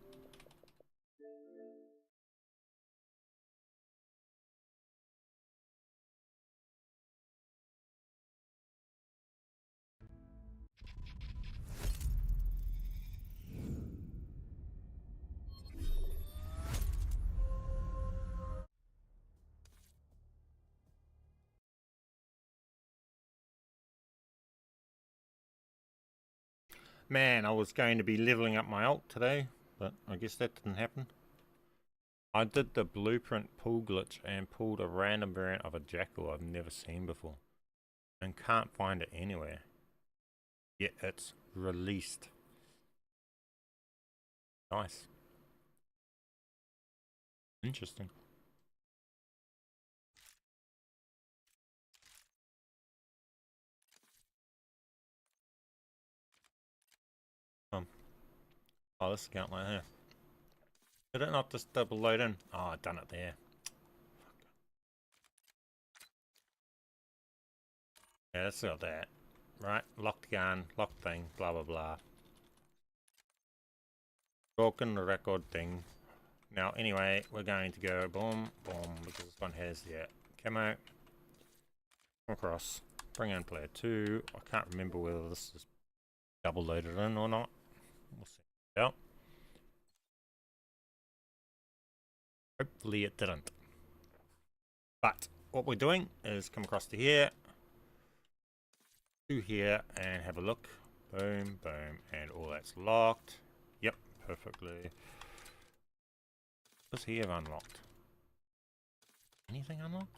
Man, I was going to be leveling up my ult today, but I guess that didn't happen. I did the blueprint pull glitch and pulled a random variant of a jackal I've never seen before. And can't find it anywhere. Yet it's released. Nice. Interesting. Oh, this account like here. Did it not just double load in? Oh, I done it there. Yeah, that's got that. Right, locked gun, locked thing, blah blah blah. Broken record thing. Now, anyway, we're going to go boom, boom, because this one has, yeah, camo. Across. Bring in player 2. I can't remember whether this is double loaded in or not. We'll see it out. Hopefully it didn't. But what we're doing is come across to here, to here, and have a look. Boom, boom, and all that's locked. Yep, perfectly. What does he have unlocked? Anything unlocked?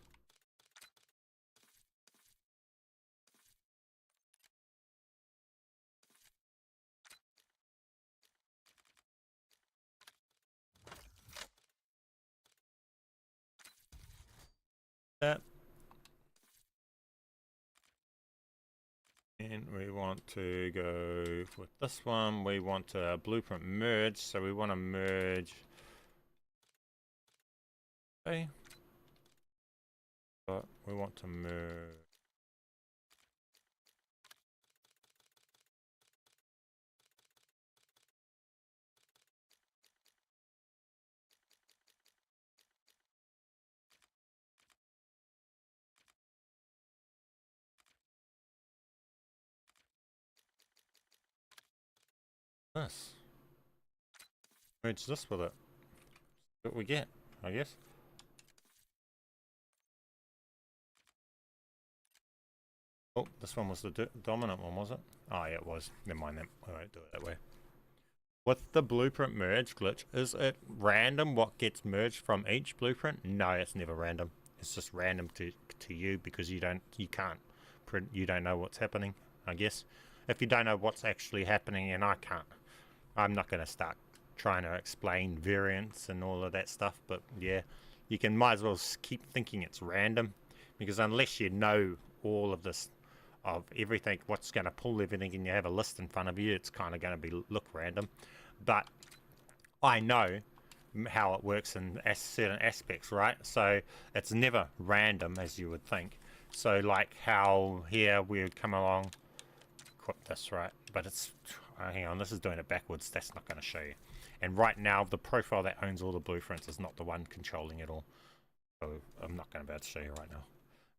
That. And we want to go with this one. We want a blueprint merge, so we want to merge. Okay. But we want to merge. This. Merge this with it. See what we get, I guess. Oh, this one was the dominant one, was it? Oh, yeah, it was. Never mind that. I won't do it that way. With the blueprint merge glitch, is it random what gets merged from each blueprint? No, it's never random. It's just random to you because you don't know what's happening, I guess. If you don't know what's actually happening, and I'm not going to start trying to explain variants and all of that stuff, but yeah, you might as well keep thinking it's random, because unless you know all of this, of everything, what's going to pull everything, and you have a list in front of you, it's kind of going to look random. But I know how it works in certain aspects, right? So it's never random as you would think. So like how here we would come along, equip this, right? But it's hang on, this is doing it backwards. That's not going to show you. And right now, the profile that owns all the blueprints is not the one controlling it all. So I'm not going to be able to show you right now.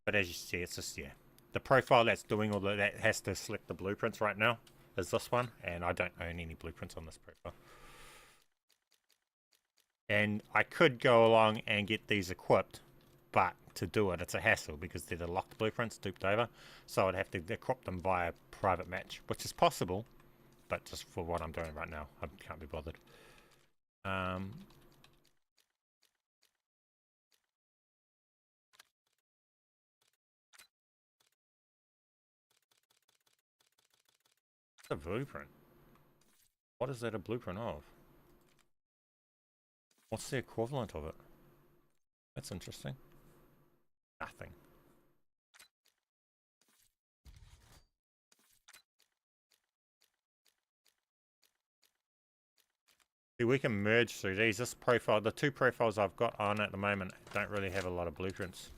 But as you see, it's just, yeah. The profile that's doing all that has to select the blueprints right now is this one. And I don't own any blueprints on this profile. And I could go along and get these equipped, but to do it, it's a hassle because they're the locked blueprints duped over. So I'd have to equip them via private match, which is possible. But just for what I'm doing right now, I can't be bothered. A blueprint. What is that a blueprint of? What's the equivalent of it? That's interesting. Nothing. See, we can merge through these. This profile, the two profiles I've got on at the moment don't really have a lot of blueprints.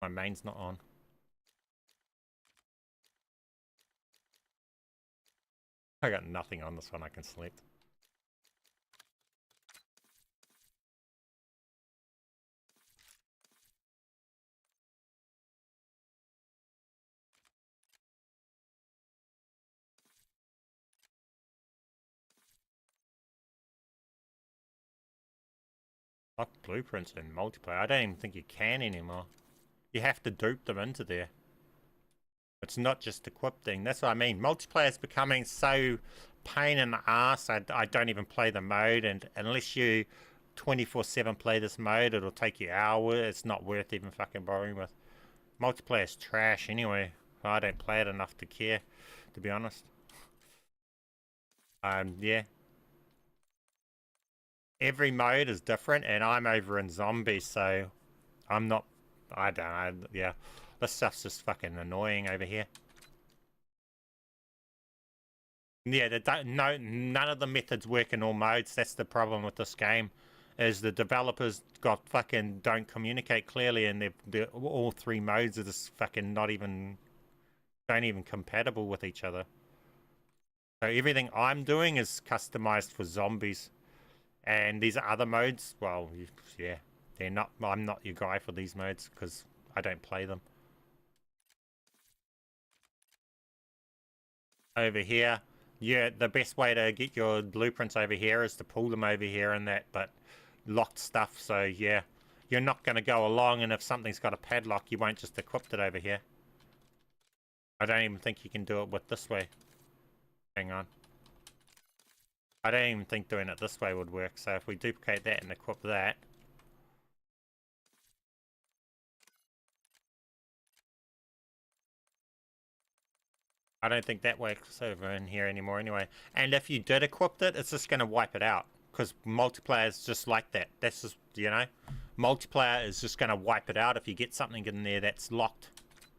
My main's not on. I got nothing on this one I can select. Lock blueprints in multiplayer. I don't even think you can anymore. You have to dupe them into there. It's not just equipping. That's what I mean. Multiplayer is becoming so pain in the ass. I don't even play the mode, and unless you 24/7 play this mode, it'll take you hours. It's not worth even fucking bothering with. Multiplayer is trash anyway. I don't play it enough to care, to be honest. Yeah. Every mode is different, and I'm over in zombies, so I'm not. I don't know. Yeah, this stuff's just fucking annoying over here. Yeah, none of the methods work in all modes. That's the problem with this game, is the developers don't communicate clearly, and they're all three modes are just fucking don't even compatible with each other. So everything I'm doing is customized for zombies, and these other modes, well, yeah, they're not. I'm not your guy for these modes because I don't play them. Over here, Yeah, the best way to get your blueprints over here is to pull them over here and that, but locked stuff, so yeah. You're not going to go along, and if something's got a padlock, you won't just equip it over here. I don't even think you can do it with this way. Hang on. I don't even think doing it this way would work, so if we duplicate that and equip that... I don't think that works over in here anymore anyway. And if you did equip it, it's just going to wipe it out. Because multiplayer is just like that. That's just, you know, multiplayer is just going to wipe it out if you get something in there that's locked.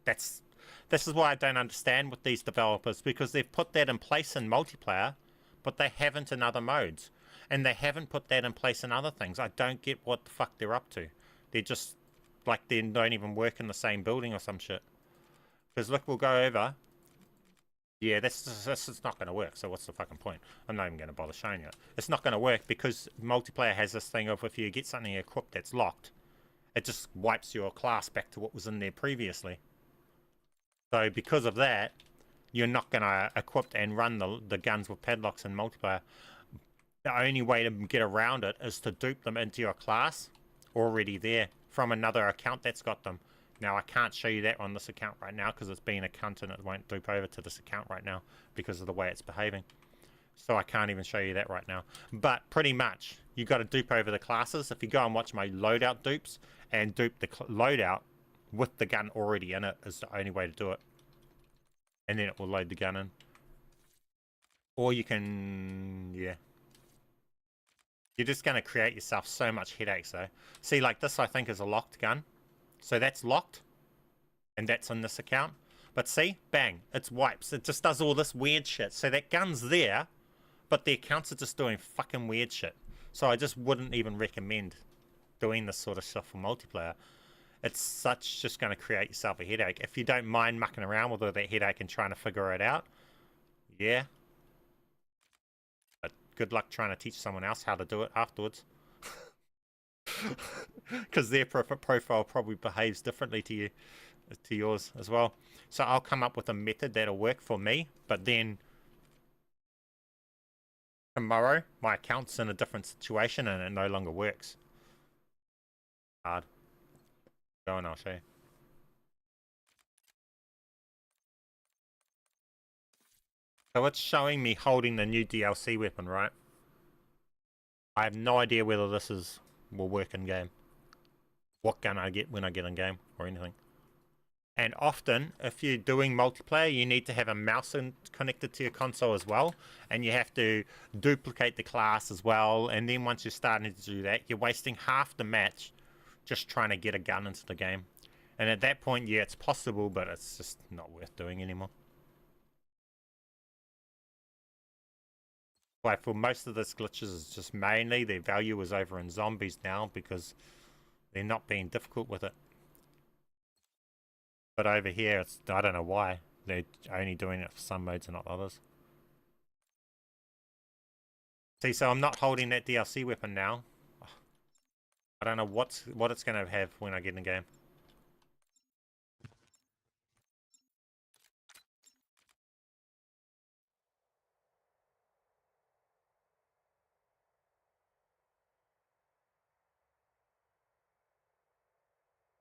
This is why I don't understand with these developers, because they've put that in place in multiplayer, but they haven't in other modes. And they haven't put that in place in other things. I don't get what the fuck they're up to. They're just, like, they don't even work in the same building or some shit. Because look, we'll go over... Yeah, this is not going to work, so what's the fucking point? I'm not even going to bother showing you it. It's not going to work because multiplayer has this thing of if you get something equipped that's locked, it just wipes your class back to what was in there previously. So because of that, you're not going to equip and run the guns with padlocks in multiplayer. The only way to get around it is to dupe them into your class already there from another account that's got them. Now, I can't show you that on this account right now because it's been a cunt and it won't dupe over to this account right now because of the way it's behaving. So I can't even show you that right now. But pretty much, you got to dupe over the classes. If you go and watch my loadout dupes and dupe the loadout with the gun already in it is the only way to do it. And then it will load the gun in. Or you can... yeah. You're just going to create yourself so much headaches though. See, like this I think is a locked gun. So that's locked, and that's on this account. But see, bang, it's wipes. It just does all this weird shit. So that gun's there, but the accounts are just doing fucking weird shit. So I just wouldn't even recommend doing this sort of stuff for multiplayer. It's just going to create yourself a headache. If you don't mind mucking around with all that headache and trying to figure it out, yeah. But good luck trying to teach someone else how to do it afterwards. Because their profile probably behaves differently to yours as well. So I'll come up with a method that'll work for me, but then tomorrow my account's in a different situation and it no longer works. Hard. Go and I'll show you. So it's showing me holding the new DLC weapon, right? I have no idea whether this will work in game. What gun I get when I get in game or anything. And often, if you're doing multiplayer, you need to have a mouse connected to your console as well. And you have to duplicate the class as well. And then once you're starting to do that, you're wasting half the match just trying to get a gun into the game. And at that point, yeah, it's possible, but it's just not worth doing anymore. Like for most of this glitches, it's just mainly their value is over in zombies now because they're not being difficult with it. But over here, it's, I don't know why. They're only doing it for some modes and not others. See, so I'm not holding that DLC weapon now. I don't know what it's going to have when I get in the game.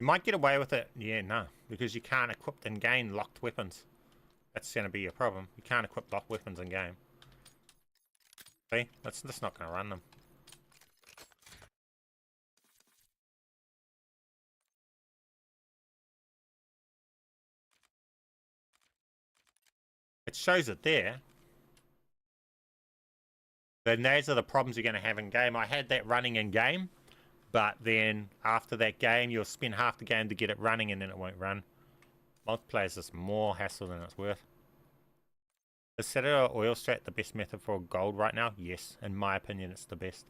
You might get away with it. Yeah, no. Because you can't equip and gain locked weapons. That's going to be your problem. You can't equip locked weapons in game. See? That's not going to run them. It shows it there. Then those are the problems you're going to have in game. I had that running in game. But then after that game, you'll spend half the game to get it running and then it won't run. Multiplayer is just more hassle than it's worth. Is Citadel Oil Strat the best method for gold right now? Yes, in my opinion, it's the best.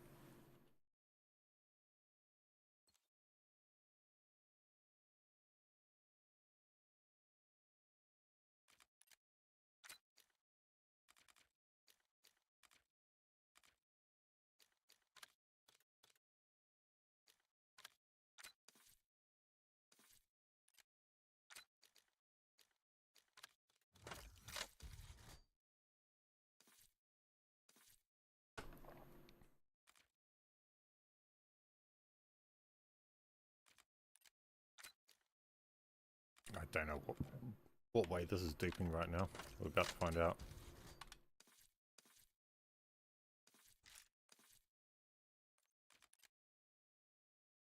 don't know what way this is duping right now. We're about to find out.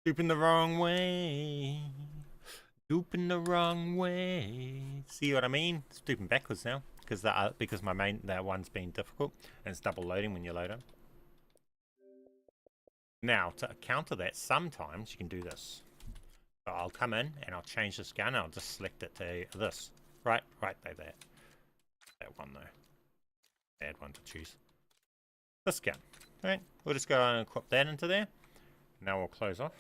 Duping the wrong way. Duping the wrong way. See what I mean? It's duping backwards now because that one's been difficult and it's double loading when you load it. Now to counter that, sometimes you can do this. So I'll come in and I'll change this gun and I'll just select it to this. Right there. That one though. Bad one to choose. This gun. Right. We'll just go and equip that into there. Now we'll close off.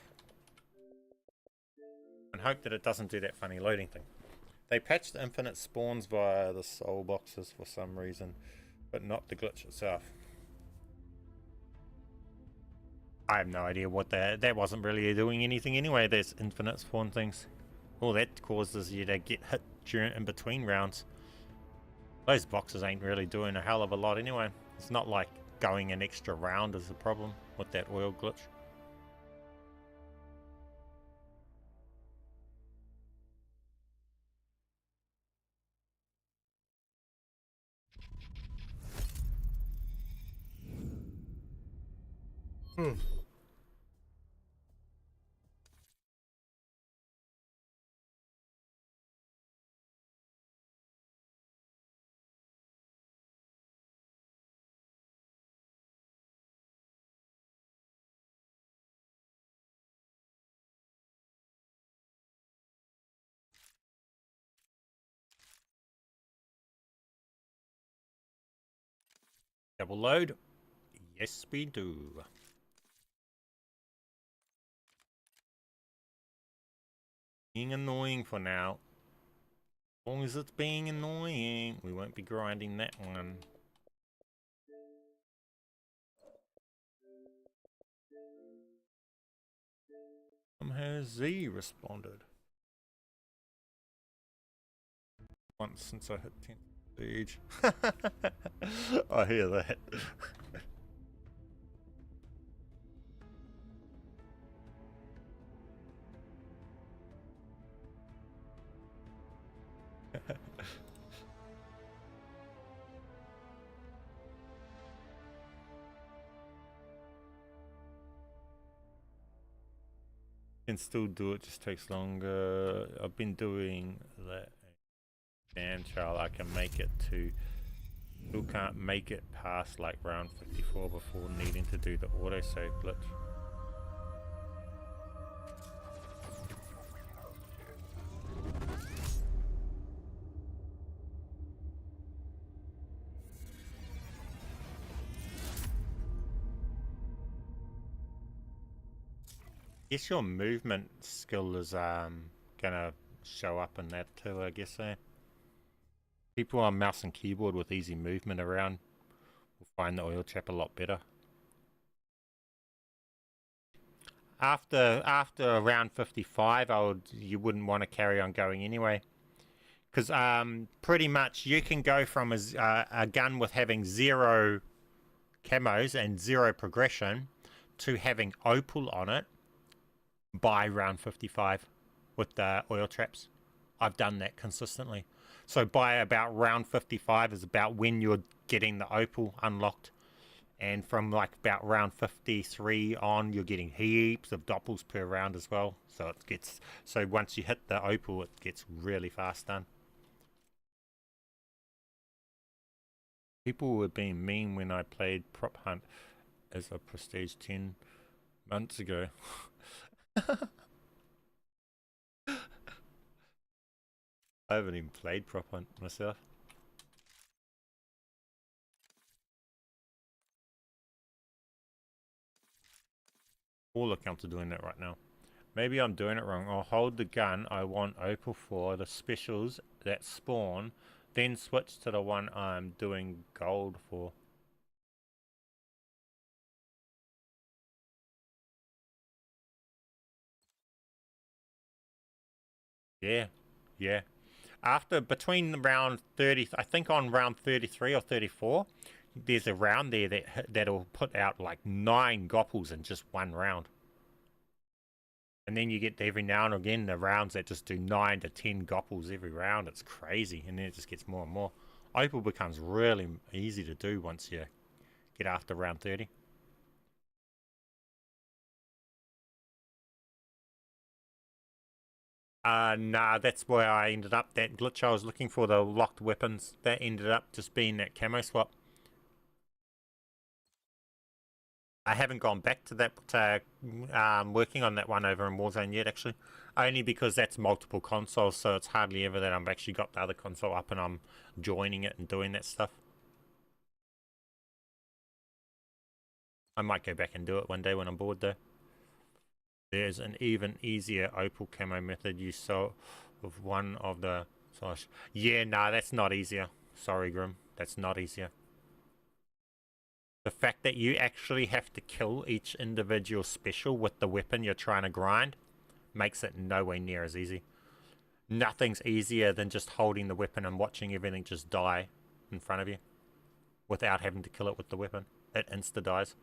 And hope that it doesn't do that funny loading thing. They patched the infinite spawns via the soul boxes for some reason, but not the glitch itself. I have no idea what that wasn't really doing anything anyway. There's infinite spawn things. All that causes you to get hit in between rounds. Those boxes ain't really doing a hell of a lot anyway. It's not like going an extra round is the problem with that oil glitch. Double load. Yes, we do. Being annoying for now. As long as it's being annoying, we won't be grinding that one. Somehow Z responded. Once since I hit 10th stage. I hear that. Can still do it, just takes longer. I've been doing that. Damn child, I can make it to. Still can't make it past like round 54 before needing to do the autosave glitch. Guess your movement skill is gonna show up in that too, I guess. People on mouse and keyboard with easy movement around will find the oil trap a lot better. After around 55, you wouldn't want to carry on going anyway, because pretty much you can go from a gun with having 0 camos and 0 progression to having opal on it by round 55 with the oil traps. I've done that consistently. So by about round 55 is about when you're getting the opal unlocked, and from like about round 53 on you're getting heaps of doppels per round as well. So once you hit the opal, it gets really fast done. People were being mean when I played Prop Hunt as a Prestige 10 months ago. I haven't even played Prop Hunt myself. All accounts are doing that right now. Maybe I'm doing it wrong. I'll hold the gun I want opal for, the specials that spawn, then switch to the one I'm doing gold for. Yeah. Between round 30, I think on round 33 or 34, there's a round there that'll put out like 9 goppels in just one round. And then you get every now and again the rounds that just do 9 to 10 gopples every round. It's crazy. And then it just gets more and more. Opal becomes really easy to do once you get after round 30. Nah, that's where I ended up. That glitch I was looking for, the locked weapons, that ended up just being that camo swap. I haven't gone back to that, working on that one over in Warzone yet, actually. Only because that's multiple consoles, so it's hardly ever that I've actually got the other console up and I'm joining it and doing that stuff. I might go back and do it one day when I'm bored, though. There's an even easier Opal camo method you saw of one of the... Yeah, nah, that's not easier. Sorry, Grim. That's not easier. The fact that you actually have to kill each individual special with the weapon you're trying to grind makes it nowhere near as easy. Nothing's easier than just holding the weapon and watching everything just die in front of you without having to kill it with the weapon. It insta-dies.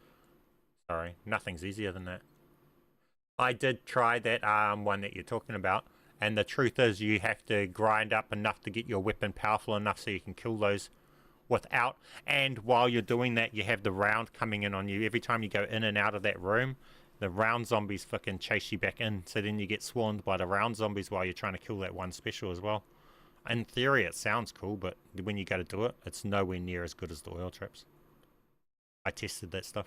Sorry, nothing's easier than that. I did try that one that you're talking about, and the truth is you have to grind up enough to get your weapon powerful enough so you can kill those without, and while you're doing that you have the round coming in on you. Every time you go in and out of that room, the round zombies fucking chase you back in, so then you get swarmed by the round zombies while you're trying to kill that one special as well. In theory it sounds cool, but when you go to do it, it's nowhere near as good as the oil traps. I tested that stuff.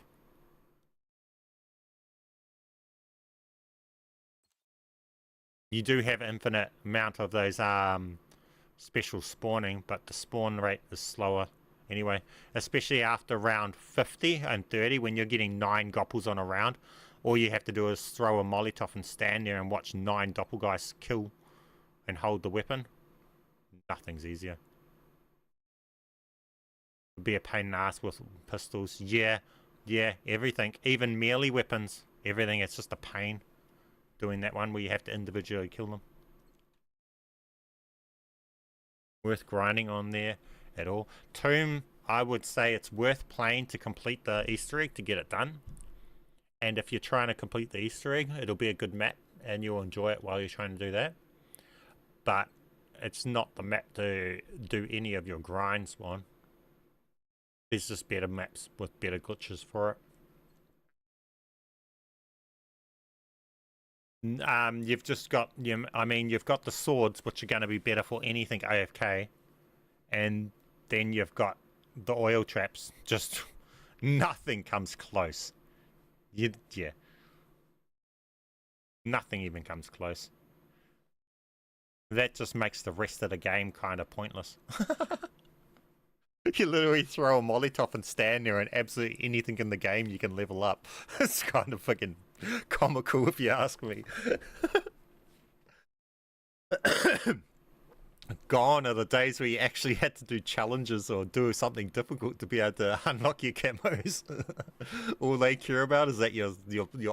You do have infinite amount of those special spawning, but the spawn rate is slower anyway, especially after round 50 and 30 when you're getting 9 gopples on a round. All you have to do is throw a Molotov and stand there and watch 9 doppelguys kill and hold the weapon. Nothing's easier. It'd be a pain in the ass with pistols. Yeah, everything, even melee weapons, everything, it's just a pain doing that one where you have to individually kill them. Worth grinding on there at all. Tomb, I would say it's worth playing to complete the Easter egg to get it done. And if you're trying to complete the Easter egg, it'll be a good map and you'll enjoy it while you're trying to do that. But it's not the map to do any of your grinds on. There's just better maps with better glitches for it. You've just got, I mean, you've got the swords, which are going to be better for anything AFK, and then you've got the oil traps. Just nothing comes close. Yeah, nothing even comes close. That just makes the rest of the game kind of pointless. You literally throw a Molotov and stand there, and absolutely anything in the game you can level up. It's kind of fucking comical if you ask me. Gone are the days where you actually had to do challenges or do something difficult to be able to unlock your camos. All they care about is that you're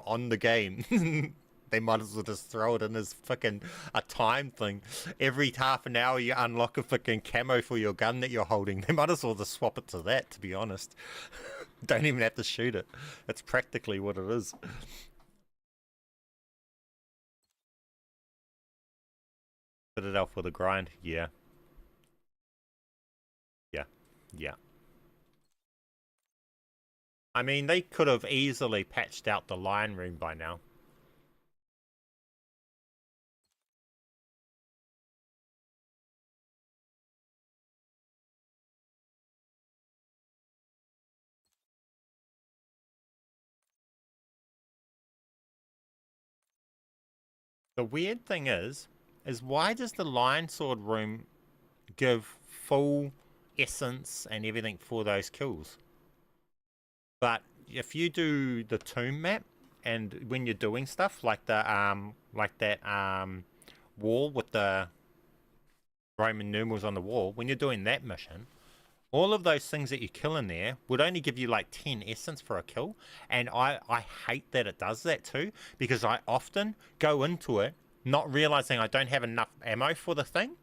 on the game. They might as well just throw it in as fucking a time thing. Every half an hour you unlock a fucking camo for your gun that you're holding. They might as well just swap it to that, to be honest. Don't even have to shoot it. That's practically what it is. Put it out for the grind? Yeah. I mean, they could have easily patched out the lion room by now. The weird thing is why does the lion sword room give full essence and everything for those kills? But if you do the tomb map, and when you're doing stuff like the that wall with the Roman numerals on the wall, when you're doing that mission, all of those things that you kill in there would only give you like 10 essence for a kill. And I hate that it does that too, because I often go into it not realizing I don't have enough ammo for the thing.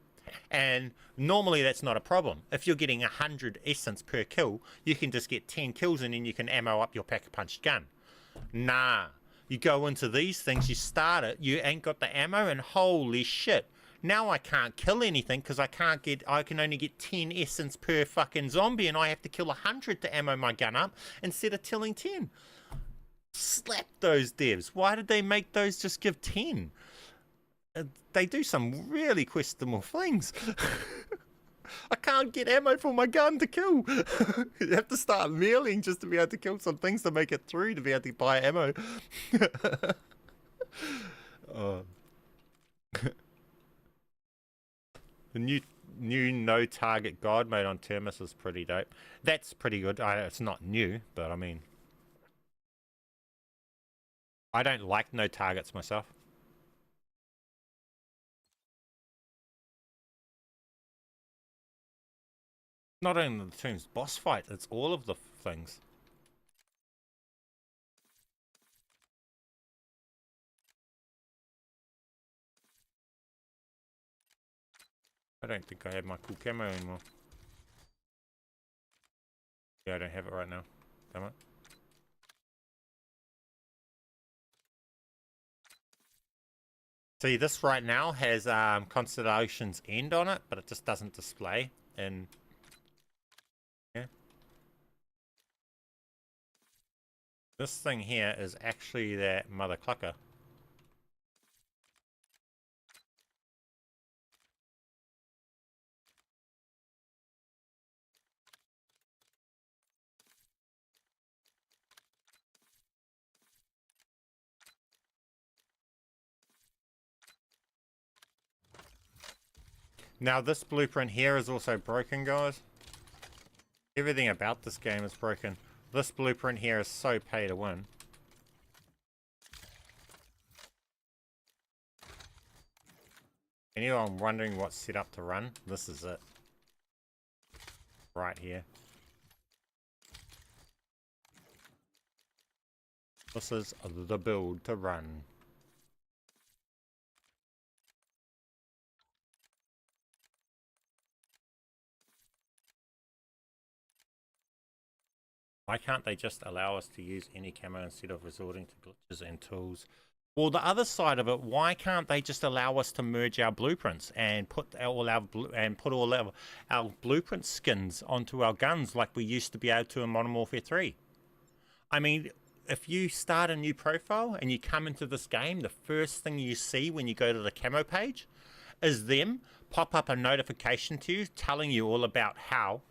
And normally that's not a problem. If you're getting 100 essence per kill, you can just get 10 kills and then you can ammo up your pack-a-punch gun. Nah, You go into these things, you start it, you ain't got the ammo, and holy shit. Now I can't kill anything because I can only get 10 essence per fucking zombie, and I have to kill 100 to ammo my gun up instead of killing 10. Slap those devs. Why did they make those just give 10? They do some really questionable things. I can't get ammo for my gun to kill. You have to start mealing just to be able to kill some things to make it through to be able to buy ammo. Oh. The new no target god mode on terminus is pretty dope. That's pretty good. It's not new, but I mean, I don't like no targets myself. Not only the team's boss fight, it's all of the things. I don't think I have my cool camo anymore. Yeah, I don't have it right now. Damn it. See, this right now has Constellation's End on it, but it just doesn't display. And yeah, this thing here is actually that mother clucker. Now this blueprint here is also broken, guys. Everything about this game is broken. This blueprint here is so pay to win. Anyone wondering what's set up to run? This is it. Right here. This is the build to run. Why can't they just allow us to use any camo instead of resorting to glitches and tools? Well, the other side of it, why can't they just allow us to merge our blueprints and put all our blueprint skins onto our guns like we used to be able to in Modern Warfare 3? I mean, if you start a new profile and you come into this game, the first thing you see when you go to the camo page is them pop up a notification to you telling you all about how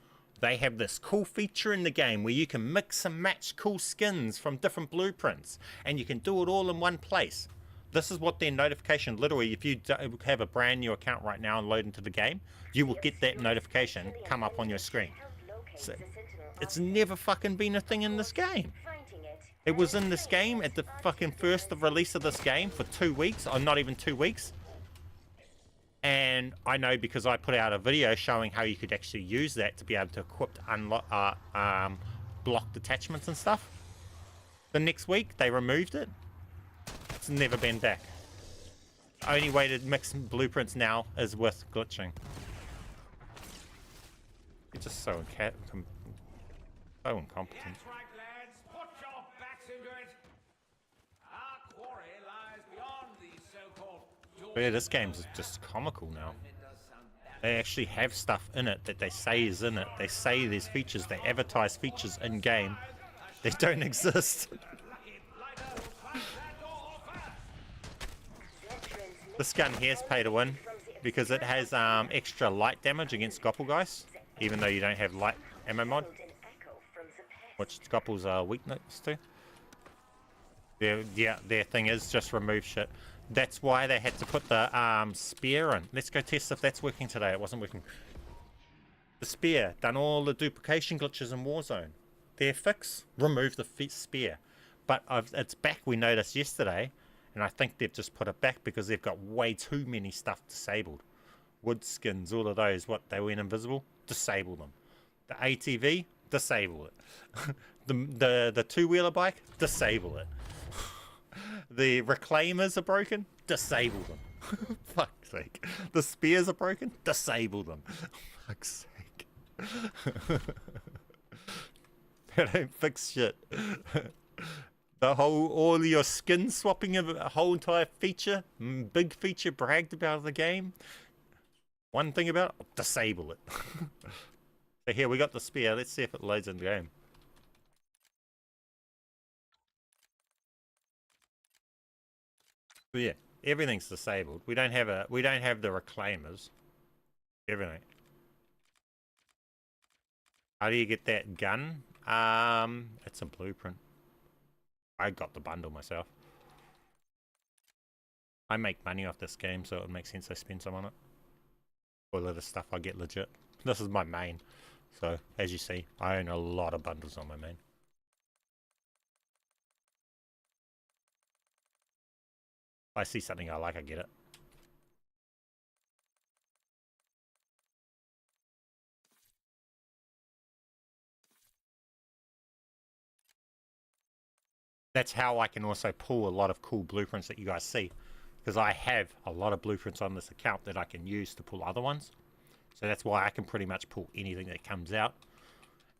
they have this cool feature in the game where you can mix and match cool skins from different blueprints and you can do it all in one place. This is what their notification, literally, if you have a brand new account right now and load into the game, you will get that notification come up on your screen. So, it's never fucking been a thing in this game. It was in this game at the fucking first release of this game for 2 weeks, or not even 2 weeks. And I know because I put out a video showing how you could actually use that to be able to equip block detachments and stuff. The next week they removed it. It's never been back. Only way to mix blueprints now is with glitching. It's just so incompetent. That's right, lads. Put your backs into it. Our quarry lies beyond these so-called. But yeah, this game's just comical now. They actually have stuff in it that they say is in it. They say there's features. They advertise features in game. They don't exist. This gun here's pay to win because it has extra light damage against Goppelgeist, even though you don't have light ammo mod, which Goppels are weakness to. Their thing is just remove shit. That's why they had to put the spear in. Let's go test if that's working today. It wasn't working. The spear, done all the duplication glitches in Warzone. Their fix, remove the spear. But it's back, we noticed yesterday, and I think they've just put it back because they've got way too many stuff disabled. Wood skins, all of those, what, they went invisible? Disable them. The ATV, disable it. the two-wheeler bike, disable it. The reclaimers are broken, disable them. Fuck's sake. The spears are broken, disable them. Fuck's sake. They don't fix shit. all your skin swapping of a whole entire feature, big feature bragged about of the game. One thing about it, disable it. So here we got the spear. Let's see if it loads in the game. So yeah, everything's disabled. We don't have the reclaimers. Everything. How do you get that gun? It's a blueprint. I got the bundle myself. I make money off this game, so it makes sense I spend some on it. All of the stuff I get legit. This is my main. So, as you see, I own a lot of bundles on my main. If I see something I like, I get it. That's how I can also pull a lot of cool blueprints that you guys see. Because I have a lot of blueprints on this account that I can use to pull other ones. So that's why I can pretty much pull anything that comes out.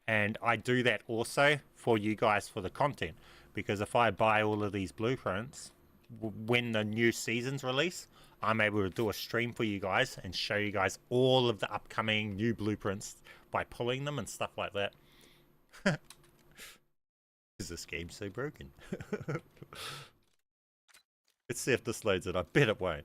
And I do that also for you guys for the content. Because if I buy all of these blueprints, when the new seasons release, I'm able to do a stream for you guys and show you guys all of the upcoming new blueprints by pulling them and stuff like that. Is this game so broken? Let's see if this loads it. I bet it won't.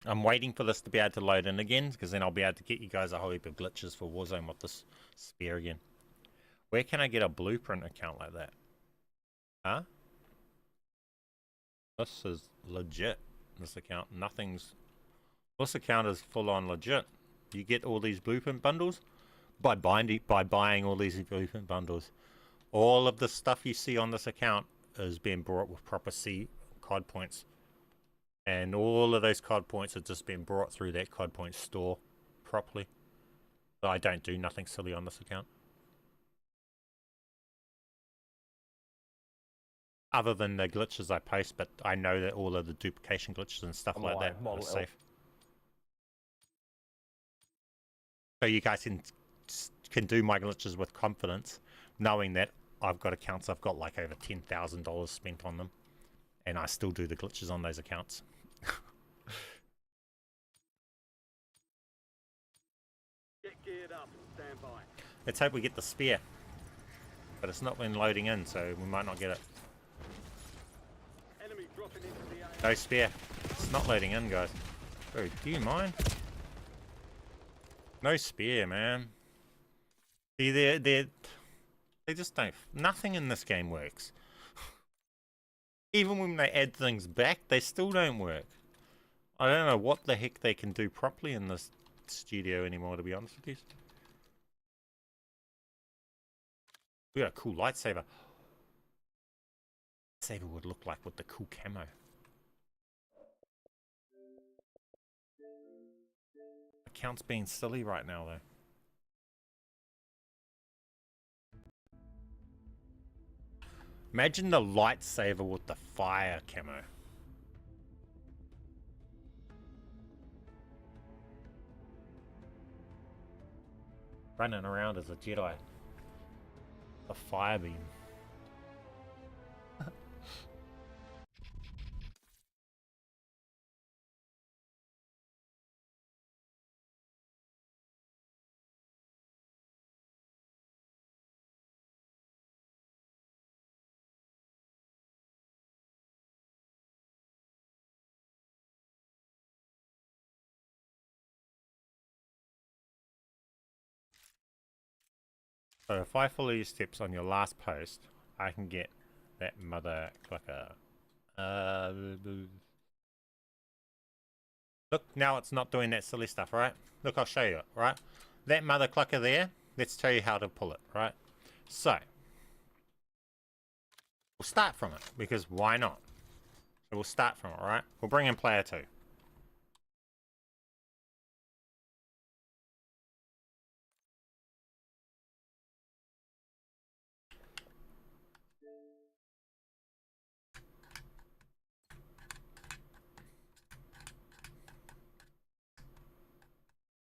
I'm waiting for this to be able to load in again, because then I'll be able to get you guys a whole heap of glitches for Warzone with this spear again. Where can I get a blueprint account like that? Huh? This is legit, this account. This account is full on legit. You get all these blueprint bundles by buying all these blueprint bundles. All of the stuff you see on this account is being brought with proper C COD points. And all of those COD points have just been brought through that COD point store properly. So I don't do nothing silly on this account. Other than the glitches I post, but I know that all of the duplication glitches and stuff like that are safe. So you guys can do my glitches with confidence, knowing that I've got accounts I've got like over $10,000 spent on them, and I still do the glitches on those accounts. Get geared up and stand by. Let's hope we get the spear, but it's not been loading in, so we might not get it. Enemy dropping into the air. No spear. It's not loading in, guys. Bro, do you mind? No spear, man. See, they just don't. Nothing in this game works. Even when they add things back, they still don't work. I don't know what the heck they can do properly in this studio anymore, to be honest with you. We got a cool lightsaber. Lightsaber would look like with the cool camo. Account's being silly right now, though. Imagine the lightsaber with the fire camo. Running around as a Jedi. A fire beam. So if I follow your steps on your last post, I can get that mother clicker. Look, now it's not doing that silly stuff, right? Look, I'll show you it, right? That mother clicker there, let's tell you how to pull it, right? So, we'll start from it, because why not? So we'll start from it, right? We'll bring in player 2.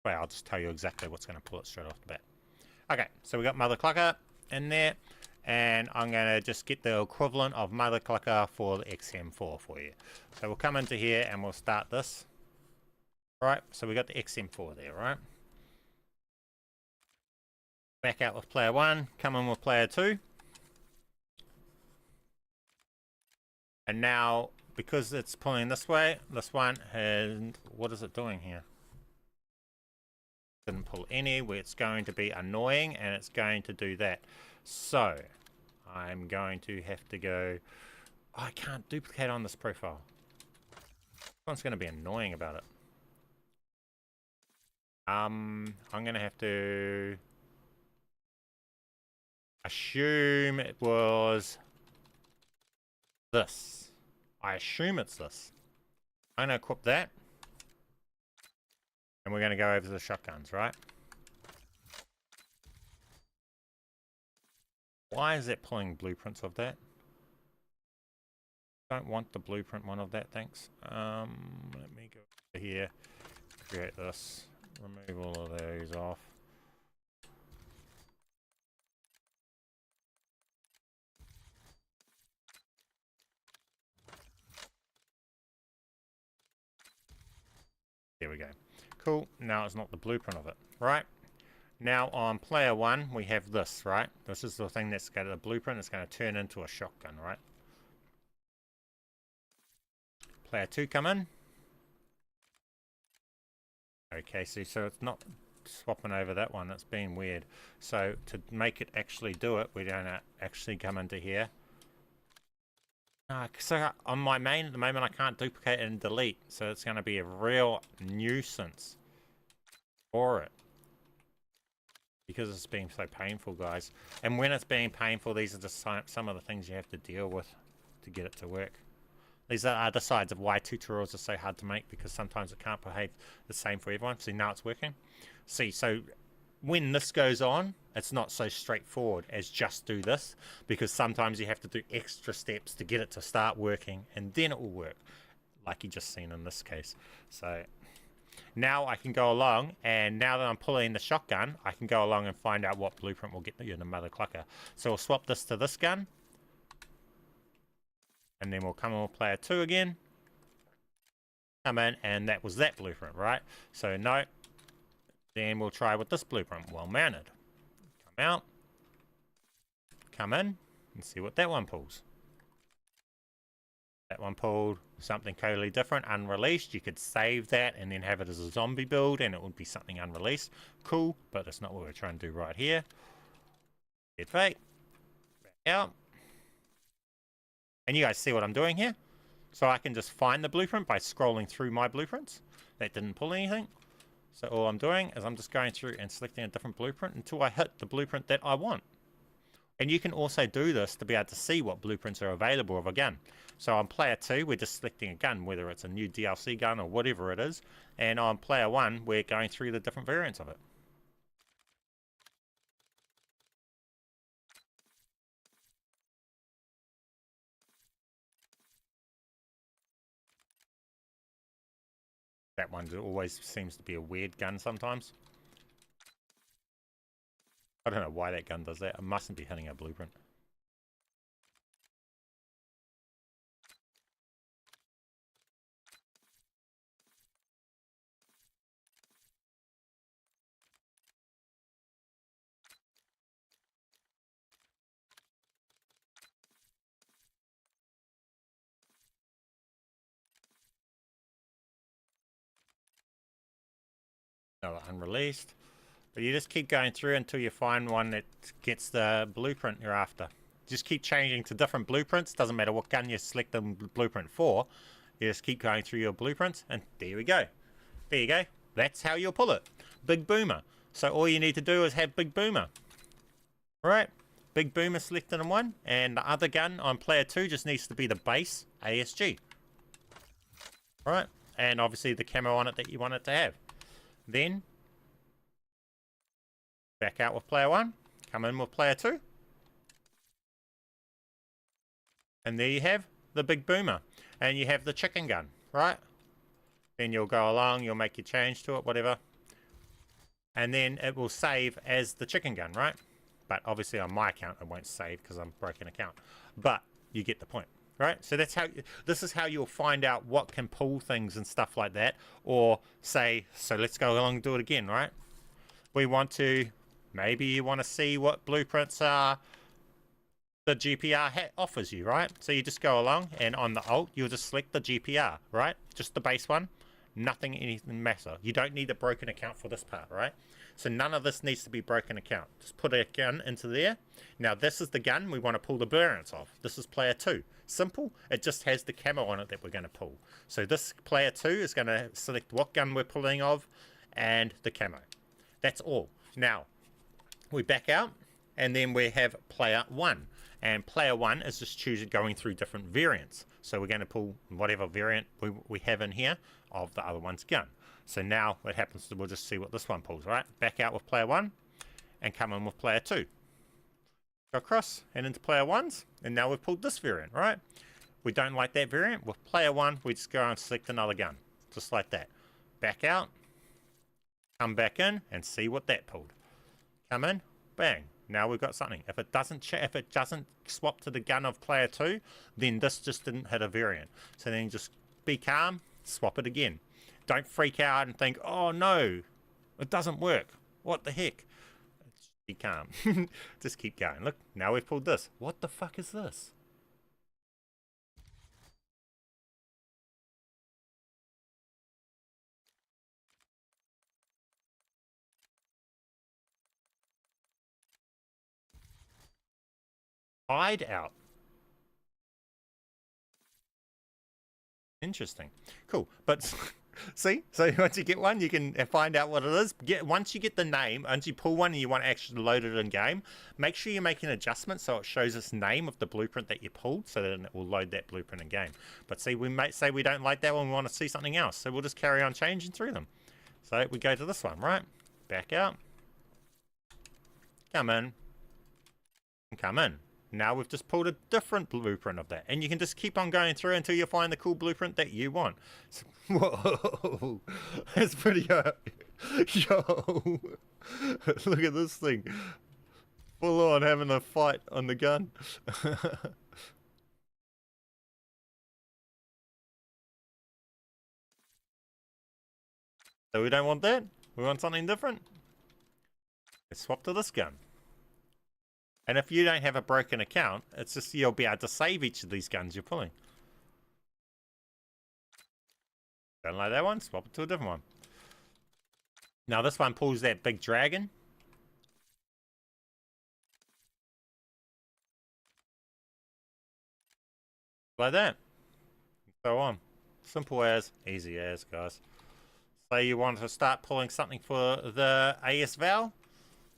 Well, I'll just tell you exactly what's going to pull it straight off the bat. Okay, so we got mother clucker in there, and I'm going to just get the equivalent of mother clucker for the XM4 for you. So we'll come into here and we'll start this. Right, so we got the XM4 there, right? Back out with player 1, come in with player 2. And now, because it's pulling this way, this one, and what is it doing here? Didn't pull any, where it's going to be annoying, and it's going to do that. So, I'm going to have to go... Oh, I can't duplicate on this profile. This one's going to be annoying about it. I'm going to have to... assume it was... this. I assume it's this. I'm going to equip that. And we're going to go over the shotguns, right? Why is it pulling blueprints of that? Don't want the blueprint one of that, thanks. Let me go over here, create this, remove all of those off. There we go. Cool, now it's not the blueprint of it, right? Now on player 1, we have this, right? This is the thing that's got a blueprint, it's going to turn into a shotgun, right? Player 2 come in. Okay, see, so it's not swapping over that one, it's being weird. So to make it actually do it, we're going to actually come into here. So on my main at the moment I can't duplicate and delete, so it's going to be a real nuisance for it because it's being so painful, guys. And when it's being painful, these are just some of the things you have to deal with to get it to work. These are other sides of why tutorials are so hard to make, because sometimes it can't behave the same for everyone. See, now it's working. See, so when this goes on, it's not so straightforward as just do this, because sometimes you have to do extra steps to get it to start working, and then it will work, like you just seen in this case. So now I can go along, and now that I'm pulling the shotgun, I can go along and find out what blueprint will get you in the mother clucker. So we'll swap this to this gun, and then we'll come on with player 2 again, come in, and that was that blueprint, right? So no. Then we'll try with this blueprint, well mounted. Come out, come in, and see what that one pulls. That one pulled something totally different, unreleased. You could save that and then have it as a zombie build, and it would be something unreleased. Cool, but that's not what we're trying to do right here. Get fake, back out. And you guys see what I'm doing here? So I can just find the blueprint by scrolling through my blueprints. That didn't pull anything. So all I'm doing is I'm just going through and selecting a different blueprint until I hit the blueprint that I want. And you can also do this to be able to see what blueprints are available of a gun. So on player 2, we're just selecting a gun, whether it's a new DLC gun or whatever it is. And on player 1, we're going through the different variants of it. That one always seems to be a weird gun sometimes. I don't know why that gun does that. It mustn't be hitting a blueprint. Another unreleased. But you just keep going through until you find one that gets the blueprint you're after. Just keep changing to different blueprints. Doesn't matter what gun you select the blueprint for. You just keep going through your blueprints, and there we go. There you go. That's how you'll pull it. Big Boomer. So all you need to do is have Big Boomer. Alright. Big Boomer selected in one, and the other gun on player 2 just needs to be the base ASG. Alright. And obviously the camo on it that you want it to have. Then back out with player 1, come in with player 2, and there you have the Big Boomer, and you have the chicken gun, right? Then you'll go along, you'll make your change to it, whatever. and then it will save as the chicken gun, right? But obviously on my account it won't save because I'm a broken account. But you get the point, right? So that's how, this is how you'll find out what can pull things and stuff like that. Or say, so let's go along and do it again, right? We want to, maybe you want to see what blueprints are the GPR offers you, right? So you just go along and on the alt, you'll just select the GPR, right? Just the base one, nothing, anything matter. You don't need a broken account for this part, right? So none of this needs to be broken account. Just put a gun into there. Now this is the gun we want to pull the variants off. This is player 2. Simple. It just has the camo on it that we're going to pull. So this player 2 is going to select what gun we're pulling of and the camo. That's all. Now we back out and then we have player 1. And player 1 is just choosing going through different variants. So we're going to pull whatever variant we have in here of the other one's gun. So now what happens, we'll just see what this one pulls, right? Back out with player 1 and come in with player 2. Go across and into player 1's, and now we've pulled this variant, right? We don't like that variant. With player 1, we just go and select another gun. Just like that. Back out, come back in and see what that pulled. Come in, bang. Now we've got something. If it doesn't swap to the gun of player 2, then this just didn't hit a variant. So then just be calm, swap it again. Don't freak out and think, oh no, it doesn't work. What the heck? Just be calm. Just keep going. Look, now we've pulled this. What the fuck is this? Hide out. Interesting. Cool. But see, so once you get one, you can find out what it is. Once you get the name, once you pull one and you want to actually load it in game, make sure you make an adjustment so it shows this name of the blueprint that you pulled, so then it will load that blueprint in game. But see, we might say we don't like that one, we want to see something else, so we'll just carry on changing through them. So we go to this one, right? Back out. Come in. And come in. Now we've just pulled a different blueprint of that, and you can just keep on going through until you find the cool blueprint that you want. So, whoa, that's pretty yo, look at this thing, full on having a fight on the gun. So we don't want that, we want something different. Let's swap to this gun. And if you don't have a broken account, it's just you'll be able to save each of these guns you're pulling. Don't like that one, swap it to a different one. Now this one pulls that big dragon. Like that. And so on. Simple as, easy as, guys. Say you want to start pulling something for the AS Val.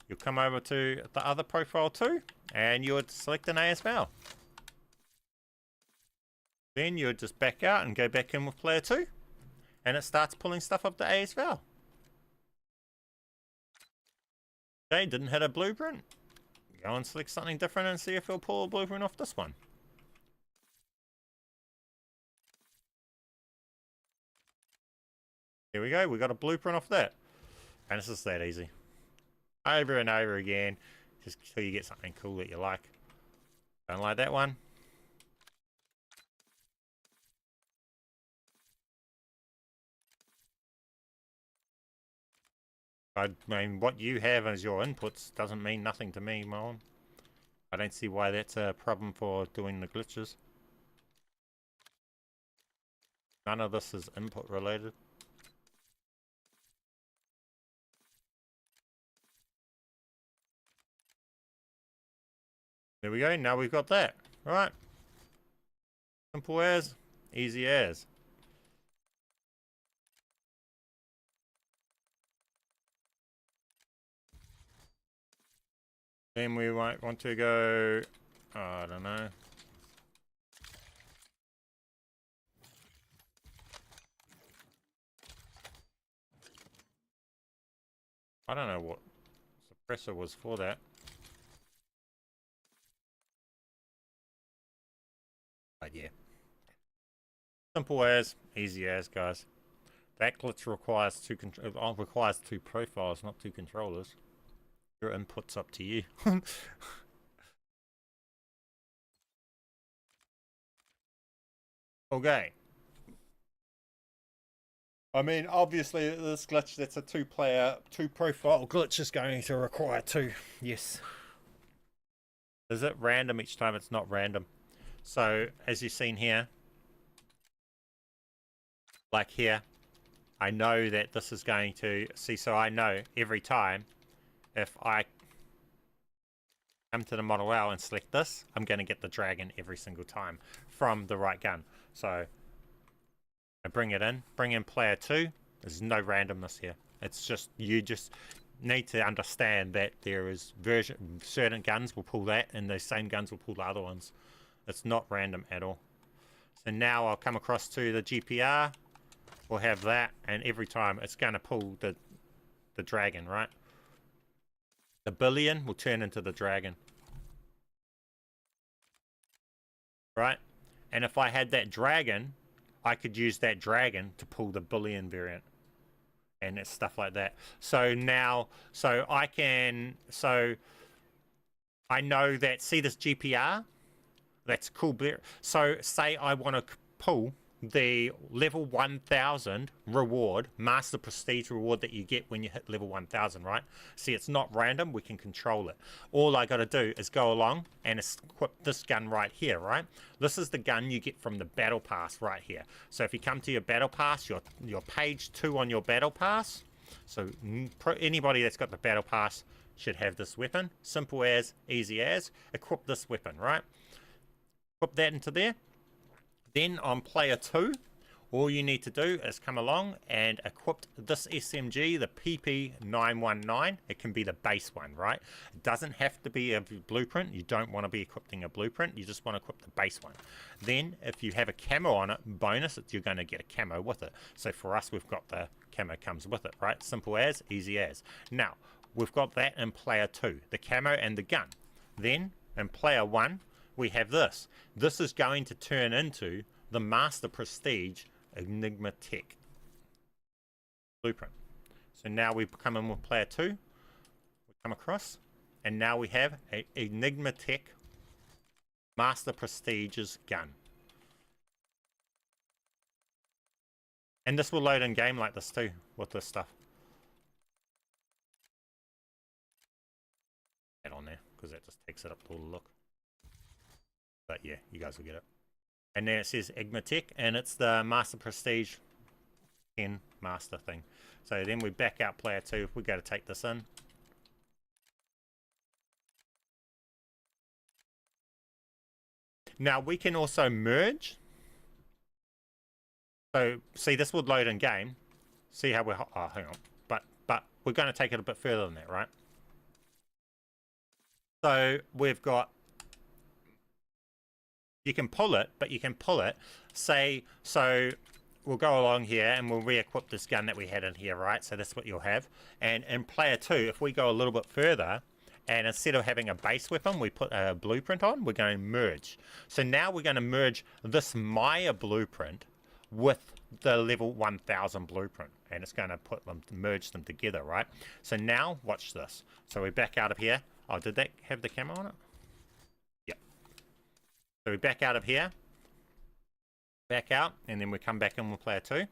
You'll come over to the other profile too, and you would select an AS Val. Then you would just back out and go back in with player 2, and it starts pulling stuff up the AS Val. Okay, didn't hit a blueprint. Go and select something different and see if it'll pull a blueprint off this one. Here we go, we got a blueprint off that. And it's just that easy. Over and over again, just till you get something cool that you like. Don't like that one? I mean, what you have as your inputs doesn't mean nothing to me, Mom. I don't see why that's a problem for doing the glitches. None of this is input related. There we go, now we've got that. Right. Simple as, easy as. Then we might want to go, I don't know. I don't know what suppressor was for that. But yeah. Simple as, easy as, guys. That glitch requires two profiles, not two controllers. Your input's up to you. Okay. I mean, obviously, this glitch that's a two profile glitch is going to require two. Yes. Is it random each time? It's not random. So, as you've seen here, like here, I know that this is going to see. So I know every time if I come to the model L and select this, I'm going to get the dragon every single time from the right gun. So I bring in player 2. There's no randomness here. It's just, you just need to understand that there is certain guns will pull that and those same guns will pull the other ones. It's not random at all. So now I'll come across to the GPR. We'll have that, and every time it's going to pull the dragon, right? The billion will turn into the dragon. Right? And if I had that dragon, I could use that dragon to pull the billion variant. And it's stuff like that. So now, I know that, see this GPR? That's cool. So say I want to pull the level 1000 reward, master prestige reward that you get when you hit level 1000, right? See, it's not random. We can control it. All I got to do is go along and equip this gun right here, right? This is the gun you get from the battle pass right here. So if you come to your battle pass, your page 2 on your battle pass, so anybody that's got the battle pass should have this weapon. Simple as, easy as. Equip this weapon, right? Equip that into there. Then on player 2, all you need to do is come along and equip this SMG, the PP919. It can be the base one, right? It doesn't have to be a blueprint. You don't want to be equipping a blueprint. You just want to equip the base one. Then if you have a camo on it, bonus, you're going to get a camo with it. So for us, we've got the camo comes with it, right? Simple as, easy as. Now, we've got that in player 2, the camo and the gun. Then in player 1, we have this. This is going to turn into the Master Prestige Enigma Tech blueprint. So now we come in with player 2. We come across, and now we have an Enigma Tech Master Prestige's gun. And this will load in game like this too, with this stuff. Add on there, because that just takes it up to a look. But yeah, you guys will get it. And then it says Igmatech, and it's the Master Prestige 10 Master thing. So then we back out player 2. We got to take this in. Now we can also merge. So see, this would load in game. See how we're, oh, hang on. But we're going to take it a bit further than that, right? So we've got, you can pull it, but you can pull it, say, so we'll go along here and we'll re-equip this gun that we had in here, right? So that's what you'll have. And in player 2, if we go a little bit further, and instead of having a base weapon, we put a blueprint on, we're going to merge. So now we're going to merge this Maya blueprint with the level 1000 blueprint. And it's going to put them, merge them together, right? So now, watch this. So we back out of here. Oh, did that have the camo on it? So we back out of here, back out, and then we come back in with player 2.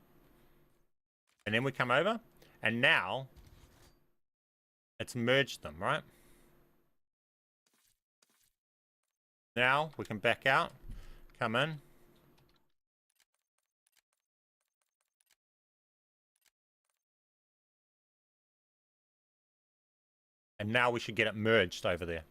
And then we come over, and now it's merged them, right? Now we can back out, come in. And now we should get it merged over there.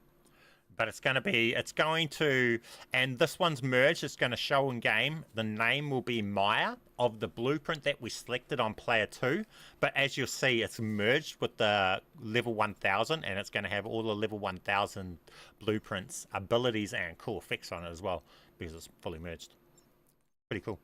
But it's going to, and this one's merged, it's going to show in game. The name will be Maya of the blueprint that we selected on player 2. But as you'll see, it's merged with the level 1000, and it's going to have all the level 1000 blueprints, abilities, and cool effects on it as well, because it's fully merged. Pretty cool.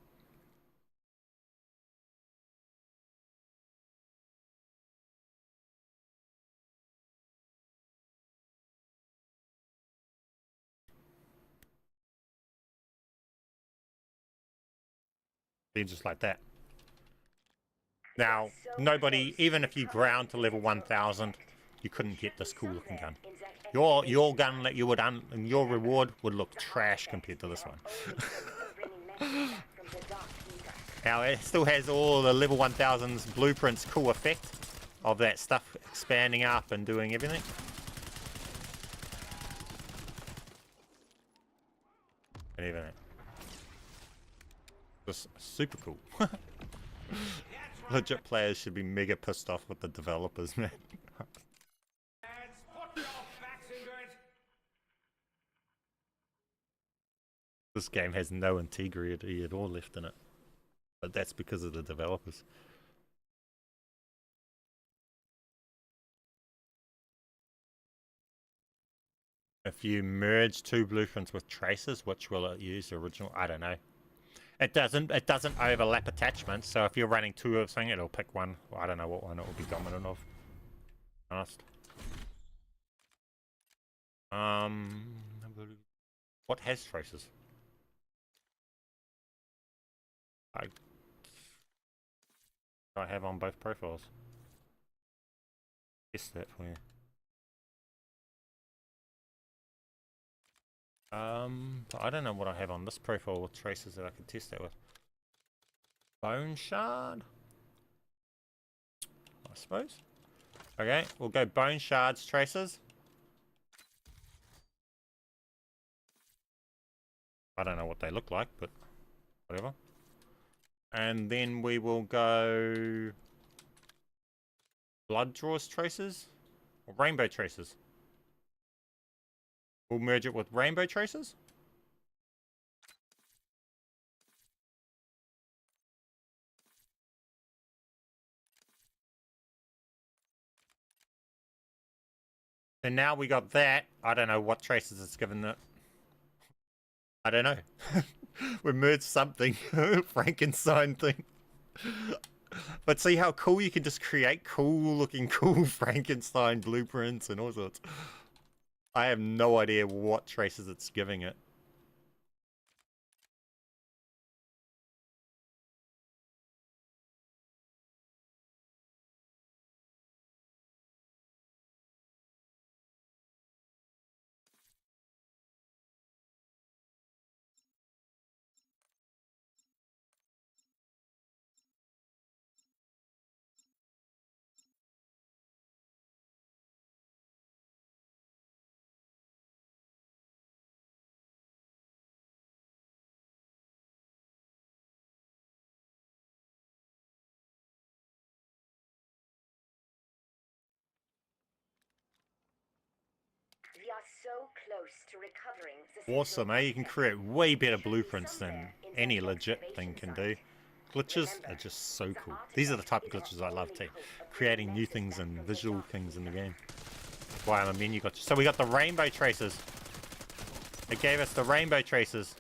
Just like that. Now, nobody, even if you ground to level 1000, you couldn't get this cool looking gun. Your gun that you would your reward would look trash compared to this one. Now it still has all the level 1000's blueprints cool effect of that stuff expanding up and doing everything. And everything. Just super cool. Legit players should be mega pissed off with the developers, man. This game has no integrity at all left in it. But that's because of the developers. If you merge two blueprints with traces, which will it use? The original? I don't know. It doesn't overlap attachments, so if you're running two of something, it'll pick one. Well, I don't know what one it will be dominant of. Honest. What has traces? I have on both profiles. Test that for you. I don't know what I have on this profile with traces that I could test that with. Bone shard? I suppose. Okay, we'll go bone shards traces. I don't know what they look like, but whatever. And then we will go blood draws traces or rainbow traces. We'll merge it with rainbow traces. And now we got that. I don't know what traces it's given it. I don't know. We merged something. Frankenstein thing. But see how cool you can just create cool looking Frankenstein blueprints and all sorts. I have no idea what traces it's giving it. We are so close to recovering the Awesome, eh? You can create way better blueprints than any legit thing can do. Glitches are just so cool. These are the type of glitches I love too. Creating new things and visual things in the game. That's why I'm a menu glitch. So we got the rainbow traces. It gave us the rainbow traces.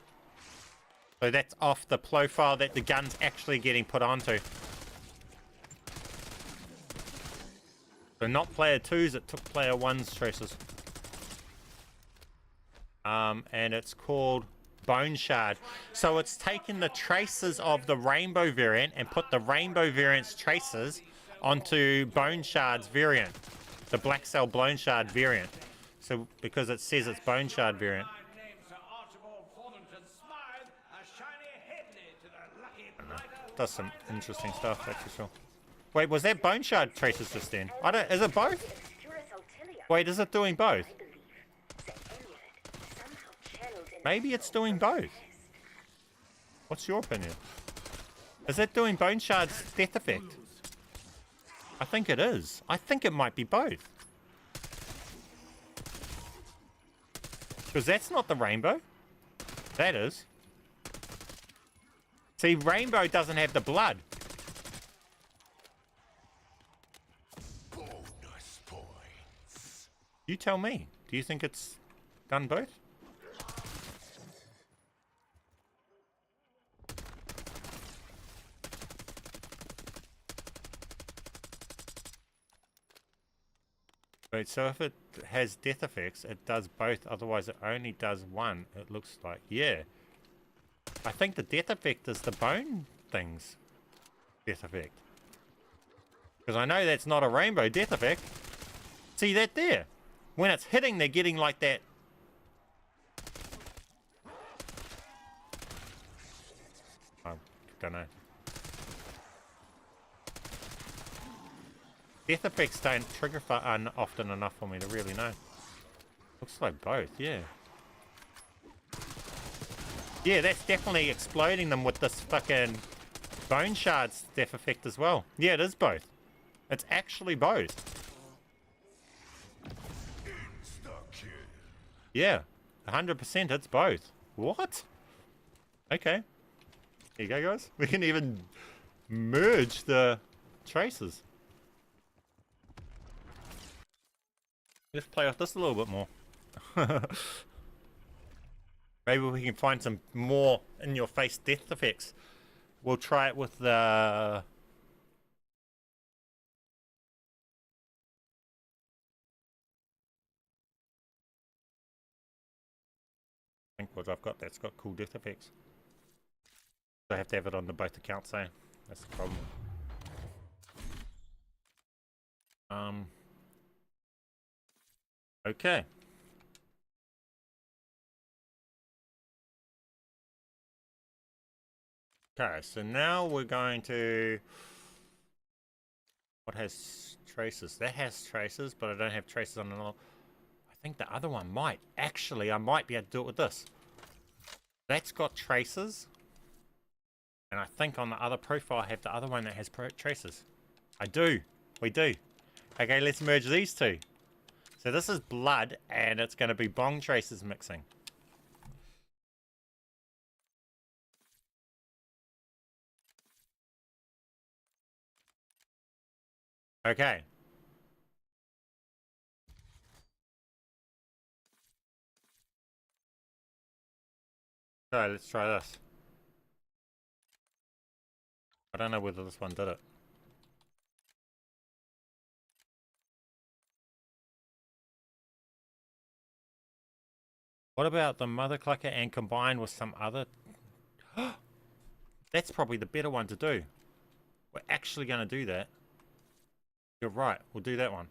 So that's off the profile that the gun's actually getting put onto. So not player 2's, it took player 1's traces. And it's called Bone Shard. So it's taken the traces of the rainbow variant and put the rainbow variant's traces onto Bone Shard's variant. The Black Cell Bone Shard variant. So because it says it's Bone Shard variant. Does some interesting stuff, that's for sure. Wait, was that Bone Shard traces just then? I don't, is it both? Wait, is it doing both? Maybe it's doing both. What's your opinion? Is it doing Bone Shard's death effect? I think it is. I think it might be both. Because that's not the rainbow. That is. See, rainbow doesn't have the blood. Bonus points. You tell me. Do you think it's done both? Wait, so if it has death effects, it does both, otherwise it only does one, it looks like. Yeah. I think the death effect is the bone thing's death effect. Because I know that's not a rainbow death effect. See that there? When it's hitting, they're getting like that. I don't know. Death effects don't trigger for often enough for me to really know. Looks like both, yeah. Yeah, that's definitely exploding them with this fucking bone shards death effect as well. Yeah, it is both. It's actually both. Yeah, 100% it's both. What? Okay. Here you go, guys. We can even merge the traces. Let's play with this a little bit more. Maybe we can find some more in-your-face death effects. We'll try it with the... I think what I've got that's got cool death effects. I have to have it on the both accounts, eh? That's the problem. Okay. Okay, so now we're going to... What has traces? That has traces, but I don't have traces on another. I think the other one might. Actually, I might be able to do it with this. That's got traces. And I think on the other profile I have the other one that has traces. I do. We do. Okay, let's merge these two. So this is blood, and it's going to be bong traces mixing. Okay. So let's try this. I don't know whether this one did it. What about the mother clicker and combined with some other... That's probably the better one to do. We're actually going to do that. You're right. We'll do that one.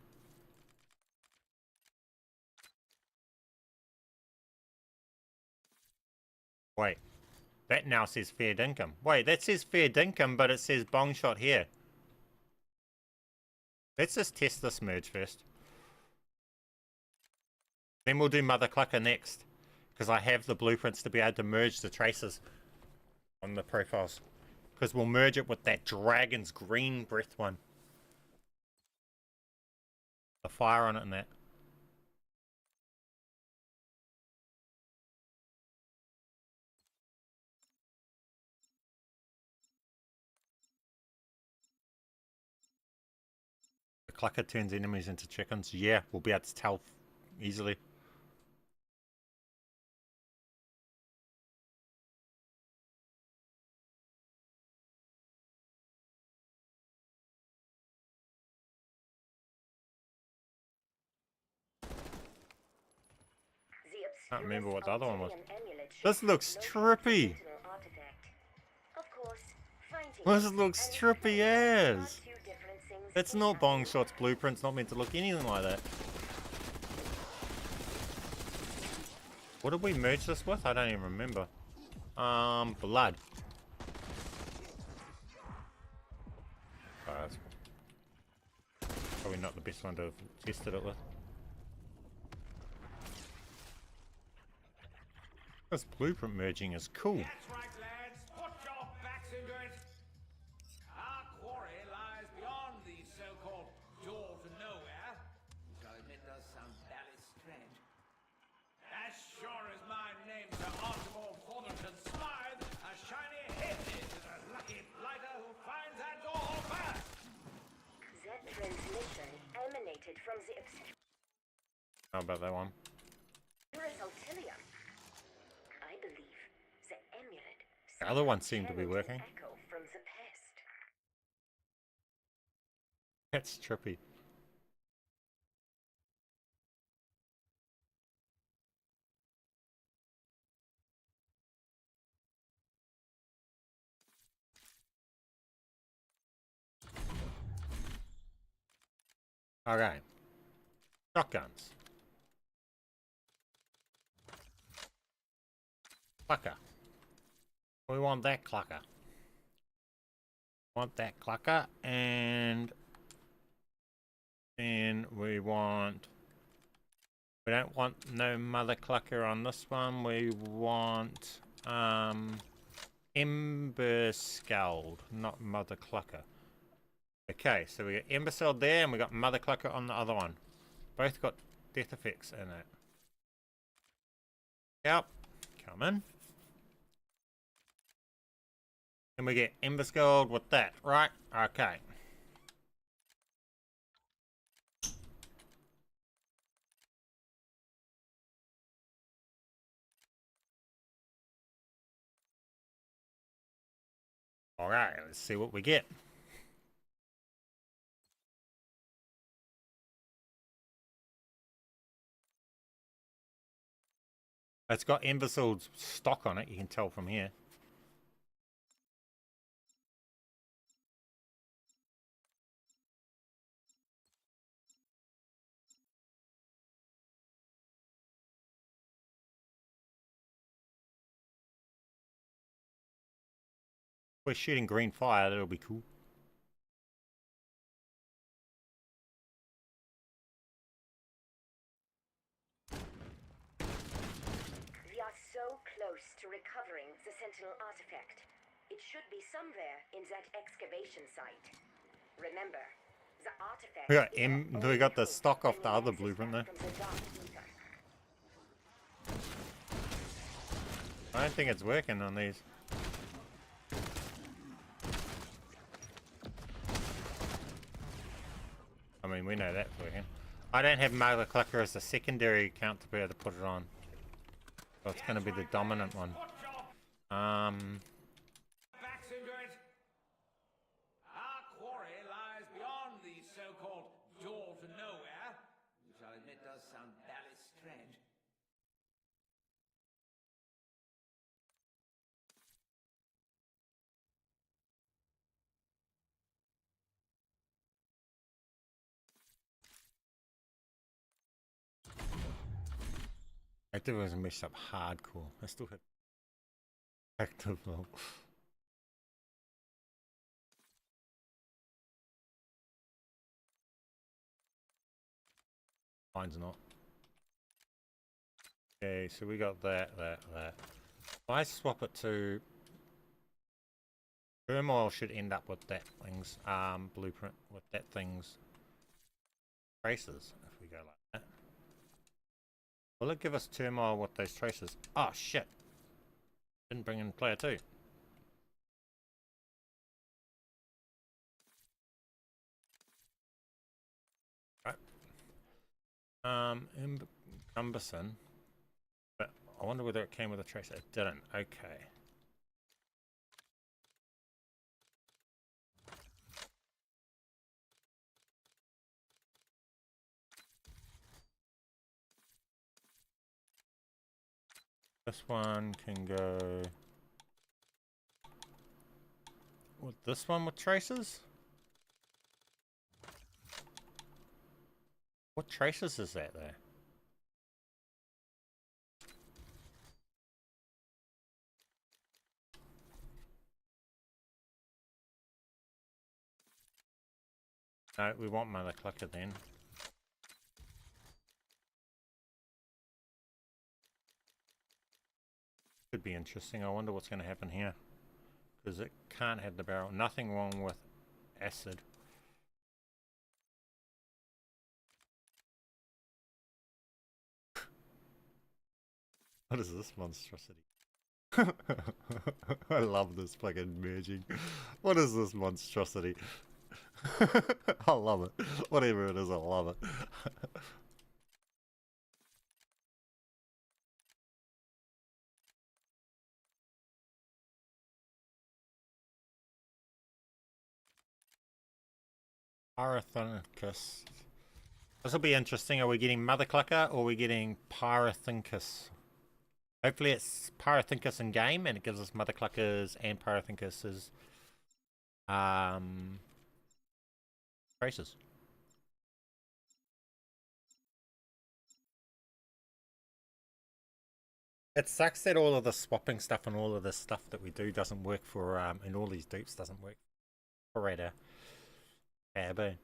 Wait. That now says fair dinkum. Wait, that says fair dinkum, but it says bong shot here. Let's just test this merge first. Then we'll do mother clicker next. Because I have the blueprints to be able to merge the traces on the profiles. Because we'll merge it with that dragon's green breath one. The fire on it and that. The clicker turns enemies into chickens. Yeah, we'll be able to tell easily. Can't remember what the other one was. This looks trippy. This looks trippy as. That's not bong shot's blueprint's not meant to look anything like that. What did we merge this with? I don't even remember. Blood. Oh, that's probably not the best one to have tested it with. This blueprint merging is cool. That's right, lads. Put your backs into it. Our quarry lies beyond the so-called door to nowhere. So it does sound very strange. As sure as my name's Sir Archibald Thornton Smythe, a shiny head is a lucky blighter who finds that door first. That transmission emanated from the How about that one? Ultilium. I believe the amulet. The other one seemed to be working. Echo from the past. That's trippy. Okay. Shotguns. Clucker. We want that clucker. Want that clucker, and then we want... We don't want no mother clucker on this one. We want Ember Scald, not mother clucker. Okay, so we got Ember Scald there, and we got mother clucker on the other one. Both got death effects in it. Yep, come in. And we get Ember Scald with that, right? Okay. Alright, let's see what we get. It's got Ember Scald's stock on it, you can tell from here. If we're shooting green fire, that'll be cool. We are so close to recovering the Sentinel artifact. It should be somewhere in that excavation site. Remember, the artifact... We got the stock off the other blueprint there. I don't think it's working on these. I mean, we know that's working. I don't have Mother Clucker as a secondary account to be able to put it on. So it's going to be the dominant one. Backs into it. Our quarry lies beyond the so-called door to nowhere, which I'll admit does sound barely strange. Active was messed up hardcore. I still have active though. Mine's not. Okay, so we got that. If I swap it to turmoil, should end up with that thing's blueprint, with that thing's traces. If we go like that, will it give us turmoil with those traces? Oh shit! Didn't bring in player 2. Right. Cumberson. But I wonder whether it came with a tracer. It didn't. Okay. This one can go with this one with traces. What traces is that there? No, we want Mother Clucker then. Could be interesting. I wonder what's going to happen here. Because it can't have the barrel. Nothing wrong with acid. What is this monstrosity? I love this fucking merging. What is this monstrosity? I love it. Whatever it is, I love it. Pyrothynchus. This will be interesting. Are we getting Mother Clucker or are we getting Pyrothynchus? Hopefully it's Pyrothynchus in game and it gives us Mother Cluckers and Pyrothynchus's traces. It sucks that all of the swapping stuff and all of this stuff that we do doesn't work for, and all these dupes doesn't work for Radar. Tab.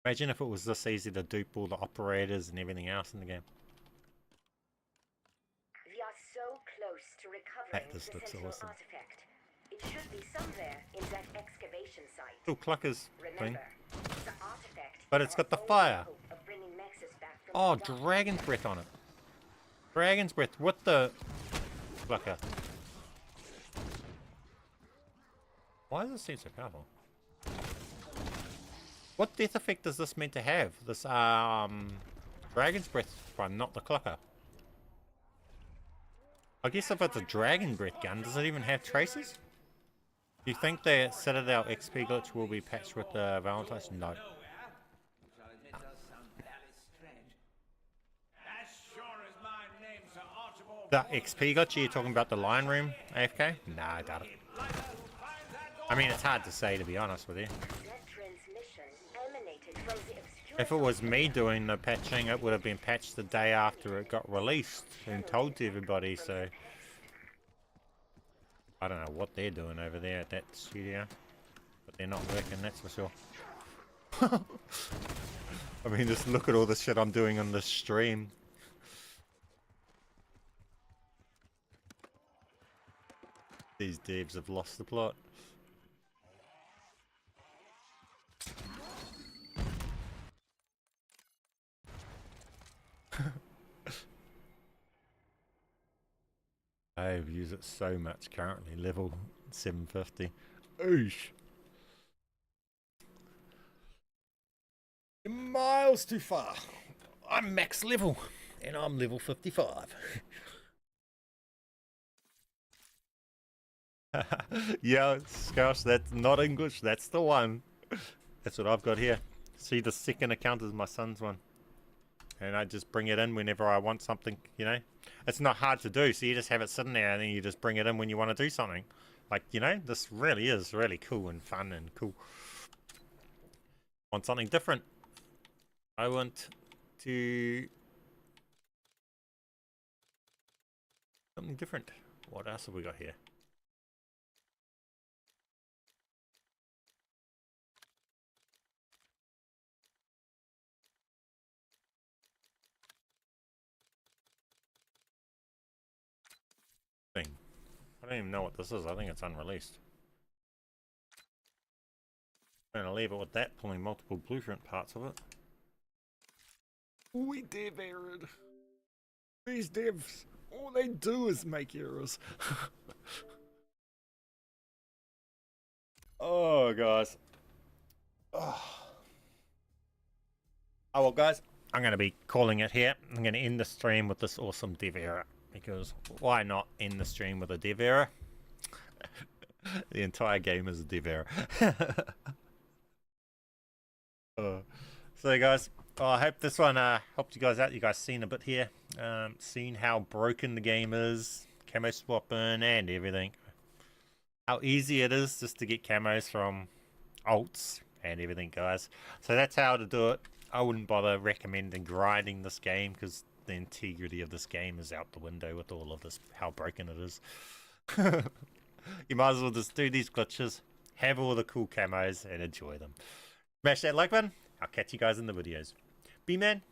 Imagine if it was this easy to dupe all the operators and everything else in the game. We are so close to recovering the This looks Sentinel awesome. artifact. It should be somewhere in that excavation site. Still cluckers thing. Remember, the artifact But it's is got the our only fire. hope of bringing Nexus back from Oh, the dark. Dragon's Breath on it. Dragon's Breath with the clucker. Why does it seem so powerful? What death effect is this meant to have? This Dragon's Breath one, not the clucker. I guess if it's a Dragon Breath gun, does it even have traces? Do you think the Citadel XP glitch will be patched with the Valentine's? No. Shall admit does sound fairly strange. As sure as my name's Sir Archibald The XP glitch, are you talking about the Lion Room AFK? Nah, I doubt it. I mean, it's hard to say, to be honest with you. That transmission emanated from the obscure If it was me doing the patching, it would have been patched the day after it got released and told to everybody, so... I don't know what they're doing over there at that studio, but they're not working, that's for sure. I mean, just look at all the shit I'm doing on this stream. These devs have lost the plot. I use it so much currently, level 750. Oosh. You're miles too far. I'm max level, and I'm level 55. Yeah, Scouse, that's not English, that's the one. That's what I've got here. See, the second account is my son's one. And I just bring it in whenever I want something, you know. It's not hard to do, so you just have it sitting there and then you just bring it in when you want to do something. Like, you know, this really is really cool and fun and cool. Want something different. I want to... something different. What else have we got here? Thing. I don't even know what this is. I think it's unreleased. I'm gonna leave it with that, pulling multiple blueprint parts of it. We dev errored. These devs, all they do is make errors. Oh, guys. Oh, well, guys, I'm going to be calling it here. I'm going to end the stream with this awesome dev error. Because why not end the stream with a dev error? The entire game is a dev error. So guys, I hope this one helped you guys out. You guys seen a bit here. Seen how broken the game is. Camo swapping and everything. How easy it is just to get camos from alts and everything, guys. So that's how to do it. I wouldn't bother recommending grinding this game because the integrity of this game is out the window with all of this, how broken it is. You might as well just do these glitches, have all the cool camos, and enjoy them. Smash that like button. I'll catch you guys in the videos. BMAN